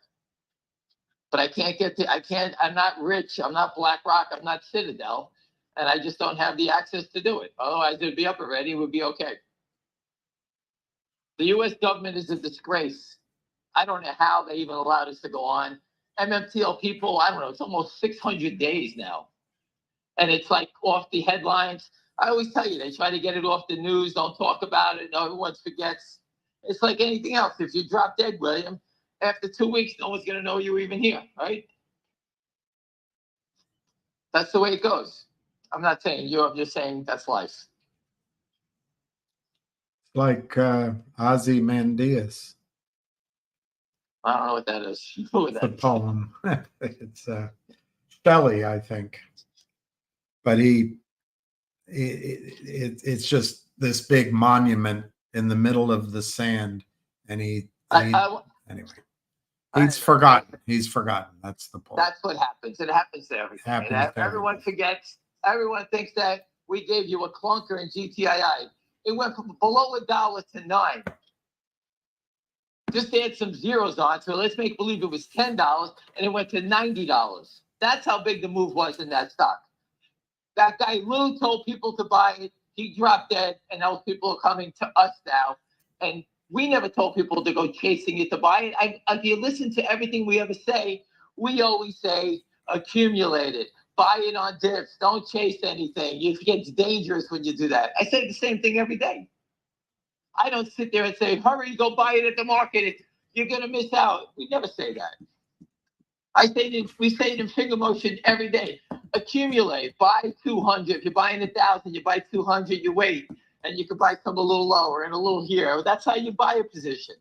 But I'm not rich. I'm not BlackRock. I'm not Citadel. And I just don't have the access to do it. Otherwise, it'd be up already. It would be okay. The U.S. government is a disgrace. I don't know how they even allowed us to go on. MMTL people, I don't know, it's almost 600 days now. And it's like off the headlines. I always tell you, they try to get it off the news. Don't talk about it. No, everyone forgets. It's like anything else. If you drop dead, William, after 2 weeks, no one's going to know you were even here, right? That's the way it goes. I'm not saying you, I'm just saying that's life. Like Ozymandias. I don't know what that is. Who is It's a that? poem. It's Shelley, I think. But it's just this big monument in the middle of the sand, and anyway. He's forgotten. He's forgotten. That's the point. That's what happens. It happens to everything. Everyone forgets. Everyone thinks that we gave you a clunker in GTII. It went from below $1 to $9. Just add some zeros on, so let's make believe it was $10, and it went to $90. That's how big the move was in that stock. That guy Lou told people to buy it. He dropped dead, and those people are coming to us now. And we never told people to go chasing it to buy it. If you listen to everything we ever say, we always say accumulate it, buy it on dips, don't chase anything. It gets dangerous when you do that. I say the same thing every day. I don't sit there and say, hurry, go buy it at the market. You're going to miss out. We never say that. We say it in finger motion every day. Accumulate, buy 200. If you're buying 1,000, you buy 200, you wait. And you can buy some a little lower and a little here. That's how you buy a position.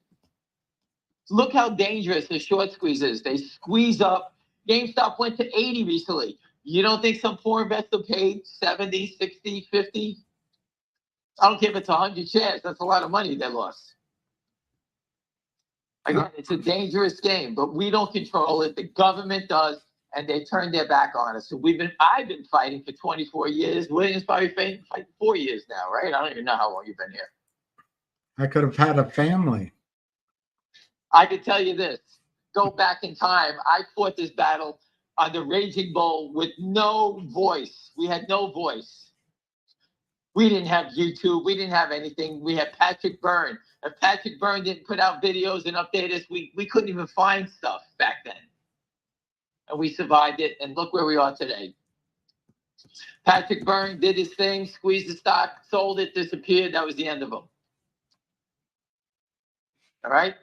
Look how dangerous the short squeeze is. They squeeze up. GameStop went to 80 recently. You don't think some poor investor paid 70, 60, 50? I don't care if it's 100 shares. That's a lot of money they lost. Again, it's a dangerous game, but we don't control it. The government does, and they turn their back on us. So I've been fighting for 24 years. William's probably fighting 4 years now, right? I don't even know how long you've been here. I could have had a family. I can tell you this. Go back in time. I fought this battle on the Raging Bull with no voice. We had no voice. We didn't have YouTube. We didn't have anything. We had Patrick Byrne. If Patrick Byrne didn't put out videos and update us, we couldn't even find stuff back then. And we survived it, and look where we are today. Patrick Byrne did his thing, squeezed the stock, sold it, disappeared. That was the end of him. All right?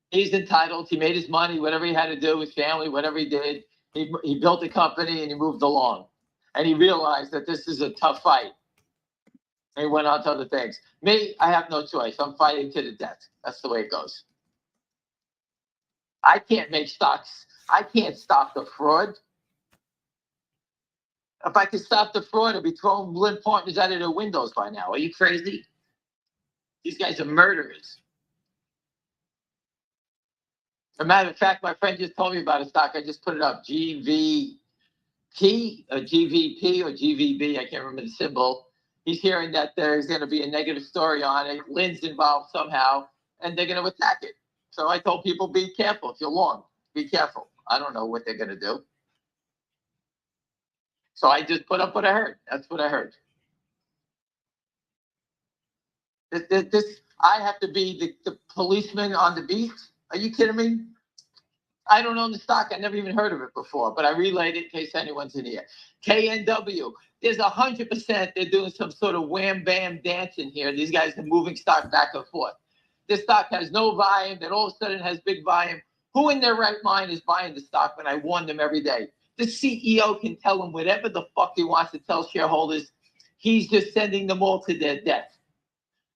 He's entitled. He made his money, whatever he had to do, his family, whatever he did. He built a company, and he moved along. And he realized that this is a tough fight. And he went on to other things. Me, I have no choice. I'm fighting to the death. That's the way it goes. I can't make stocks. I can't stop the fraud. If I could stop the fraud, I'd be throwing Lynn Partners out of their windows by now. Are you crazy? These guys are murderers. As a matter of fact, my friend just told me about a stock. I just put it up. GVP or GVP or GVB. I can't remember the symbol. He's hearing that there's going to be a negative story on it. Lynn's involved somehow, and they're going to attack it. So I told people, be careful. If you're long, be careful. I don't know what they're going to do. So I just put up what I heard. That's what I heard. I have to be the policeman on the beat. Are you kidding me? I don't own the stock. I never even heard of it before, but I relayed it in case anyone's in here. KNW, there's 100% they're doing some sort of wham bam dance in here. These guys are moving stock back and forth. This stock has no volume, then all of a sudden it has big volume. Who in their right mind is buying the stock when I warn them every day? The CEO can tell them whatever the fuck he wants to tell shareholders. He's just sending them all to their death.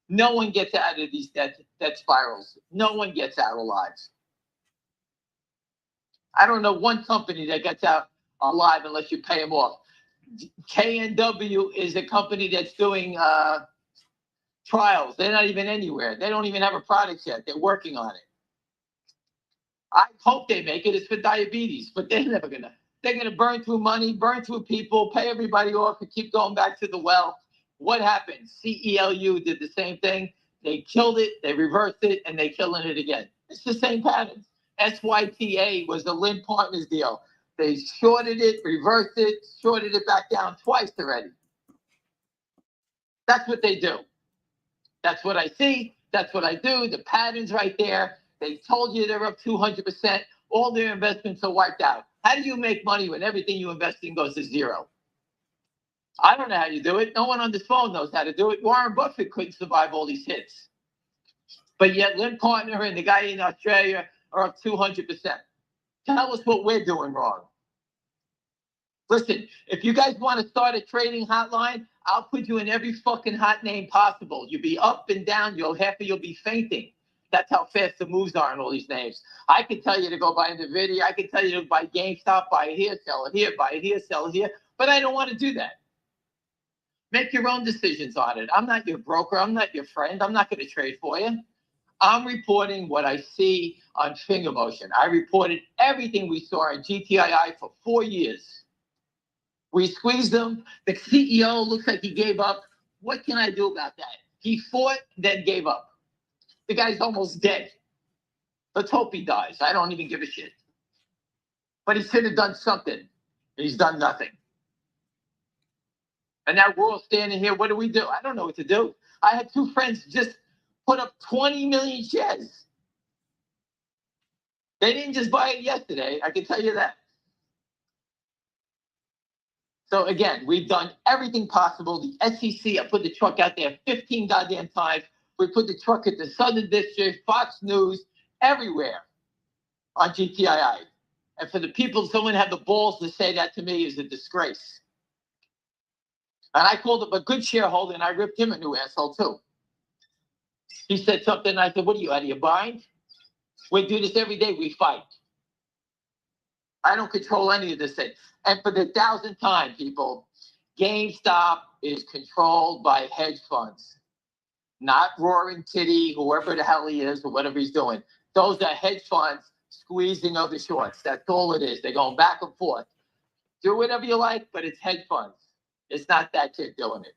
No one gets out of these debt spirals. No one gets out alive. I don't know one company that gets out alive unless you pay them off. KNW is a company that's doing trials. They're not even anywhere. They don't even have a product yet. They're working on it. I hope they make it. It's for diabetes, but they're never gonna. They're gonna burn through money, burn through people, pay everybody off, and keep going back to the well. What happened? CELU did the same thing. They killed it, they reversed it, and they're killing it again. It's the same pattern. SYTA was the Lynn Partners deal. They shorted it, reversed it, shorted it back down twice already. That's what they do. That's what I see. That's what I do. The pattern's right there. They told you they're up 200%. All their investments are wiped out. How do you make money when everything you invest in goes to zero? I don't know how you do it. No one on this phone knows how to do it. Warren Buffett couldn't survive all these hits. But yet Lynn Partner and the guy in Australia are up 200%. Tell us what we're doing wrong. Listen, if you guys want to start a trading hotline, I'll put you in every fucking hot name possible. You'll be up and down. You'll be fainting. That's how fast the moves are in all these names. I can tell you to go buy Nvidia. I can tell you to buy GameStop, buy it here, sell it here, buy it here, sell it here. But I don't want to do that. Make your own decisions on it. I'm not your broker. I'm not your friend. I'm not going to trade for you. I'm reporting what I see on finger motion. I reported everything we saw in GTII for 4 years. We squeezed them. The CEO looks like he gave up. What can I do about that? He fought, then gave up. The guy's almost dead. Let's hope he dies. I don't even give a shit. But he should have done something. He's done nothing. And now we're all standing here. What do we do? I don't know what to do. I had two friends just put up 20 million shares. They didn't just buy it yesterday. I can tell you that. So again, we've done everything possible. The SEC, I put the truck out there 15 goddamn times. We put the truck at the Southern District, Fox News, everywhere on GTII. And for the people, someone had the balls to say that to me is a disgrace. And I called him a good shareholder, and I ripped him a new asshole too. He said something, and I said, what are you, out of your mind? We do this every day, we fight. I don't control any of this thing. And for the 1,000th time, people, GameStop is controlled by hedge funds. not Roaring Kitty, whoever the hell he is or whatever he's doing. Those are hedge funds squeezing of the shorts. That's all it is. They're going back and forth. Do whatever you like, but it's hedge funds. It's not that kid doing it.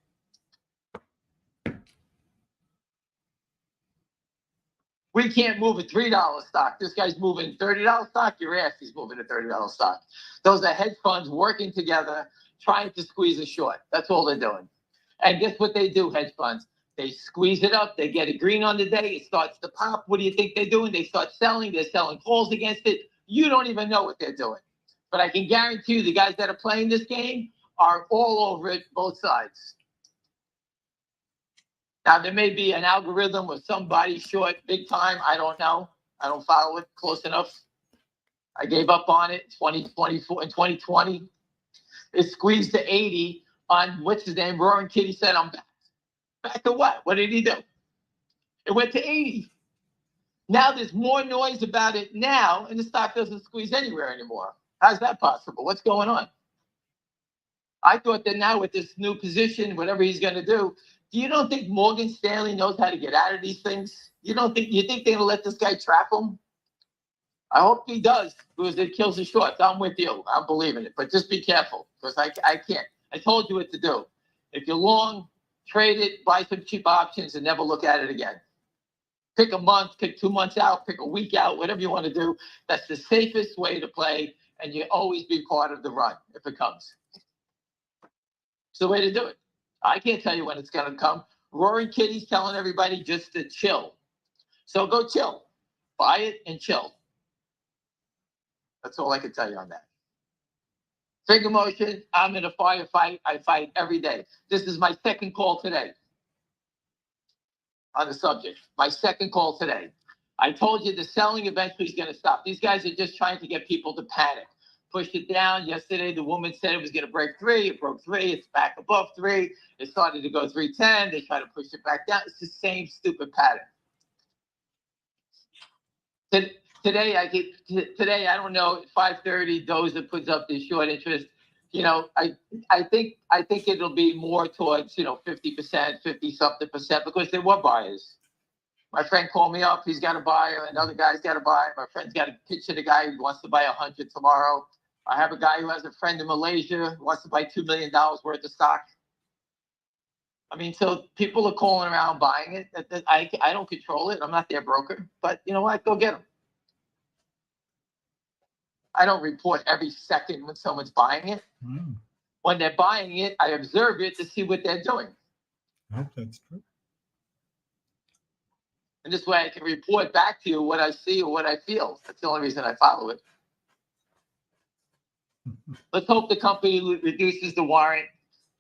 We can't move a $3 stock. This guy's moving $30 stock. Your ass is moving a $30 stock. Those are hedge funds working together, trying to squeeze a short. That's all they're doing. And guess what they do, hedge funds? They squeeze it up. They get it green on the day. It starts to pop. What do you think they're doing? They start selling. They're selling calls against it. You don't even know what they're doing. But I can guarantee you the guys that are playing this game are all over it, both sides. Now, there may be an algorithm or somebody short big time. I don't know. I don't follow it close enough. I gave up on it 2024 and 2020. It squeezed to 80 on, what's his name? Roaring Kitty said, I'm back. Back to what? What did he do? It went to 80. Now there's more noise about it now, and the stock doesn't squeeze anywhere anymore. How's that possible? What's going on? I thought that now with this new position, whatever he's going to do don't think Morgan Stanley knows how to get out of these things? You think they're going to let this guy trap him? I hope he does, because it kills the shorts. I'm with you. I'm believing it. But just be careful, because I can't. I told you what to do. If you're long, trade it, buy some cheap options, and never look at it again. Pick a month, pick 2 months out, pick a week out, whatever you want to do. That's the safest way to play, and you always be part of the run if it comes. It's the way to do it. I can't tell you when it's going to come. Roaring Kitty's telling everybody just to chill. So go chill. Buy it and chill. That's all I can tell you on that. Finger motion, I'm in a firefight. I fight every day. This is my second call today on the subject. My second call today. I told you the selling eventually is going to stop. These guys are just trying to get people to panic. Pushed it down. Yesterday, the woman said it was going to break 3. It broke 3. It's back above 3. It started to go 310. They try to push it back down. It's the same stupid pattern. Today, I don't know, 5:30, Doza puts up this short interest. I think it'll be more towards, 50%, 50-something%, because there were buyers. My friend called me up. He's got a buyer. Another guy's got a buyer. My friend's got a pitch to the guy who wants to buy 100 tomorrow. I have a guy who has a friend in Malaysia who wants to buy $2 million worth of stock. I mean, so people are calling around buying it. I don't control it. I'm not their broker. But you know what? Go get them. I don't report every second when someone's buying it. When they're buying it, I observe it to see what they're doing. I hope that's true. And this way I can report back to you what I see or what I feel. That's the only reason I follow it. Let's hope the company reduces the warrant,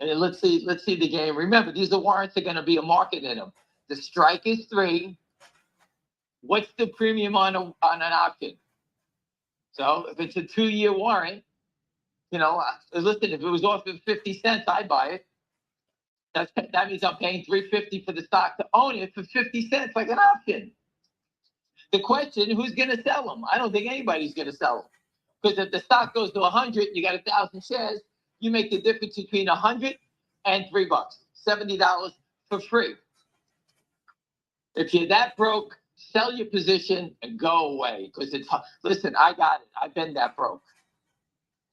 and let's see the game. Remember, these warrants are going to be a market in them. The strike is 3. What's the premium on an option? So if it's a 2-year warrant, listen, if it was off at 50 cents, I'd buy it. That means I'm paying $3.50 for the stock to own it for 50 cents, like an option. The question, who's going to sell them? I don't think anybody's going to sell them. Because if the stock goes to 100, you got 1,000 shares, you make the difference between 100 and $3, $70 for free. If you're that broke, sell your position and go away. Because listen, I got it. I've been that broke.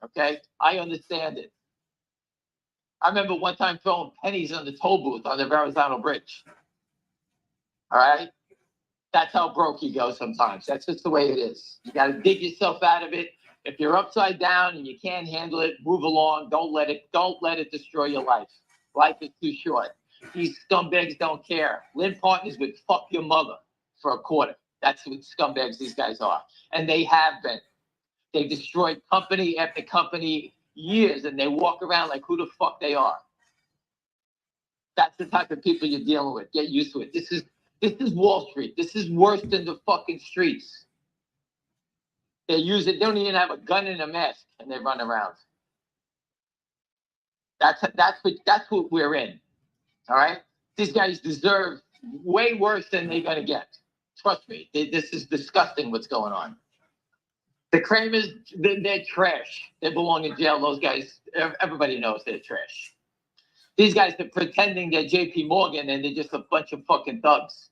Okay? I understand it. I remember one time throwing pennies on the toll booth on the Verrazano Bridge. All right? That's how broke you go sometimes. That's just the way it is. You got to dig yourself out of it. If you're upside down and you can't handle it, move along. Don't let it destroy your life. Life is too short. These scumbags don't care. Lynn Partners would fuck your mother for a quarter. That's what scumbags these guys are. And they have been. They destroyed company after company years, and they walk around like who the fuck they are. That's the type of people you're dealing with. Get used to it. This is Wall Street. This is worse than the fucking streets. They don't even have a gun and a mask, and they run around. That's what we're in. All right? These guys deserve way worse than they're gonna get. Trust me. This is disgusting what's going on. The Kramers, they're trash. They belong in jail. Those guys, everybody knows they're trash. These guys are pretending they're JP Morgan and they're just a bunch of fucking thugs.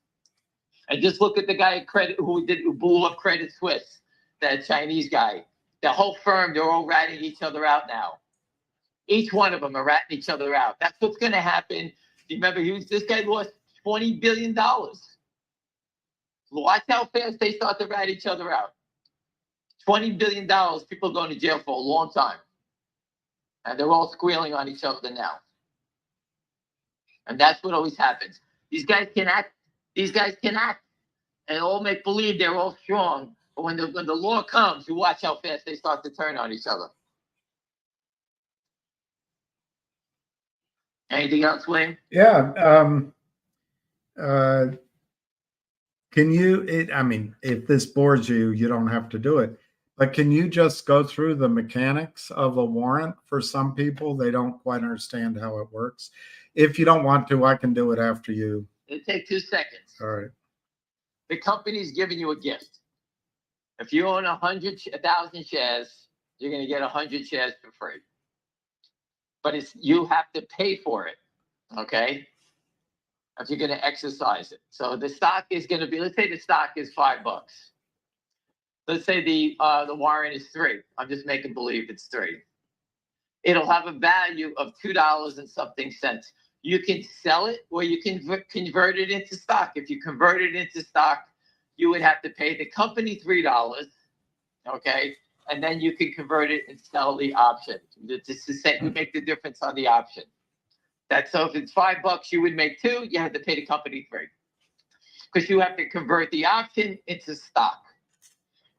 And just look at the guy at Credit who blew up Credit Suisse, that Chinese guy. The whole firm, they're all ratting each other out now. Each one of them are ratting each other out. That's what's going to happen. Remember, this guy lost $20 billion. Watch how fast they start to rat each other out. $20 billion, people are going to jail for a long time. And they're all squealing on each other now. And that's what always happens. These guys can act. And all make believe they're all strong. But when the law comes, you watch how fast they start to turn on each other. Anything else, Wayne? Yeah. Can you, I mean, if this bores you, you don't have to do it. But can you just go through the mechanics of a warrant? For some people, they don't quite understand how it works. If you don't want to, I can do it after you. It'll take 2 seconds. All right. The company's giving you a gift. If you own 1,000 shares, you're going to get 100 shares for free. But you have to pay for it, okay? If you're going to exercise it. So the stock is going to be, let's say the stock is $5. Let's say the warrant is $3. I'm just making believe it's $3. It'll have a value of $2 and something cents. You can sell it or you can convert it into stock. If you convert it into stock, you would have to pay the company $3, okay? And then you can convert it and sell the option. It's the same, you make the difference on the option. So if it's $5, you would make $2, you have to pay the company $3. Because you have to convert the option into stock.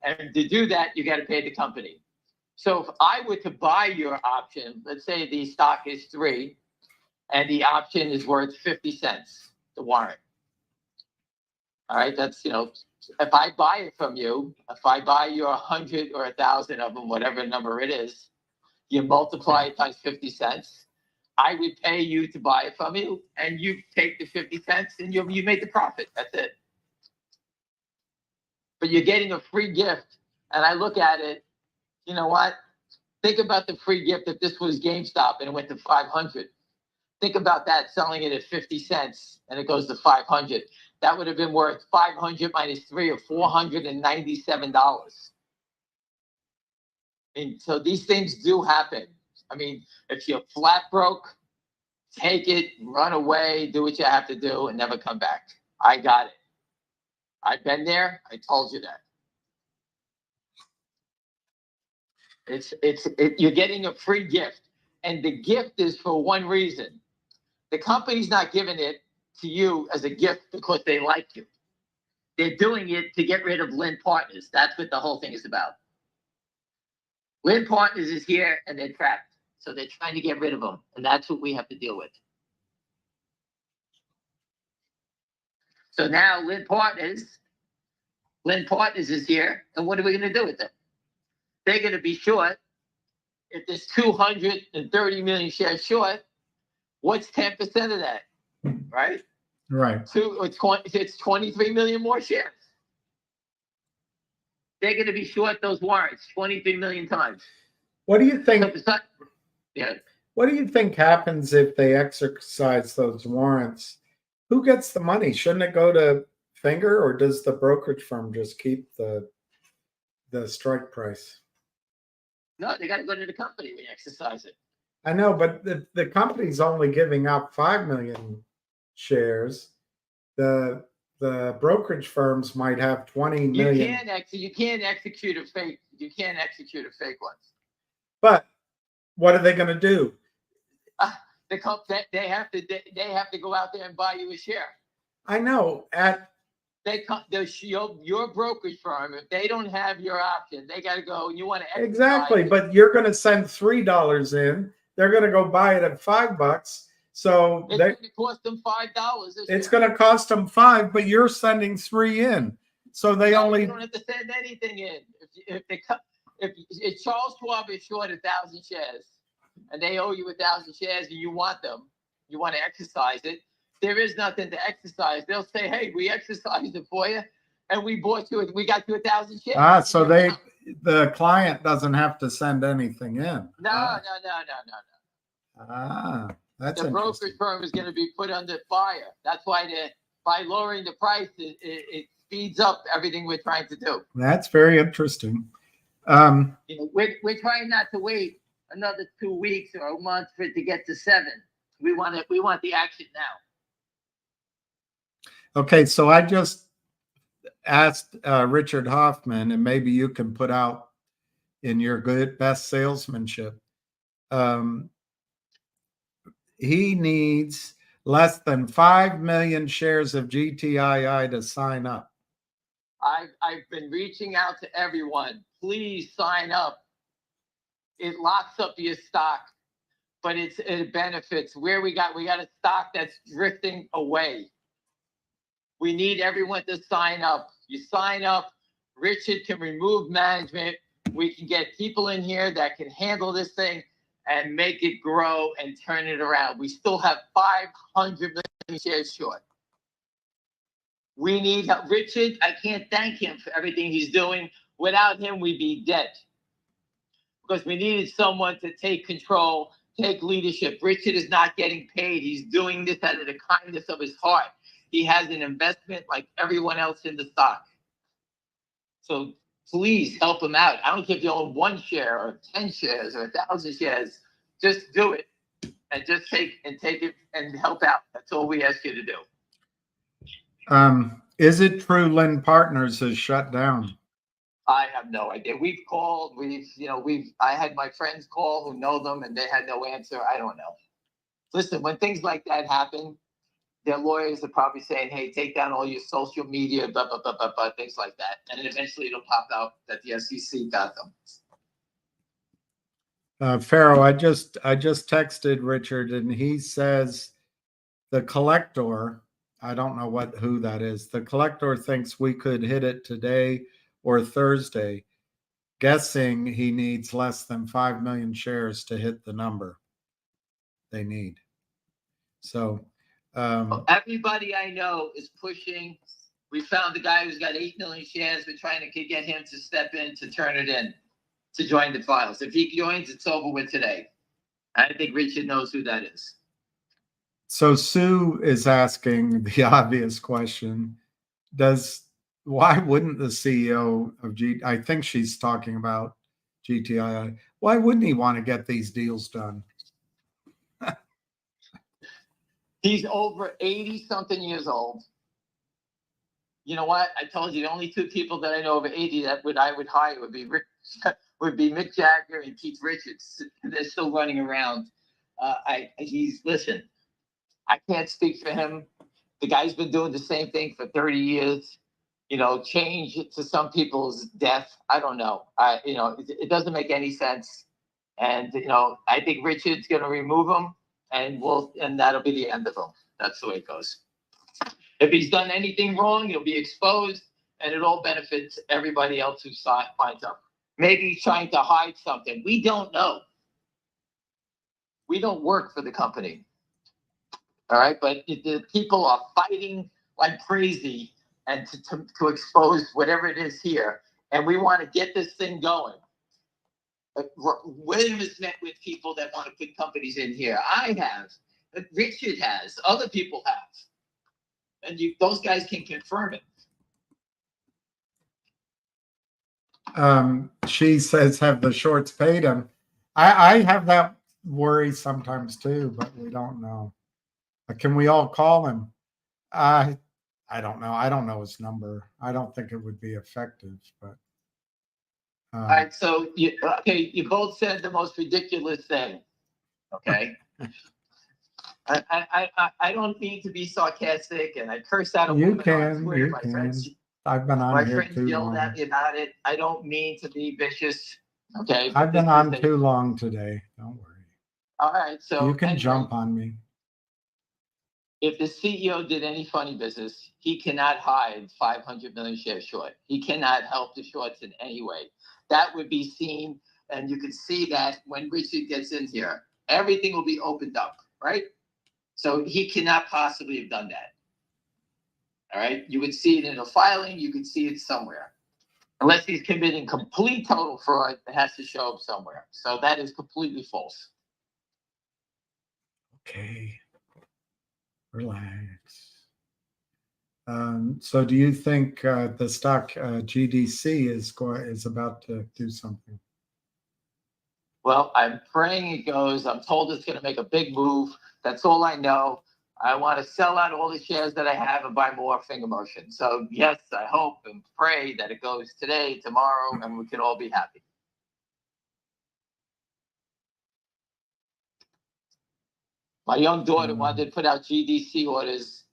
And to do that, you got to pay the company. So if I were to buy your option, let's say the stock is $3 and the option is worth 50 cents, the warrant. All right, that's, if I buy it from you, if I buy you 100 or 1,000 of them, whatever number it is, you multiply it times 50 cents. I would pay you to buy it from you, and you take the 50 cents and you make the profit. That's it. But you're getting a free gift, and I look at it, you know what? Think about the free gift if this was GameStop and it went to 500. Think about that, selling it at 50 cents and it goes to 500. That would have been worth 500 minus 3 or $497. And so these things do happen. I mean, if you're flat broke, take it, run away, do what you have to do, and never come back. I got it. I've been there. I told you that. You're getting a free gift, and the gift is for one reason. The company's not giving it to you as a gift because they like you. They're doing it to get rid of Lynn Partners. That's what the whole thing is about. Lynn Partners is here, and they're trapped. So they're trying to get rid of them, and that's what we have to deal with. So now Lynn Partners is here, and what are we going to do with them? They're going to be short. If there's 230 million shares short, what's 10% of that, right? Right. It's 23 million more shares. They're going to be short those warrants 23 million times. What do you think? Yeah. What do you think happens if they exercise those warrants? Who gets the money? Shouldn't it go to Finger, or does the brokerage firm just keep the strike price? No, they got to go to the company when you exercise it. I know, but the company's only giving out 5 million shares. The brokerage firms might have 20 million. You can't execute a fake. You can't execute a fake one. But what are they going to do? They have to go out there and buy you a share. I know. Your brokerage firm, if they don't have your option, they got to go. And you want to exercise exactly, it. but you're going to send $3 in. They're going to go buy it at $5. So it's going to cost them $5. It's going to cost them $5, but you're sending 3 in. So you don't have to send anything in. If Charles Schwab is short 1,000 shares, and they owe you 1,000 shares, and you want them, you want to exercise it. There is nothing to exercise. They'll say, "Hey, we exercised it for you, and we got you 1,000 shares." So the client doesn't have to send anything in. No. That's the brokerage interesting. firm is going to be put under fire. That's why by lowering the price, it speeds up everything we're trying to do. That's very interesting. You know, we're trying not to wait another 2 weeks or a month for it to get to 7. We want the action now. Okay, so I just asked Richard Hoffman, and maybe you can put out in your best salesmanship. He needs less than 5 million shares of GTII to sign up. I've been reaching out to everyone. Please sign up. It locks up your stock, but it benefits. We got a stock that's drifting away. We need everyone to sign up. You sign up, Richard can remove management. We can get people in here that can handle this thing and make it grow and turn it around. We still have 500 million shares short. We need Richard. I can't thank him for everything he's doing. Without him, we'd be dead. Because we needed someone to take control, take leadership. Richard is not getting paid. He's doing this out of the kindness of his heart. He has an investment like everyone else in the stock. So please help him out. I don't care if you own 1 share or 10 shares or 1,000 shares. Just do it and just take it and help out. That's all we ask you to do. Is it true Lynn Partners is shut down? I have no idea. We've called. I had my friends call who know them, and they had no answer. I don't know. Listen, when things like that happen, their lawyers are probably saying, "Hey, take down all your social media, blah blah blah blah blah," things like that, and then eventually it'll pop out that the SEC got them. Pharaoh, I just texted Richard, and he says the collector, I don't know who that is. The collector thinks we could hit it today or Thursday, guessing he needs less than 5 million shares to hit the number they need. So everybody I know is pushing. We found the guy who's got 8 million shares. We're trying to get him to step in to turn it in, to join the files. If he joins, it's over with today. I think Richard knows who that is. So Sue is asking the obvious question: why wouldn't the CEO of I think she's talking about GTII. Why wouldn't he want to get these deals done? He's over 80-something years old. You know what? I told you the only 2 people that I know over 80 I would hire would be Mick Jagger and Keith Richards. They're still running around. Listen, I can't speak for him. The guy's been doing the same thing for 30 years. Change to some people's death. I don't know. It doesn't make any sense. And, I think Richard's going to remove him, and that'll be the end of him. That's the way it goes. If he's done anything wrong, he'll be exposed, and it all benefits everybody else who finds out. Maybe he's trying to hide something. We don't know. We don't work for the company. All right, but the people are fighting like crazy and to expose whatever it is here. And we want to get this thing going. William has met with people that want to put companies in here. I have. Richard has. Other people have. And those guys can confirm it. She says, have the shorts paid him? I have that worry sometimes too, but we don't know. Can we all call him? I don't know. I don't know his number. I don't think it would be effective, but. All right. So you both said the most ridiculous thing. Okay. I don't mean to be sarcastic, and I curse out a You woman on can. Twitter. You can. I've been on My here friends too yelled long. at me about it. I don't mean to be vicious. Okay. I've been on too long today. Don't worry. All right. So You can anyway, jump on me. If the CEO did any funny business, he cannot hide 500 million shares short. He cannot help the shorts in any way. That would be seen, and you can see that when Richard gets in here, everything will be opened up, right? So he cannot possibly have done that. All right? You would see it in a filing. You could see it somewhere. Unless he's committing complete total fraud, it has to show up somewhere. So that is completely false. Okay. Relax. So do you think the stock GDC is about to do something? Well, I'm praying it goes. I'm told it's going to make a big move. That's all I know. I want to sell out all the shares that I have and buy more finger motion. So yes, I hope and pray that it goes today, tomorrow, and we can all be happy. My young daughter wanted to put out GDC orders,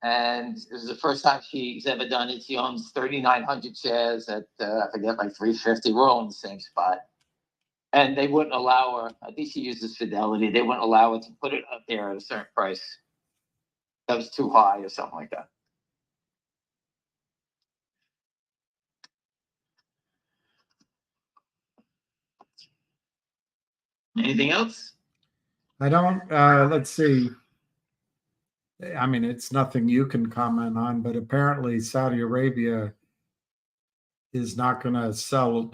and it was the first time she's ever done it. She owns 3,900 shares at, I forget, like 350. We're all in the same spot. And they wouldn't allow her, I think she uses Fidelity, they wouldn't allow her to put it up there at a certain price. That was too high or something like that. Anything else? I don't, let's see. I mean, it's nothing you can comment on, but apparently Saudi Arabia is not going to sell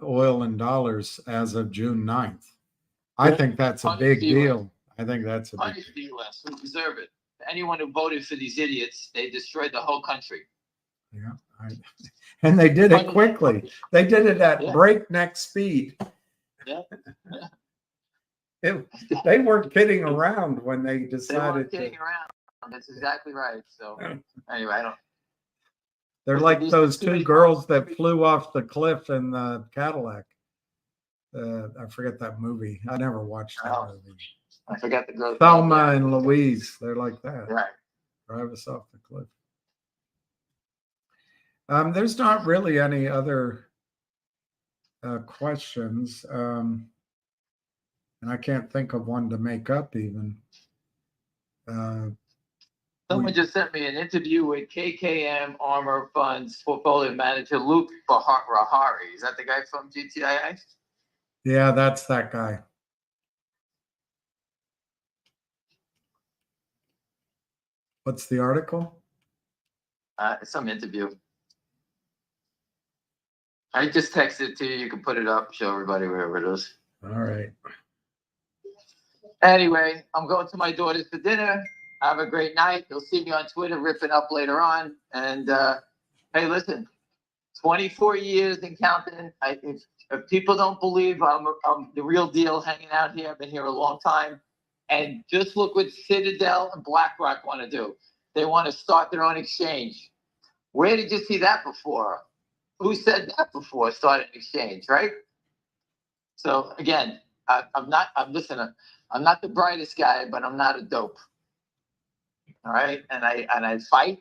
oil in dollars as of June 9th. I think that's a big deal. I think that's a big Punish the US, who deserve it. Anyone who voted for these idiots, they destroyed the whole country. Yeah. And they did it quickly. They did it at breakneck speed. Yeah. They weren't kidding around when they They decided weren't kidding around. That's exactly right. So anyway, I don't. They're Listen, like these those too two many girls times- that flew off the cliff in the Cadillac. I forget that movie. I never watched that Oh. movie. I forgot the girl. Thelma and Louise. They're like that. Right. Drive us off the cliff. There's not really any other questions. And I can't think of one to make up even. Someone just sent me an interview with KKM Armor Funds portfolio manager Luke Rahari. Is that the guy from GTIA? Yeah, that's that guy. What's the article? Some interview. I just texted it to you. You can put it up, show everybody wherever it is. All right. Anyway, I'm going to my daughter's for dinner. Have a great night. You'll see me on Twitter ripping up later on. And hey, listen, 24 years in counting. If people don't believe I'm the real deal hanging out here, I've been here a long time. And just look what Citadel and BlackRock want to do. They want to start their own exchange. Where did you see that before? Who said that before? Start an exchange, right? So again, I'm not the brightest guy, but I'm not a dope. All right, and I fight.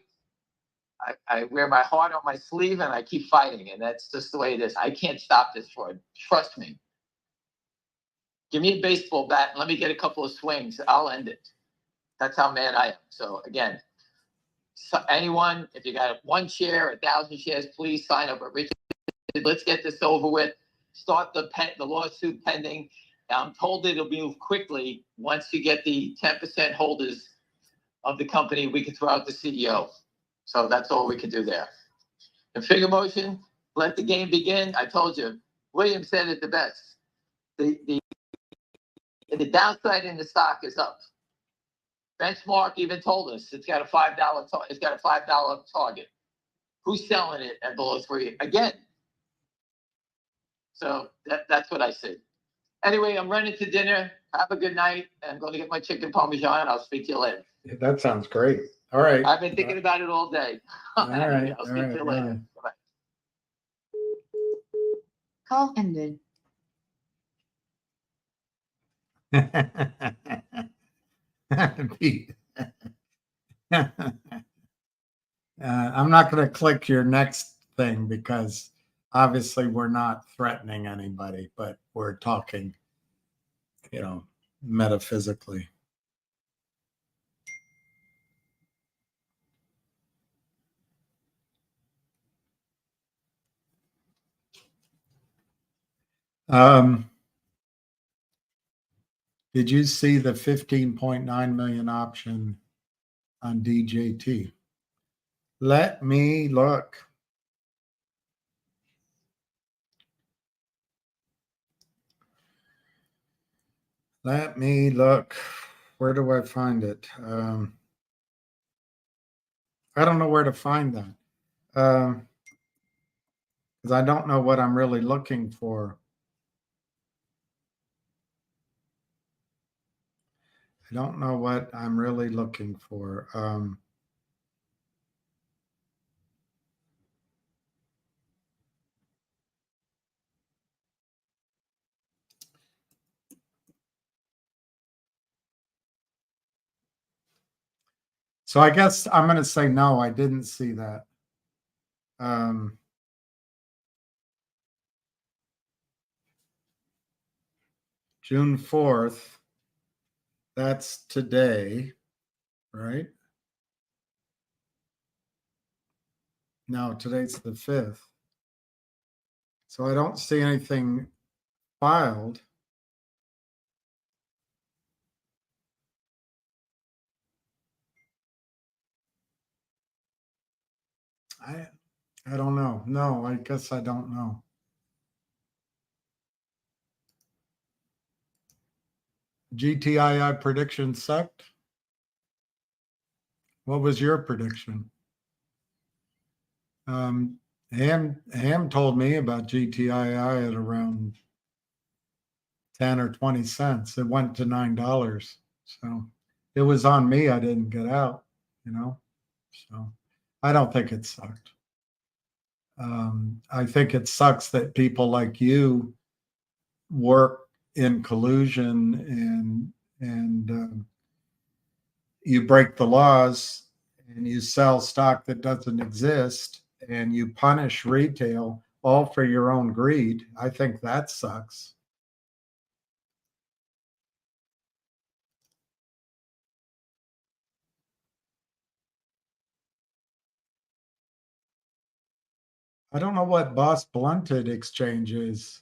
I wear my heart on my sleeve, and I keep fighting, and that's just the way it is. I can't stop this fraud. Trust me. Give me a baseball bat and let me get a couple of swings. I'll end it. That's how mad I am. So again, anyone, if you got 1 share, 1,000 shares, please sign up at Richard. Let's get this over with. Start the lawsuit pending. I'm told it'll move quickly once you get the 10% holders of the company. We can throw out the CEO. So that's all we can do there. The figure motion, let the game begin. I told you, William said it the best. The downside in the stock is up. Benchmark even told us it's got a $5 target. Who's selling it at below 3 again? So that's what I see. Anyway, I'm running to dinner. Have a good night. I'm going to get my chicken parmesan. I'll speak to you later. That sounds great. All right. I've been thinking about it all day. All right. I'll speak to you later. Bye. Call ended. Pete. I'm not going to click your next thing because obviously we're not threatening anybody, but we're talking, metaphysically. Did you see the 15.9 million option on DJT? Let me look. Let me look. where do I find it? I don't know where to find that. Because I don't know what I'm really looking for. I don't know what I'm really looking for. So I guess I'm going to say no, I didn't see that. June 4th, that's today, right? No, today's the 5th. So I don't see anything filed. I don't know. No, I guess I don't know. GTII prediction sucked. What was your prediction? Ham told me about GTII at around 10 or 20 cents. It went to $9. So it was on me. I didn't get out, you know? So I don't think it sucked. I think it sucks that people like you work in collusion and you break the laws and you sell stock that doesn't exist and you punish retail all for your own greed. I think that sucks. I don't know what Boss Blunted exchange is.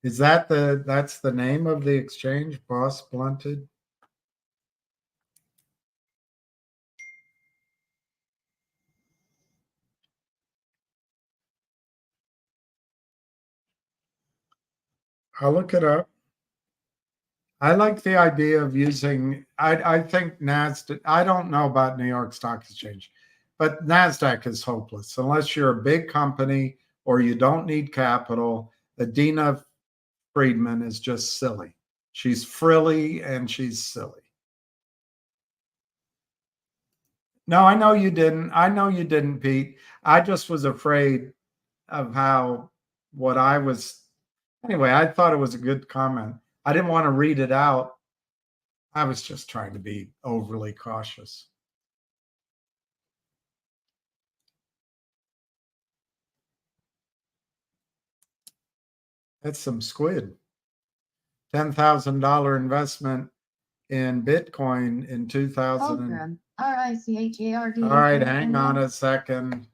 Is that that's the name of the exchange, Boss Blunted? I'll look it up. I like the idea of using, I think NASDAQ, I don't know about New York Stock Exchange, but NASDAQ is hopeless unless you're a big company or you don't need capital. Adina Friedman is just silly. She's frilly and she's silly. No, I know you didn't. I know you didn't, Pete. I just was afraid of how what I was. Anyway, I thought it was a good comment. I didn't want to read it out. I was just trying to be overly cautious. That's some squid. $10,000 investment in Bitcoin in 2000. Program. RICHARD. All right, hang on a second.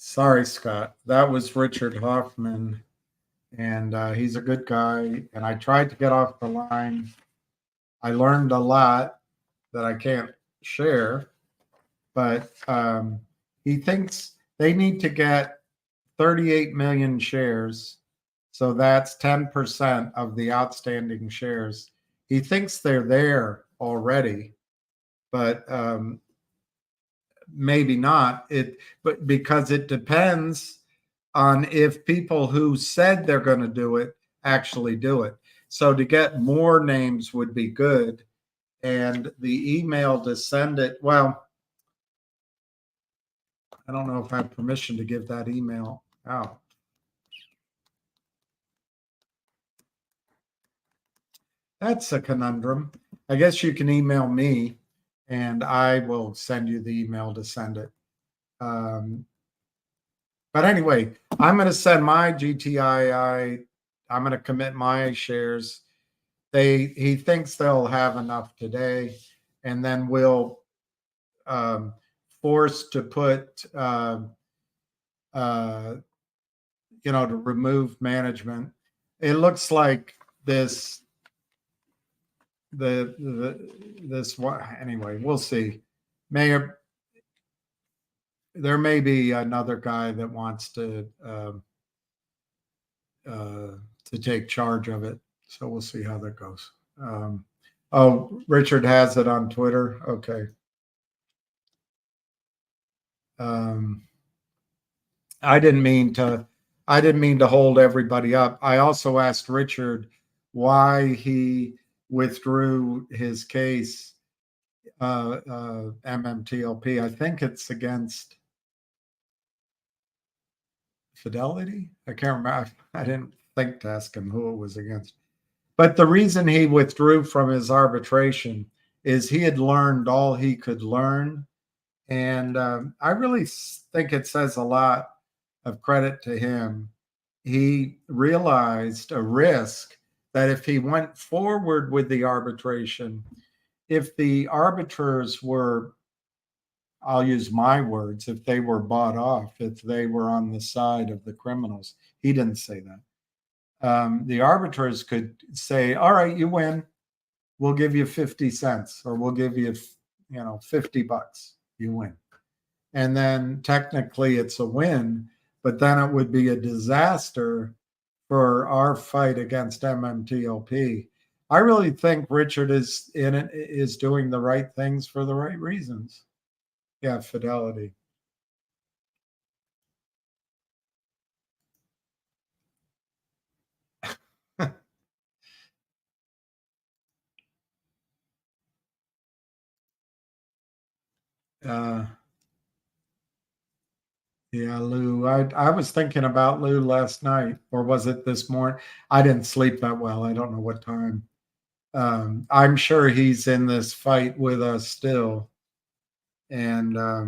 Sorry, Scott. That was Richard Hoffman, and he's a good guy. And I tried to get off the line. I learned a lot that I can't share, but he thinks they need to get 38 million shares. So that's 10% of the outstanding shares. He thinks they're there already, but maybe not. But because it depends on if people who said they're going to do it actually do it. So to get more names would be good. And the email to send it, well, I don't know if I have permission to give that email out. That's a conundrum. I guess you can email me and I will send you the email to send it. But anyway, I'm going to send my GTII. I'm going to commit my shares. He thinks they'll have enough today, and then we'll force to put to remove management. It looks like this one anyway. We'll see. There may be another guy that wants to take charge of it. So we'll see how that goes. Oh, Richard has it on Twitter. Okay. I didn't mean to hold everybody up. I also asked Richard why he withdrew his case, MMTLP. I think it's against Fidelity. I can't remember. I didn't think to ask him who it was against. But the reason he withdrew from his arbitration is he had learned all he could learn. And I really think it says a lot of credit to him. He realized a risk that if he went forward with the arbitration, if the arbiters were, I'll use my words, if they were bought off, if they were on the side of the criminals, he didn't say that. The arbiters could say, all right, you win. We'll give you 50 cents or we'll give you, $50. You win. And then technically it's a win, but then it would be a disaster for our fight against MMTLP. I really think Richard is doing the right things for the right reasons. Yeah, Fidelity. Yeah, Lou. I was thinking about Lou last night, or was it this morning? I didn't sleep that well. I don't know what time. I'm sure he's in this fight with us still. And, I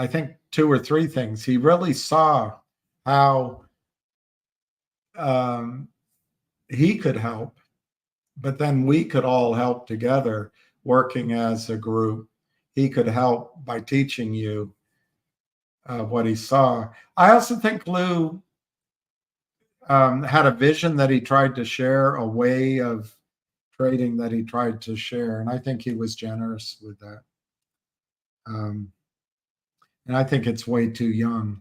think two or three things. He really saw how he could help, but then we could all help together working as a group. He could help by teaching you what he saw. I also think Lou had a vision that he tried to share, a way of trading that he tried to share. And I think he was generous with that. And I think it's way too young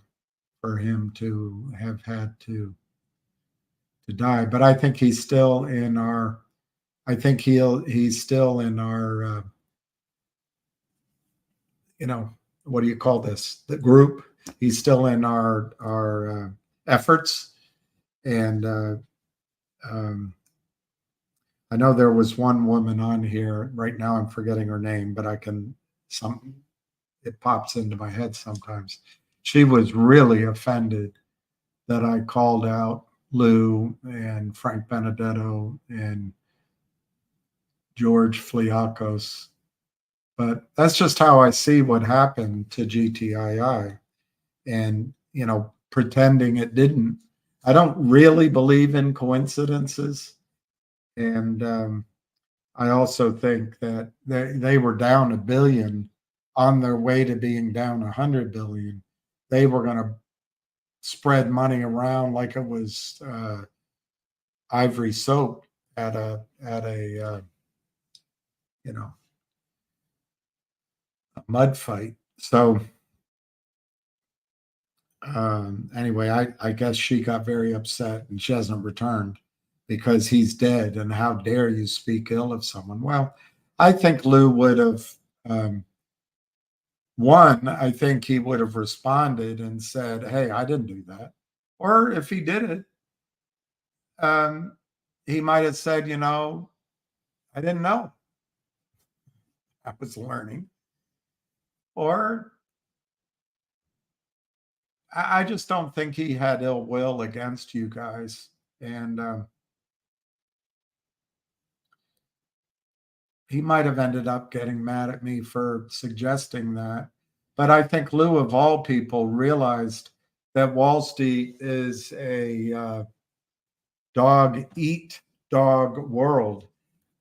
for him to have had to die. But I think he's still in our, he's still in our, what do you call this? The group. He's still in our efforts. And I know there was one woman on here right now. I'm forgetting her name, but it pops into my head sometimes. She was really offended that I called out Lou and Frank Benedetto and George Fliakos. But that's just how I see what happened to GTII, and, pretending it didn't. I don't really believe in coincidences. And I also think that they were down $1 billion on their way to being down $100 billion. They were going to spread money around like it was ivory soap at a you know, a mud fight. So anyway, I guess she got very upset and she hasn't returned because he's dead. And how dare you speak ill of someone? Well, I think Lou would have, one, I think he would have responded and said, hey, I didn't do that. Or if he did it, he might have said, you know, I didn't know. I was learning. Or I just don't think he had ill will against you guys. And he might have ended up getting mad at me for suggesting that. But I think Lou, of all people, realized that Wall Street is a dog-eat-dog world.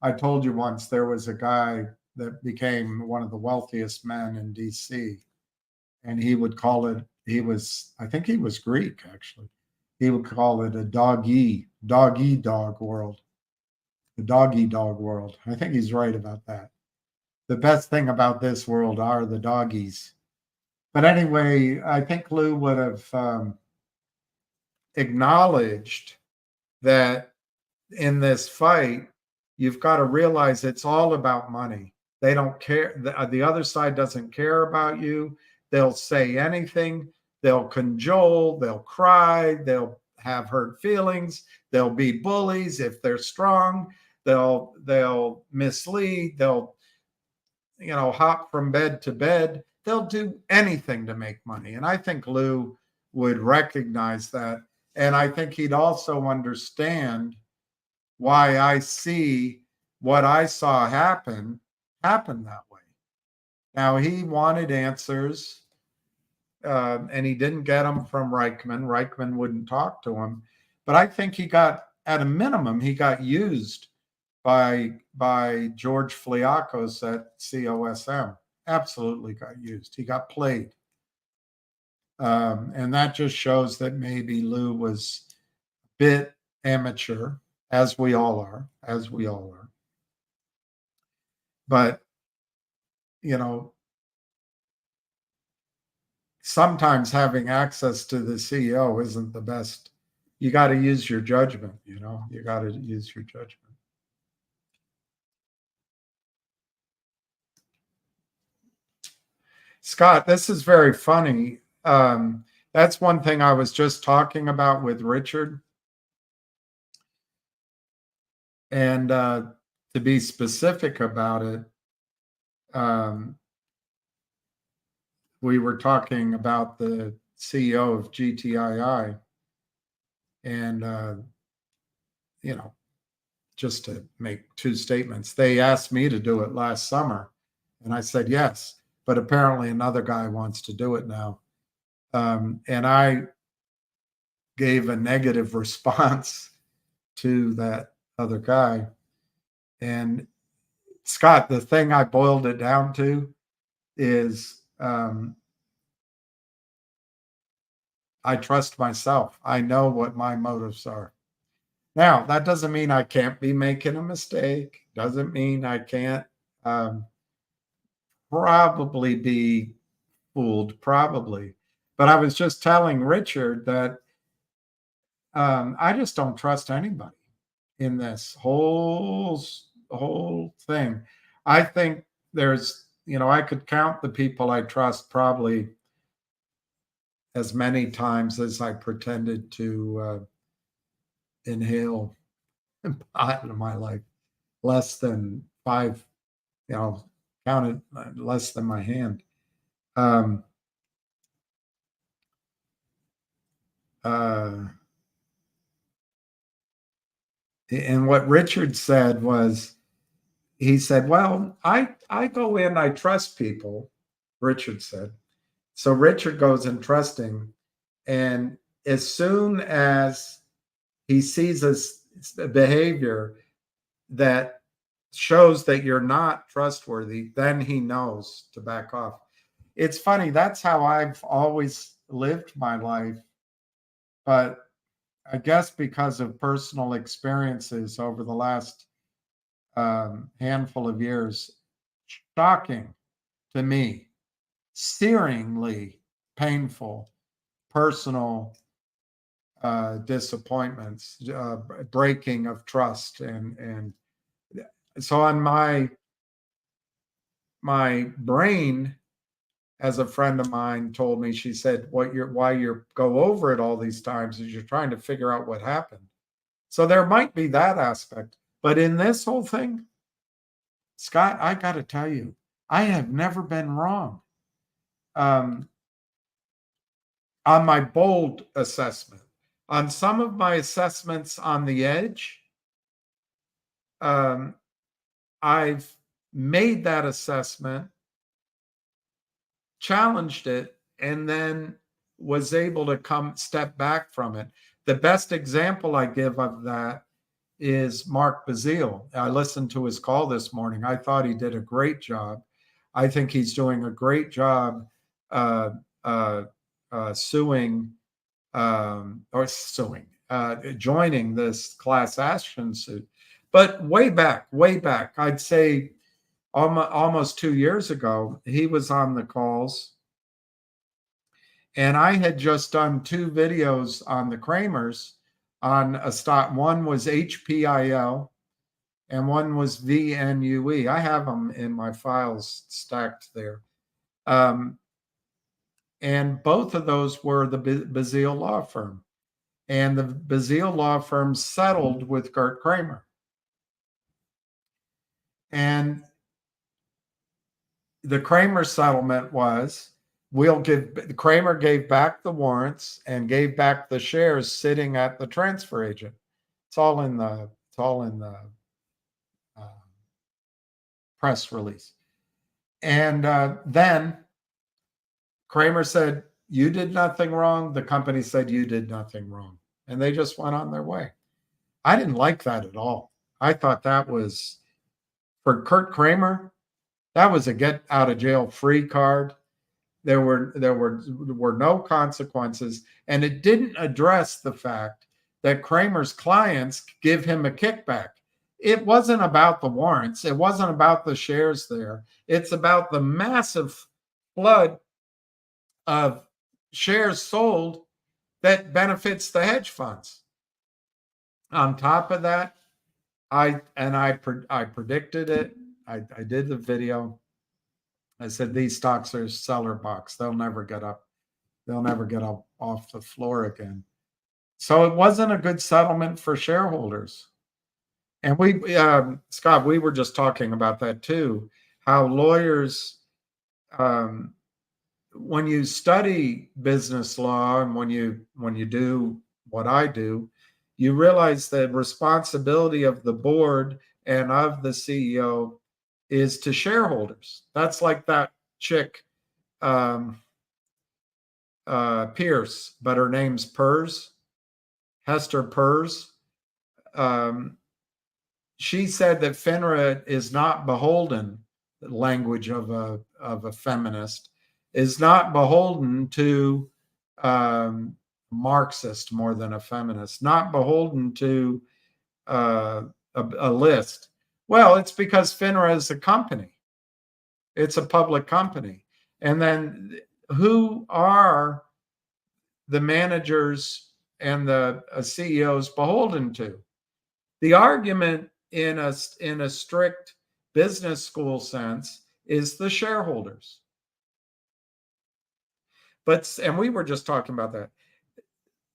I told you once there was a guy that became one of the wealthiest men in DC, and he would call it, I think he was Greek, actually. He would call it a dog-eat-dog world. The dog-eat-dog world. I think he's right about that. The best thing about this world are the doggies. But anyway, I think Lou would have acknowledged that in this fight, you've got to realize it's all about money. They don't care. The other side doesn't care about you. They'll say anything. They'll cajole. They'll cry. They'll have hurt feelings. They'll be bullies if they're strong. They'll mislead. They'll, hop from bed to bed. They'll do anything to make money. And I think Lou would recognize that. And I think he'd also understand why I see what I saw happen that way. Now, he wanted answers, and he didn't get them from Reichman. Reichman wouldn't talk to him. But I think he got, at a minimum, he got used by George Fliakos at COSM. Absolutely got used. He got played. And that just shows that maybe Lou was a bit amateur, as we all are. But, sometimes having access to the CEO isn't the best. You got to use your judgment, you got to use your judgment. Scott, this is very funny. That's one thing I was just talking about with Richard. And to be specific about it, we were talking about the CEO of GTII. And, just to make two statements, they asked me to do it last summer. And I said, yes. But apparently another guy wants to do it now. And I gave a negative response to that other guy. And Scott, the thing I boiled it down to is I trust myself. I know what my motives are. Now, that doesn't mean I can't be making a mistake. Doesn't mean I can't probably be fooled, probably. But I was just telling Richard that I just don't trust anybody in this whole thing. I think there's, I could count the people I trust probably as many times as I pretended to inhale pot in my life. Less than 5, counted less than my hand. And what Richard said was, he said, well, I go in, I trust people, Richard said. So Richard goes in trusting, and as soon as he sees a behavior that shows that you're not trustworthy, then he knows to back off. It's funny. That's how I've always lived my life. But I guess because of personal experiences over the last handful of years, shocking to me, searingly painful personal disappointments, breaking of trust, and so on my brain, as a friend of mine told me, she said, why you go over it all these times is you're trying to figure out what happened. So there might be that aspect, but in this whole thing, Scott, I got to tell you, I have never been wrong on my bold assessment. On some of my assessments on the edge, I've made that assessment, challenged it, and then was able to step back from it. The best example I give of that is Mark Bazile. I listened to his call this morning. I thought he did a great job. I think he's doing a great job joining this class action suit. But way back, I'd say almost 2 years ago, he was on the calls. And I had just done 2 videos on the Kramers on a stock. One was HPIL and one was VNUE. I have them in my files stacked there. And both of those were the Bazile law firm. And the Bazile law firm settled with Gert Kramer. And the Kramer settlement was, Kramer gave back the warrants and gave back the shares sitting at the transfer agent. It's all in the press release. And then Kramer said, you did nothing wrong. The company said you did nothing wrong. And they just went on their way. I didn't like that at all. I thought that was, for Kurt Kramer, that was a get out of jail free card. There were no consequences, and it didn't address the fact that Kramer's clients give him a kickback. It wasn't about the warrants. It wasn't about the shares there. It's about the massive flood of shares sold that benefits the hedge funds. On top of that, I predicted it. I did the video. I said, these stocks are seller box. They'll never get up. They'll never get up off the floor again. So it wasn't a good settlement for shareholders. And Scott, we were just talking about that too, how lawyers, when you study business law and when you do what I do, you realize the responsibility of the board and of the CEO is to shareholders. That's like that chick, Pierce, but her name's Pers, Hester Pers. She said that FINRA is not beholden, the language of a feminist, is not beholden to Marxist more than a feminist, not beholden to a list. Well, it's because FINRA is a company. It's a public company. And then who are the managers and the CEOs beholden to? The argument in a strict business school sense is the shareholders. And we were just talking about that.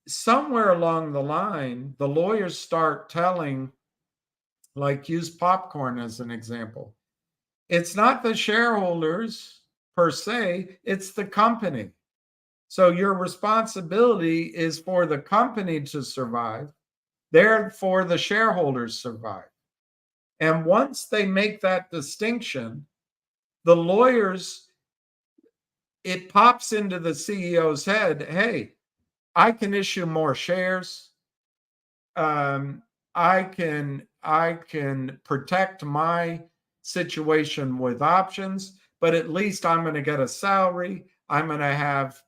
Somewhere along the line, the lawyers start telling, like, use popcorn as an example. It's not the shareholders per se, it's the company. So your responsibility is for the company to survive, therefore the shareholders survive. And once they make that distinction, the lawyers, it pops into the CEO's head, hey, I can issue more shares. I can protect my situation with options, but at least I'm going to get a salary. I'm going to have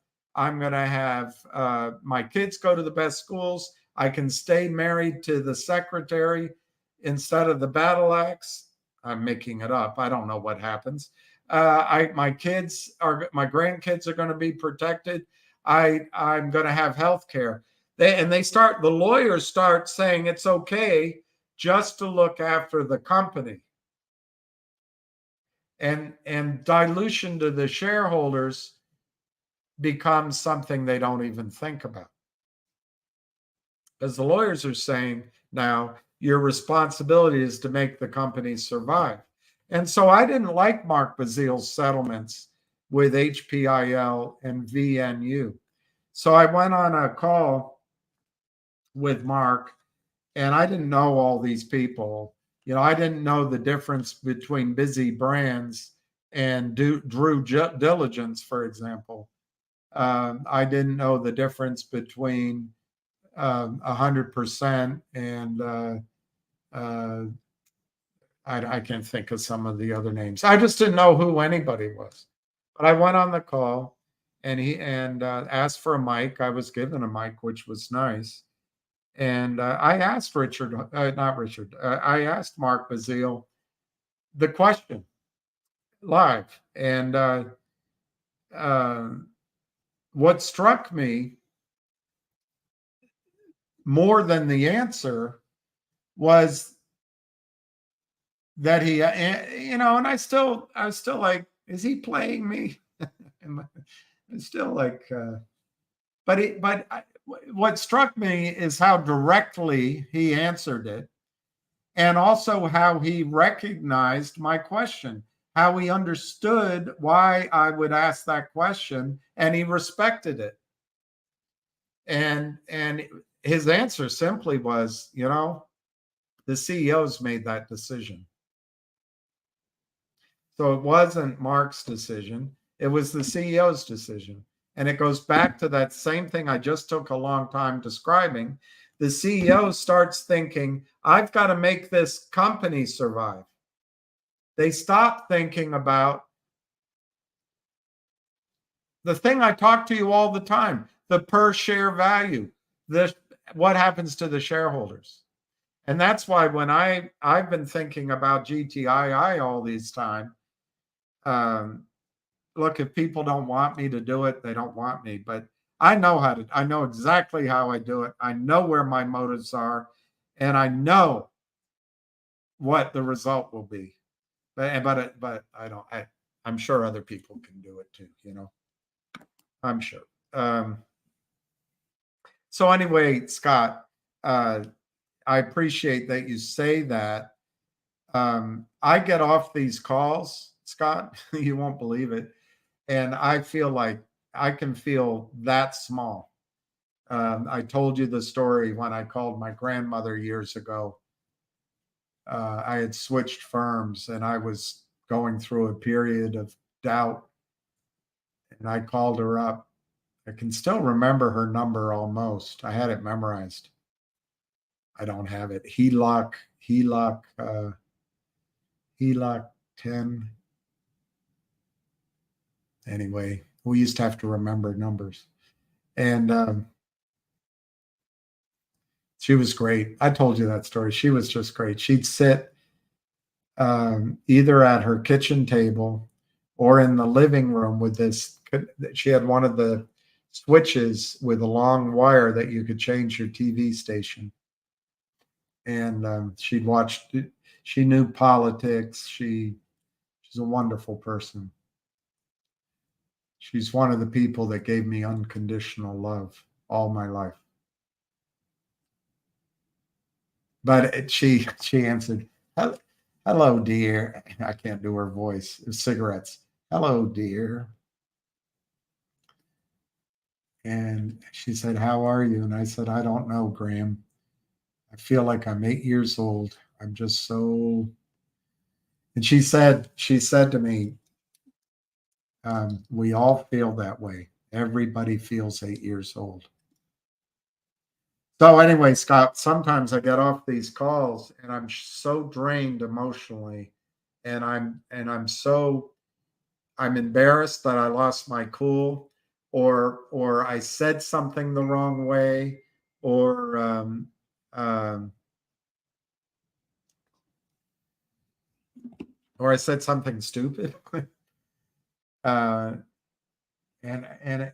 my kids go to the best schools. I can stay married to the secretary instead of the battle axe. I'm making it up. I don't know what happens. My grandkids are going to be protected. I'm going to have health care. The lawyers start saying it's okay just to look after the company. And dilution to the shareholders becomes something they don't even think about. Because the lawyers are saying now your responsibility is to make the company survive. And so I didn't like Mark Bazile's settlements with HPIL and VNU. So I went on a call with Mark, and I didn't know all these people. I didn't know the difference between Busy Brands and Drew Diligence, for example. I didn't know the difference between 100% and I can't think of some of the other names. I just didn't know who anybody was. But I went on the call and he asked for a mic. I was given a mic, which was nice. And I asked I asked Mark Bazile the question live. And what struck me more than the answer was that he, and I was still like, is he playing me? It's still like, what struck me is how directly he answered it, and also how he recognized my question, how he understood why I would ask that question, and he respected it. And his answer simply was, the CEOs made that decision. So it wasn't Mark's decision. It was the CEO's decision. And it goes back to that same thing I just took a long time describing. The CEO starts thinking, I've got to make this company survive. They stop thinking about the thing I talk to you all the time, the per share value, what happens to the shareholders. And that's why when I've been thinking about GTII all these time, look, if people don't want me to do it, they don't want me. But I know exactly how I do it. I know where my motives are, and I know what the result will be. But I don't. I'm sure other people can do it too. I'm sure. So anyway, Scott, I appreciate that you say that. I get off these calls, Scott, you won't believe it. And I feel like I can feel that small. I told you the story when I called my grandmother years ago. I had switched firms and I was going through a period of doubt. And I called her up. I can still remember her number almost. I had it memorized. I don't have it. HELOC 10. Anyway, we used to have to remember numbers. And she was great. I told you that story. She was just great. She'd sit either at her kitchen table or in the living room with this. She had one of the switches with a long wire that you could change your TV station. And she'd watched. She knew politics. She's a wonderful person. She's one of the people that gave me unconditional love all my life. But she answered, hello, dear. I can't do her voice. Cigarettes. Hello, dear. And she said, how are you? And I said, I don't know, Graham. I feel like I'm 8 years old. I'm just so. And she said to me, we all feel that way. Everybody feels 8 years old. So anyway, Scott, sometimes I get off these calls and I'm so drained emotionally, and I'm embarrassed that I lost my cool, or I said something the wrong way, or or I said something stupid. uh, and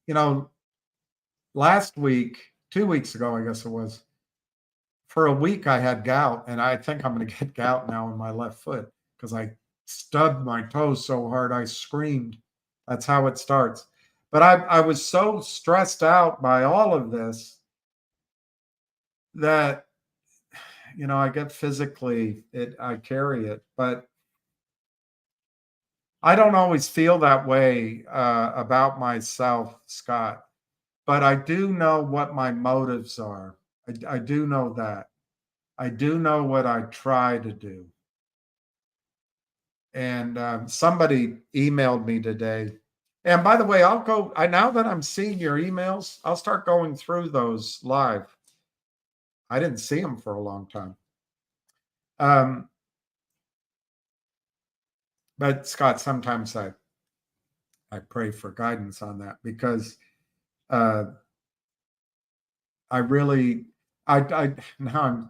you know, last week, 2 weeks ago, I guess it was, for a week I had gout, and I think I'm going to get gout now in my left foot because I stubbed my toes so hard I screamed. That's how it starts. But I was so stressed out by all of this that, I get physically, I carry it, but I don't always feel that way about myself, Scott. But I do know what my motives are. I do know that. I do know what I try to do. And somebody emailed me today. And by the way, now that I'm seeing your emails, I'll start going through those live. I didn't see them for a long time. But Scott, sometimes I pray for guidance on that, because I really, now I'm,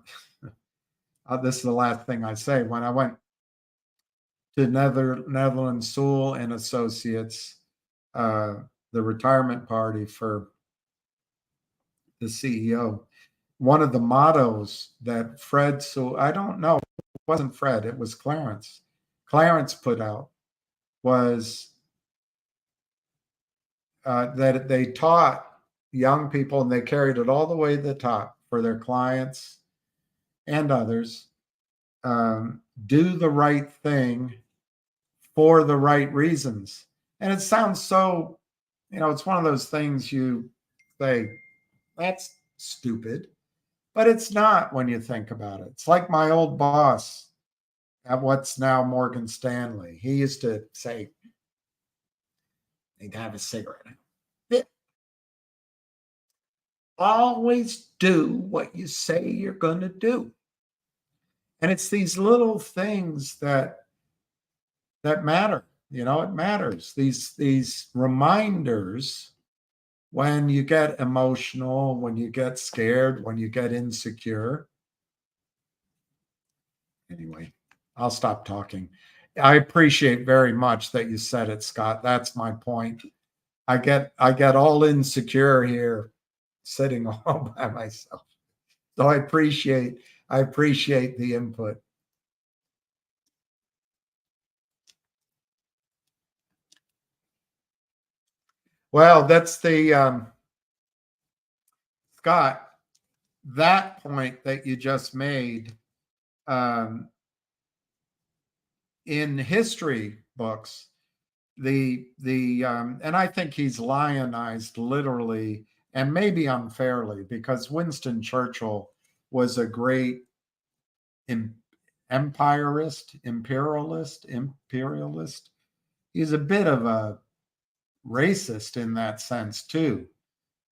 this is the last thing I say. When I went to Netherlands Sewell and Associates, the retirement party for the CEO, one of the mottos that Fred, so I don't know, it wasn't Fred, it was Clarence. Clarence put out was that they taught young people, and they carried it all the way to the top for their clients and others. Do the right thing for the right reasons. And it sounds so, it's one of those things you say, that's stupid. But it's not when you think about it. It's like my old boss at what's now Morgan Stanley. He used to say, they'd have a cigarette. Always do what you say you're going to do. And it's these little things that matter. It matters. These reminders when you get emotional, when you get scared, when you get insecure. Anyway, I'll stop talking. I appreciate very much that you said it, Scott. That's my point. I get all insecure here, sitting all by myself. So I appreciate the input. Well, that's the Scott, that point that you just made, in history books, and I think he's lionized literally and maybe unfairly, because Winston Churchill was a great imperialist. He's a bit of a racist in that sense too.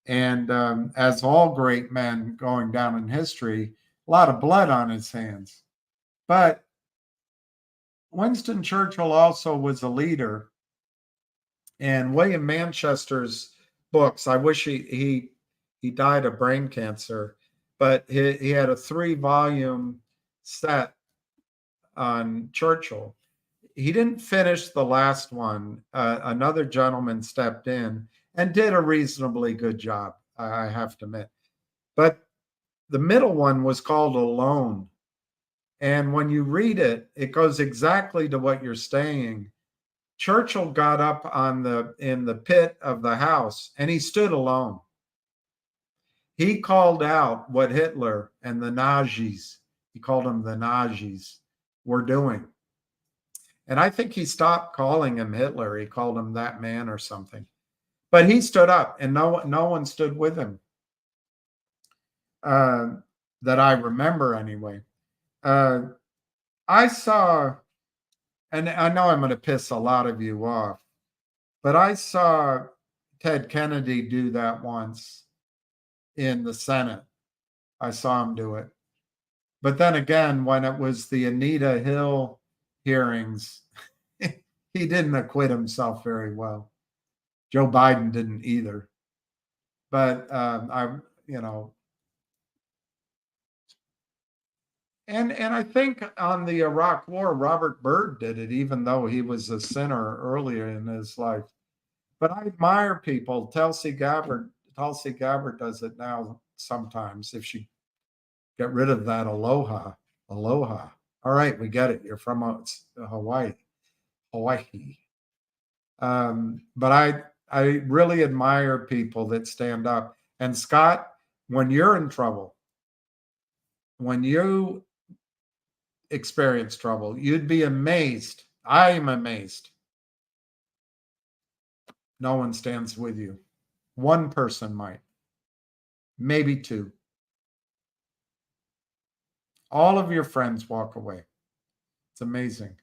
And as all great men going down in history, a lot of blood on his hands. But Winston Churchill also was a leader. And William Manchester's books, I wish he died of brain cancer, but he had a 3-volume set on Churchill. He didn't finish the last one. Another gentleman stepped in and did a reasonably good job, I have to admit. But the middle one was called Alone. And when you read it, it goes exactly to what you're saying. Churchill got up in the pit of the house, and he stood alone. He called out what Hitler and the Nazis, he called them the Nazis, were doing. And I think he stopped calling him Hitler. He called him that man or something. But he stood up, and no one stood with him, that I remember anyway. I saw, and I know I'm going to piss a lot of you off, but I saw Ted Kennedy do that once. in the Senate. I saw him do it. But then again, when it was the Anita Hill hearings, he didn't acquit himself very well. Joe Biden didn't either. But and I think on the Iraq War, Robert Byrd did it, even though he was a sinner earlier in his life. But I admire people. Tulsi Gabbard does it now sometimes if she get rid of that aloha. All right, we get it. You're from Hawaii. But I really admire people that stand up. And Scott, when you're in trouble, when you experience trouble, you'd be amazed. I am amazed. No one stands with you. One person might, maybe two. All of your friends walk away. It's amazing.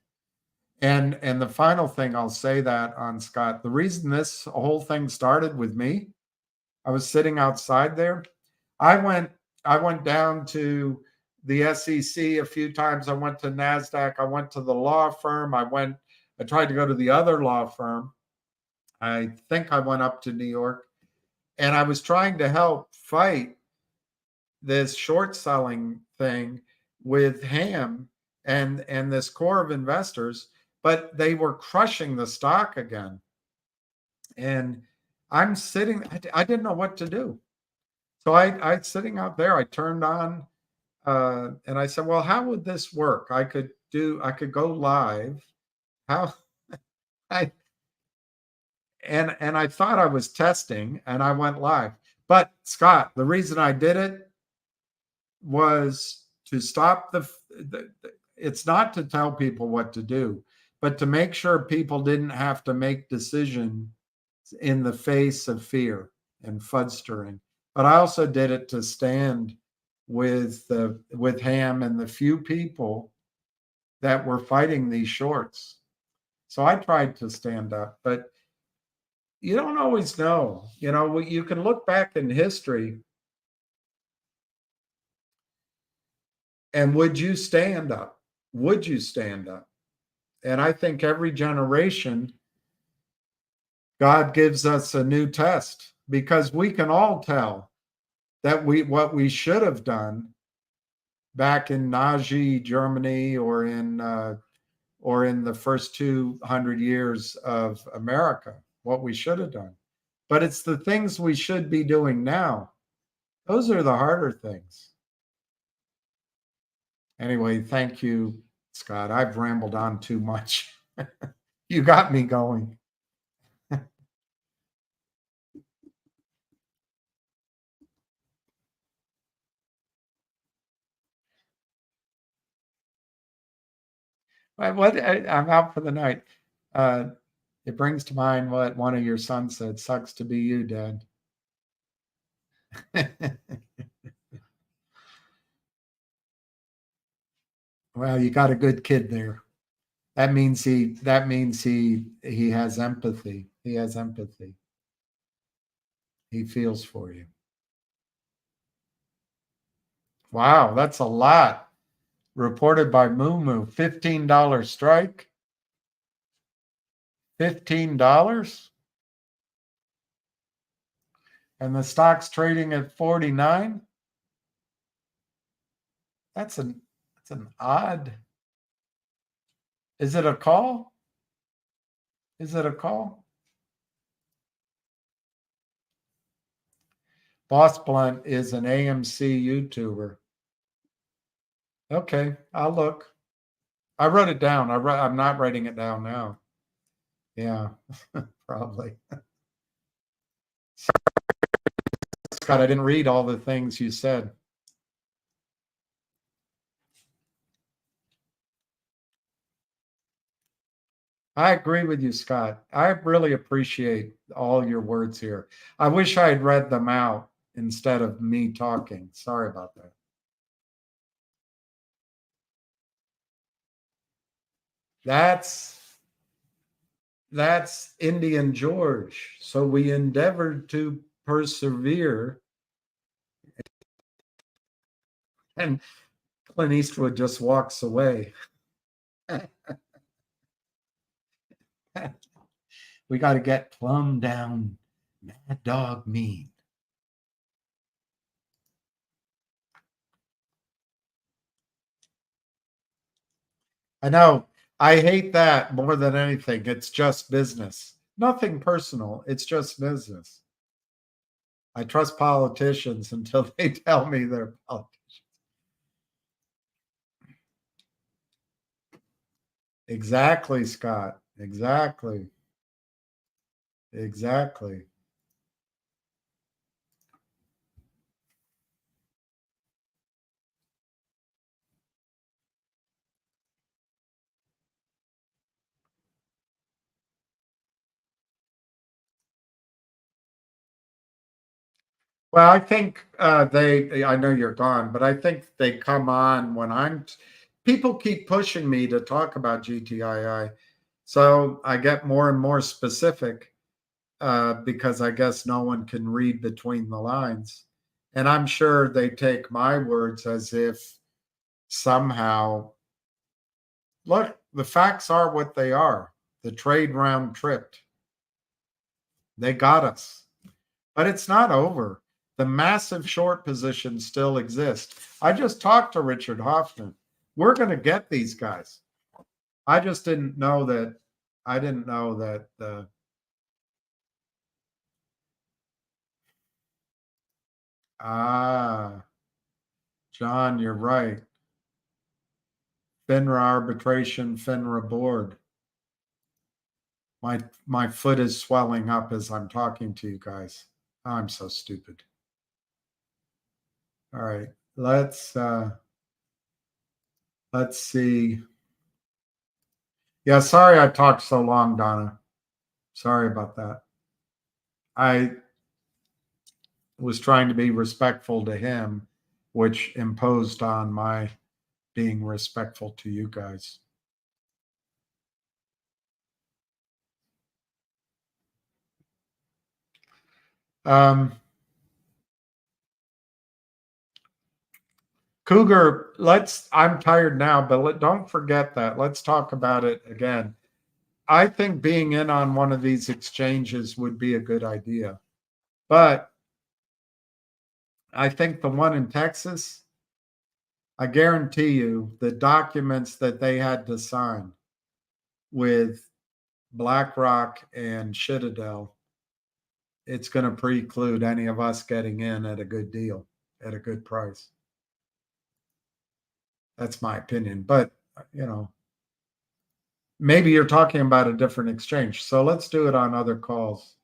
And the final thing I'll say that on, Scott, the reason this whole thing started with me, I was sitting outside there. I went down to the SEC a few times. I went to NASDAQ. I went to the law firm. I tried to go to the other law firm. I think I went up to New York, and I was trying to help fight this short selling thing with Ham and this core of investors, but they were crushing the stock again. And I'm sitting, I didn't know what to do. So I sitting out there, I turned on, and I said, well, how would this work? I could go live. How? And I thought I was testing, and I went live. But Scott, the reason I did it was to stop it's not to tell people what to do, but to make sure people didn't have to make decisions in the face of fear and fudstering. But I also did it to stand with Ham and the few people that were fighting these shorts. So I tried to stand up, but you don't always know. You can look back in history, and would you stand up? Would you stand up? And I think every generation, God gives us a new test, because we can all tell that what we should have done back in Nazi Germany or in the first 200 years of America, what we should have done. But it's the things we should be doing now. Those are the harder things. Anyway, thank you, Scott. I've rambled on too much. You got me going. I'm out for the night. It brings to mind what one of your sons said, sucks to be you, Dad. Well, you got a good kid there. That means he has empathy. He has empathy. He feels for you. Wow, that's a lot. Reported by Moo, $15 strike. $15? And the stock's trading at 49? That's an odd. Is it a call? Is it a call? Boss Blunt is an AMC YouTuber. Okay, I'll look. I wrote it down. I'm not writing it down now. Yeah, probably. Scott, I didn't read all the things you said. I agree with you, Scott. I really appreciate all your words here. I wish I had read them out instead of me talking. Sorry about that. That's Indian George. So we endeavored to persevere And Clint Eastwood just walks away. We got to get plumb down Mad Dog mean. I know. I hate that more than anything. It's just business. Nothing personal. It's just business. I trust politicians until they tell me they're politicians. Exactly, Scott. Exactly. Exactly. Well, I think I know you're gone, but I think they come on when people keep pushing me to talk about GTII. So I get more and more specific because I guess no one can read between the lines. And I'm sure they take my words as if somehow, look, the facts are what they are. The trade round tripped. They got us. But it's not over. The massive short positions still exist. I just talked to Richard Hoffman. We're going to get these guys. I just didn't know that. I didn't know that. John, you're right. FINRA arbitration, FINRA board. My foot is swelling up as I'm talking to you guys. I'm so stupid. All right, let's see. Yeah, sorry I talked so long, Donna. Sorry about that. I was trying to be respectful to him, which imposed on my being respectful to you guys. Cougar, I'm tired now, but don't forget that. Let's talk about it again. I think being in on one of these exchanges would be a good idea. But I think the one in Texas, I guarantee you the documents that they had to sign with BlackRock and Citadel, it's going to preclude any of us getting in at a good deal, at a good price. That's my opinion. But, maybe you're talking about a different exchange. So let's do it on other calls.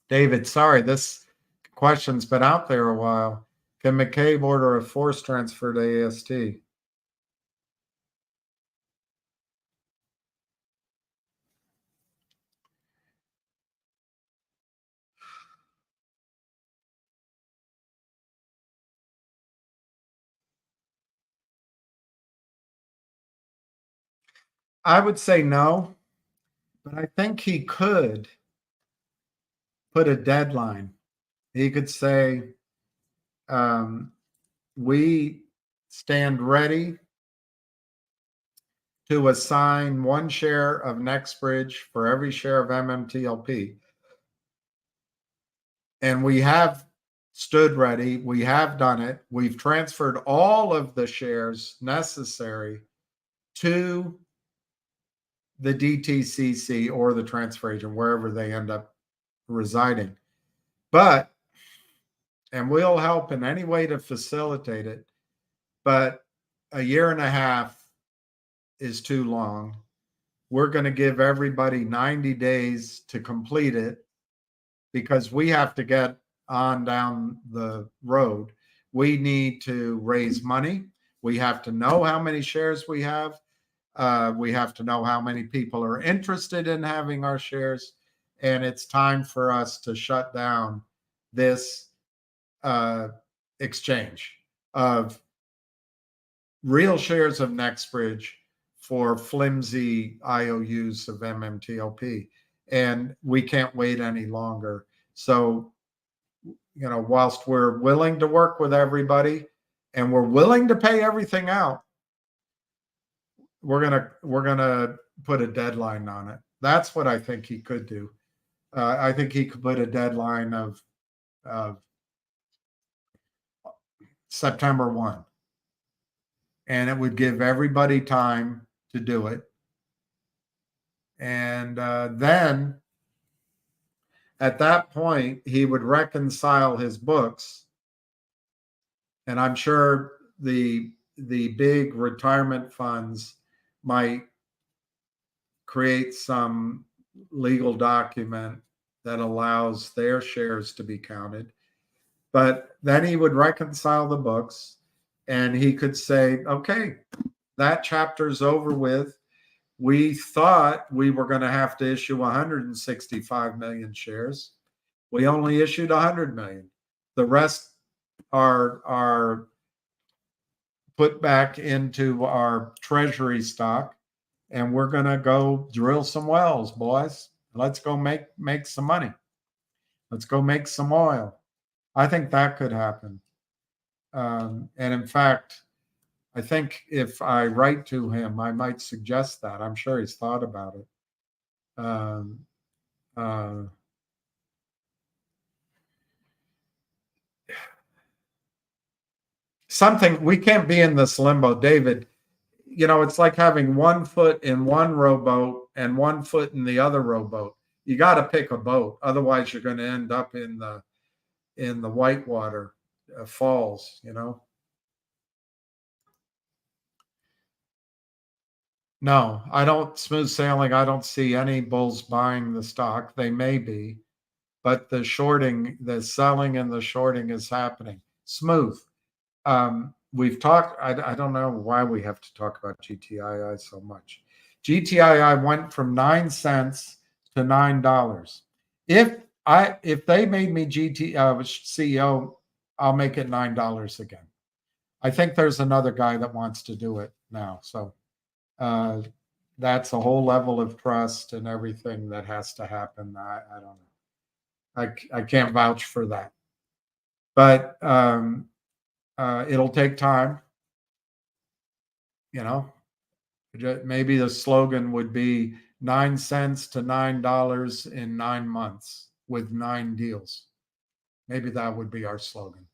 David, sorry, this question's been out there a while. Can McCabe order a force transfer to AST? I would say no, but I think he could put a deadline. He could say, we stand ready to assign 1 share of Nextbridge for every share of MMTLP. And we have stood ready. We have done it. We've transferred all of the shares necessary to the DTCC or the transfer agent, wherever they end up residing. And we'll help in any way to facilitate it. But a year and a half is too long. We're going to give everybody 90 days to complete it because we have to get on down the road. We need to raise money. We have to know how many shares we have. We have to know how many people are interested in having our shares. And it's time for us to shut down this exchange of real shares of Nextbridge for flimsy IOUs of MMTLP. And we can't wait any longer. So, you know, whilst we're willing to work with everybody and we're willing to pay everything out, we're gonna put a deadline on it. That's what I think he could do. I think he could put a deadline of September 1. And it would give everybody time to do it. And then at that point, he would reconcile his books. And I'm sure the big retirement funds might create some legal document that allows their shares to be counted. But then he would reconcile the books and he could say, okay, that chapter's over with. We thought we were going to have to issue 165 million shares. We only issued 100 million. The rest are put back into our treasury stock, and we're going to go drill some wells, boys. Let's go make some money. Let's go make some oil. I think that could happen. And in fact, I think if I write to him, I might suggest that. I'm sure he's thought about it. Something, we can't be in this limbo, David. You know, it's like having 1 foot in one rowboat and 1 foot in the other rowboat. You got to pick a boat, otherwise you're going to end up in the whitewater falls. You know. No, I don't. Smooth sailing. I don't see any bulls buying the stock. They may be, but the shorting, the selling and the shorting is happening. Smooth. We've talked, I don't know why we have to talk about GTII so much. GTII went from 9 cents to $9. If they made me CEO, I'll make it $9 again. I think there's another guy that wants to do it now. So that's a whole level of trust and everything that has to happen. I don't know. I can't vouch for that. But it'll take time. You know, maybe the slogan would be 9 cents to $9 in 9 months with 9 deals. Maybe that would be our slogan.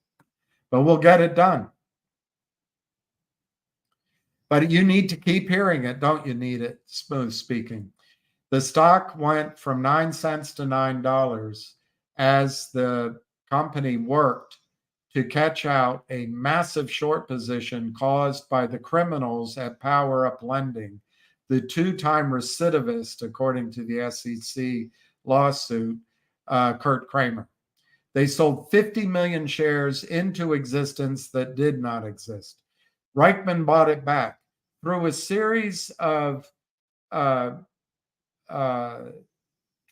But we'll get it done. But you need to keep hearing it, don't you? Need it, smooth speaking. The stock went from 9 cents to $9 as the company worked to catch out a massive short position caused by the criminals at Power Up Lending, the 2-time recidivist, according to the SEC lawsuit, Kurt Kramer. They sold 50 million shares into existence that did not exist. Reichman bought it back through a series of trial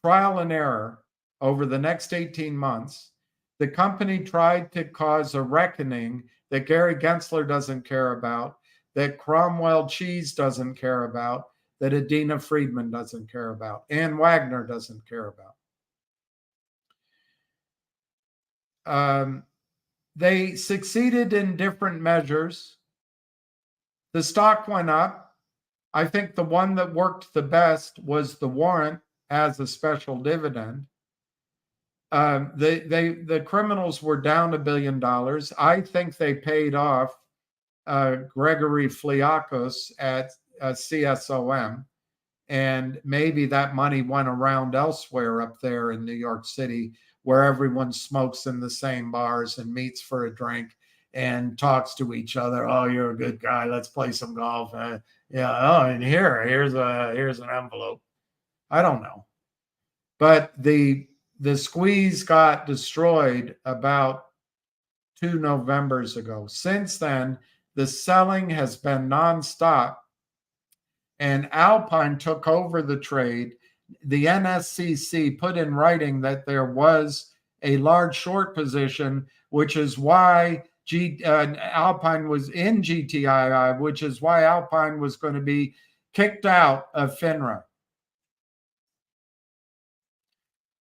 and error over the next 18 months. The company tried to cause a reckoning that Gary Gensler doesn't care about, that Cromwell Cheese doesn't care about, that Adina Friedman doesn't care about, Ann Wagner doesn't care about. They succeeded in different measures. The stock went up. I think the one that worked the best was the warrant as a special dividend. The criminals were down $1 billion. I think they paid off Gregory Fliakos at CSOM, and maybe that money went around elsewhere up there in New York City, where everyone smokes in the same bars and meets for a drink and talks to each other. Oh, you're a good guy. Let's play some golf. Yeah. Oh, and here's an envelope. I don't know, but the squeeze got destroyed about 2 Novembers ago. Since then, the selling has been nonstop, and Alpine took over the trade. The NSCC put in writing that there was a large short position, which is why Alpine was in GTII, which is why Alpine was going to be kicked out of FINRA.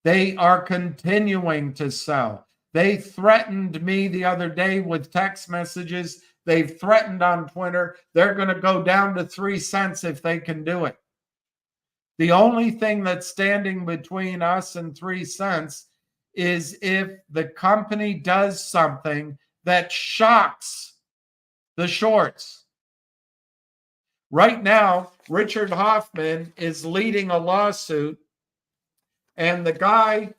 They are continuing to sell. They threatened me the other day with text messages. They've threatened on Twitter. They're going to go down to 3 cents if they can do it. The only thing that's standing between us and 3 cents is if the company does something that shocks the shorts. Right now, Richard Hoffman is leading a lawsuit, and the guy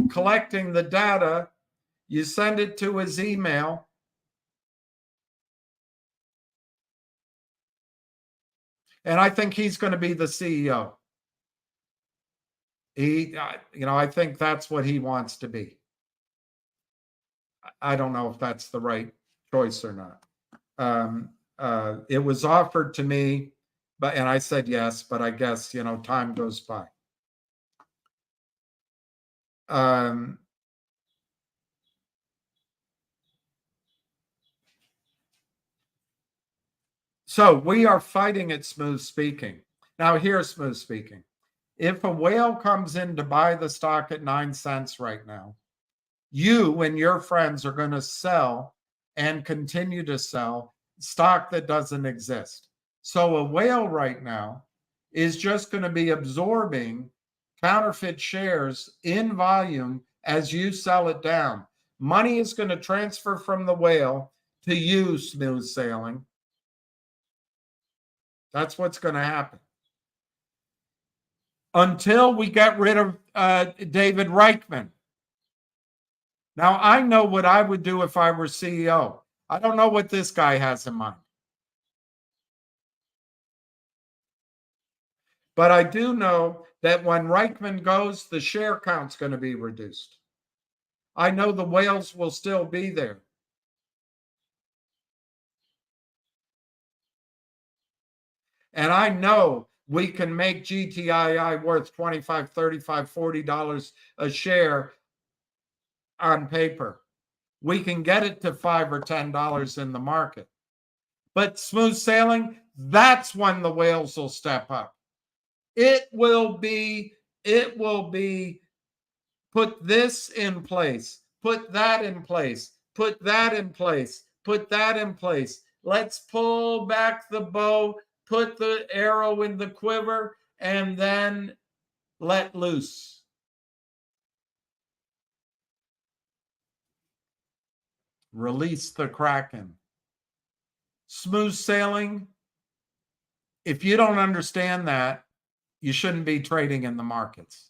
collecting the data, you send it to his email. And I think he's going to be the CEO. I think that's what he wants to be. I don't know if that's the right choice or not. It was offered to me, and I said yes, but I guess, time goes by. So we are fighting at Smooth Speaking. Now here's Smooth Speaking. If a whale comes in to buy the stock at 9 cents right now, you and your friends are going to sell and continue to sell stock that doesn't exist. So a whale right now is just going to be absorbing counterfeit shares in volume as you sell it down. Money is going to transfer from the whale to you, Smooth Sailing. That's what's going to happen. Until we get rid of David Reichman. Now, I know what I would do if I were CEO. I don't know what this guy has in mind. But I do know that when Reichman goes, the share count's going to be reduced. I know the whales will still be there. And I know we can make GTII worth $25, $35, $40 a share on paper. We can get it to $5 or $10 in the market. But Smooth Sailing, that's when the whales will step up. It will be put this in place, put that in place, put that in place, put that in place. Let's pull back the bow, put the arrow in the quiver, and then let loose. Release the Kraken. Smooth Sailing, if you don't understand that, you shouldn't be trading in the markets.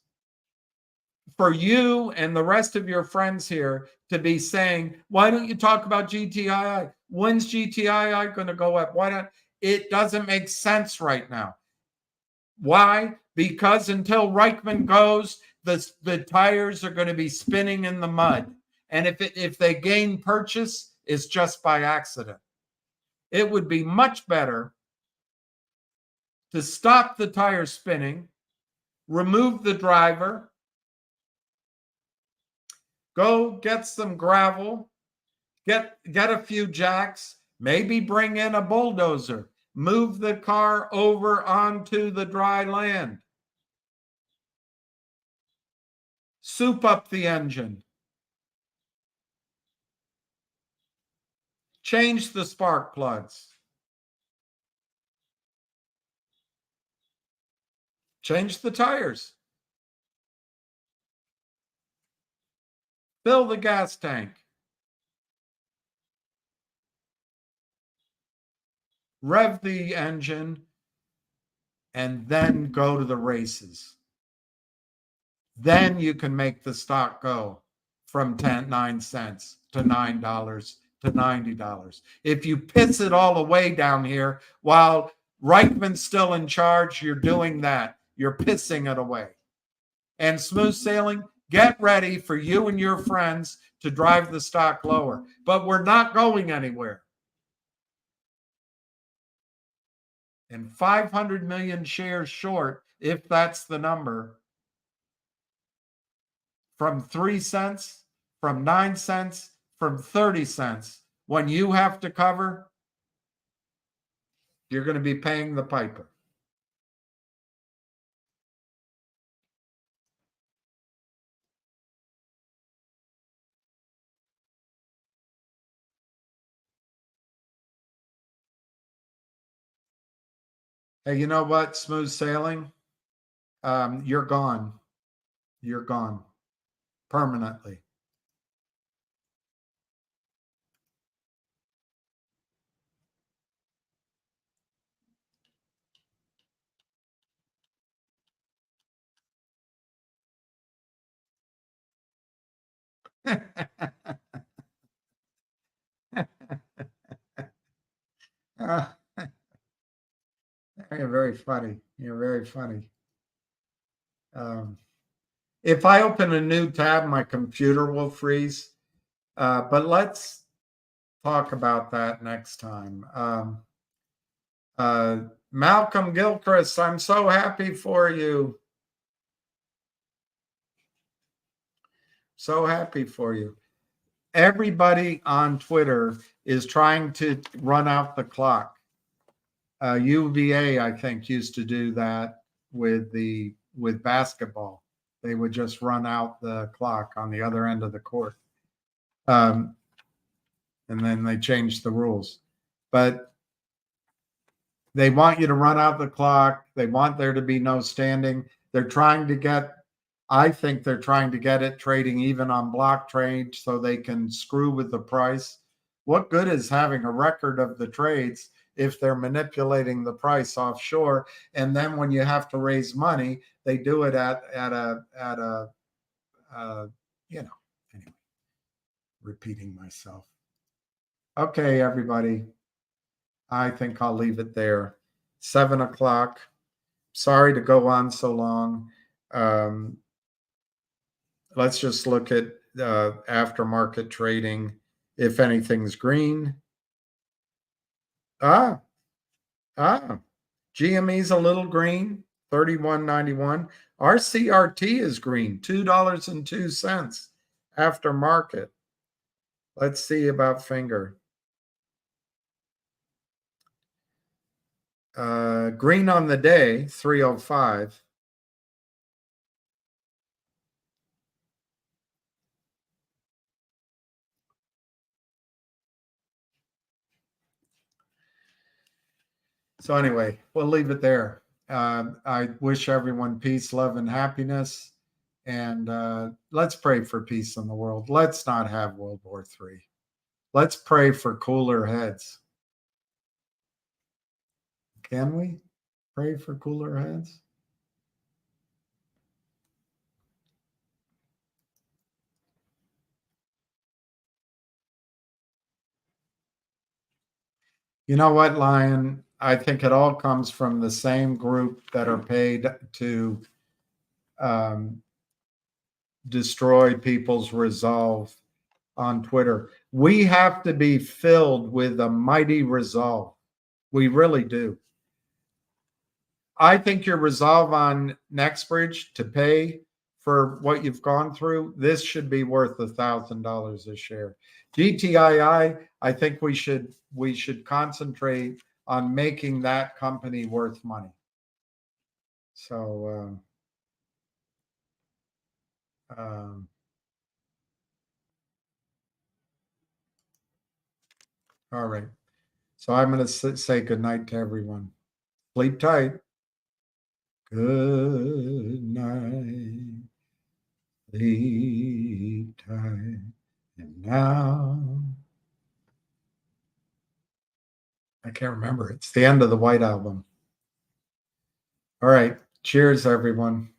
For you and the rest of your friends here to be saying, why don't you talk about GTII? When's GTII going to go up? Why not? It doesn't make sense right now. Why? Because until Reichman goes, the tires are going to be spinning in the mud. And if they gain purchase, it's just by accident. It would be much better to stop the tire spinning, remove the driver, go get some gravel, get a few jacks, maybe bring in a bulldozer, move the car over onto the dry land, soup up the engine, change the spark plugs, change the tires, fill the gas tank, rev the engine, and then go to the races. Then you can make the stock go from 9 cents to $9 to $90. If you piss it all away down here while Reichman's still in charge, you're doing that. You're pissing it away. And Smooth Sailing, get ready for you and your friends to drive the stock lower. But we're not going anywhere. And 500 million shares short, if that's the number, from 3 cents, from 9 cents, from 30 cents, when you have to cover, You're going to be paying the piper. Hey, you know what? Smooth sailing. You're gone. You're gone permanently. You're very funny. You're very funny. If I open a new tab, my computer will freeze. But let's talk about that next time. Malcolm Gilchrist, I'm so happy for you. So happy for you. Everybody on Twitter is trying to run out the clock. UVA, I think, used to do that with basketball. They would just run out the clock on the other end of the court. And then they changed the rules. But they want you to run out the clock. They want there to be no standing. They're trying to get, I think they're trying to get it trading even on block trade so they can screw with the price. What good is having a record of the trades if they're manipulating the price offshore? And then when you have to raise money, they do it at a anyway, repeating myself. Okay, everybody. I think I'll leave it there. 7 o'clock. Sorry to go on so long. Let's just look at aftermarket trading. If anything's green. GME's a little green, 31.91. RCRT is green, $2.02 aftermarket. Let's see about finger. Green on the day, 305. So anyway, we'll leave it there. I wish everyone peace, love, and happiness. And let's pray for peace in the world. Let's not have World War III. Let's pray for cooler heads. Can we pray for cooler heads? You know what, Lion? I think it all comes from the same group that are paid to destroy people's resolve on Twitter. We have to be filled with a mighty resolve. We really do. I think your resolve on Nextbridge to pay for what you've gone through, this should be worth $1,000 a share. GTII, I think we should concentrate on making that company worth money. So all right. So I'm going to say good night to everyone. Sleep tight. Good night. Sleep tight. And now, I can't remember. It's the end of the White Album. All right. Cheers, everyone.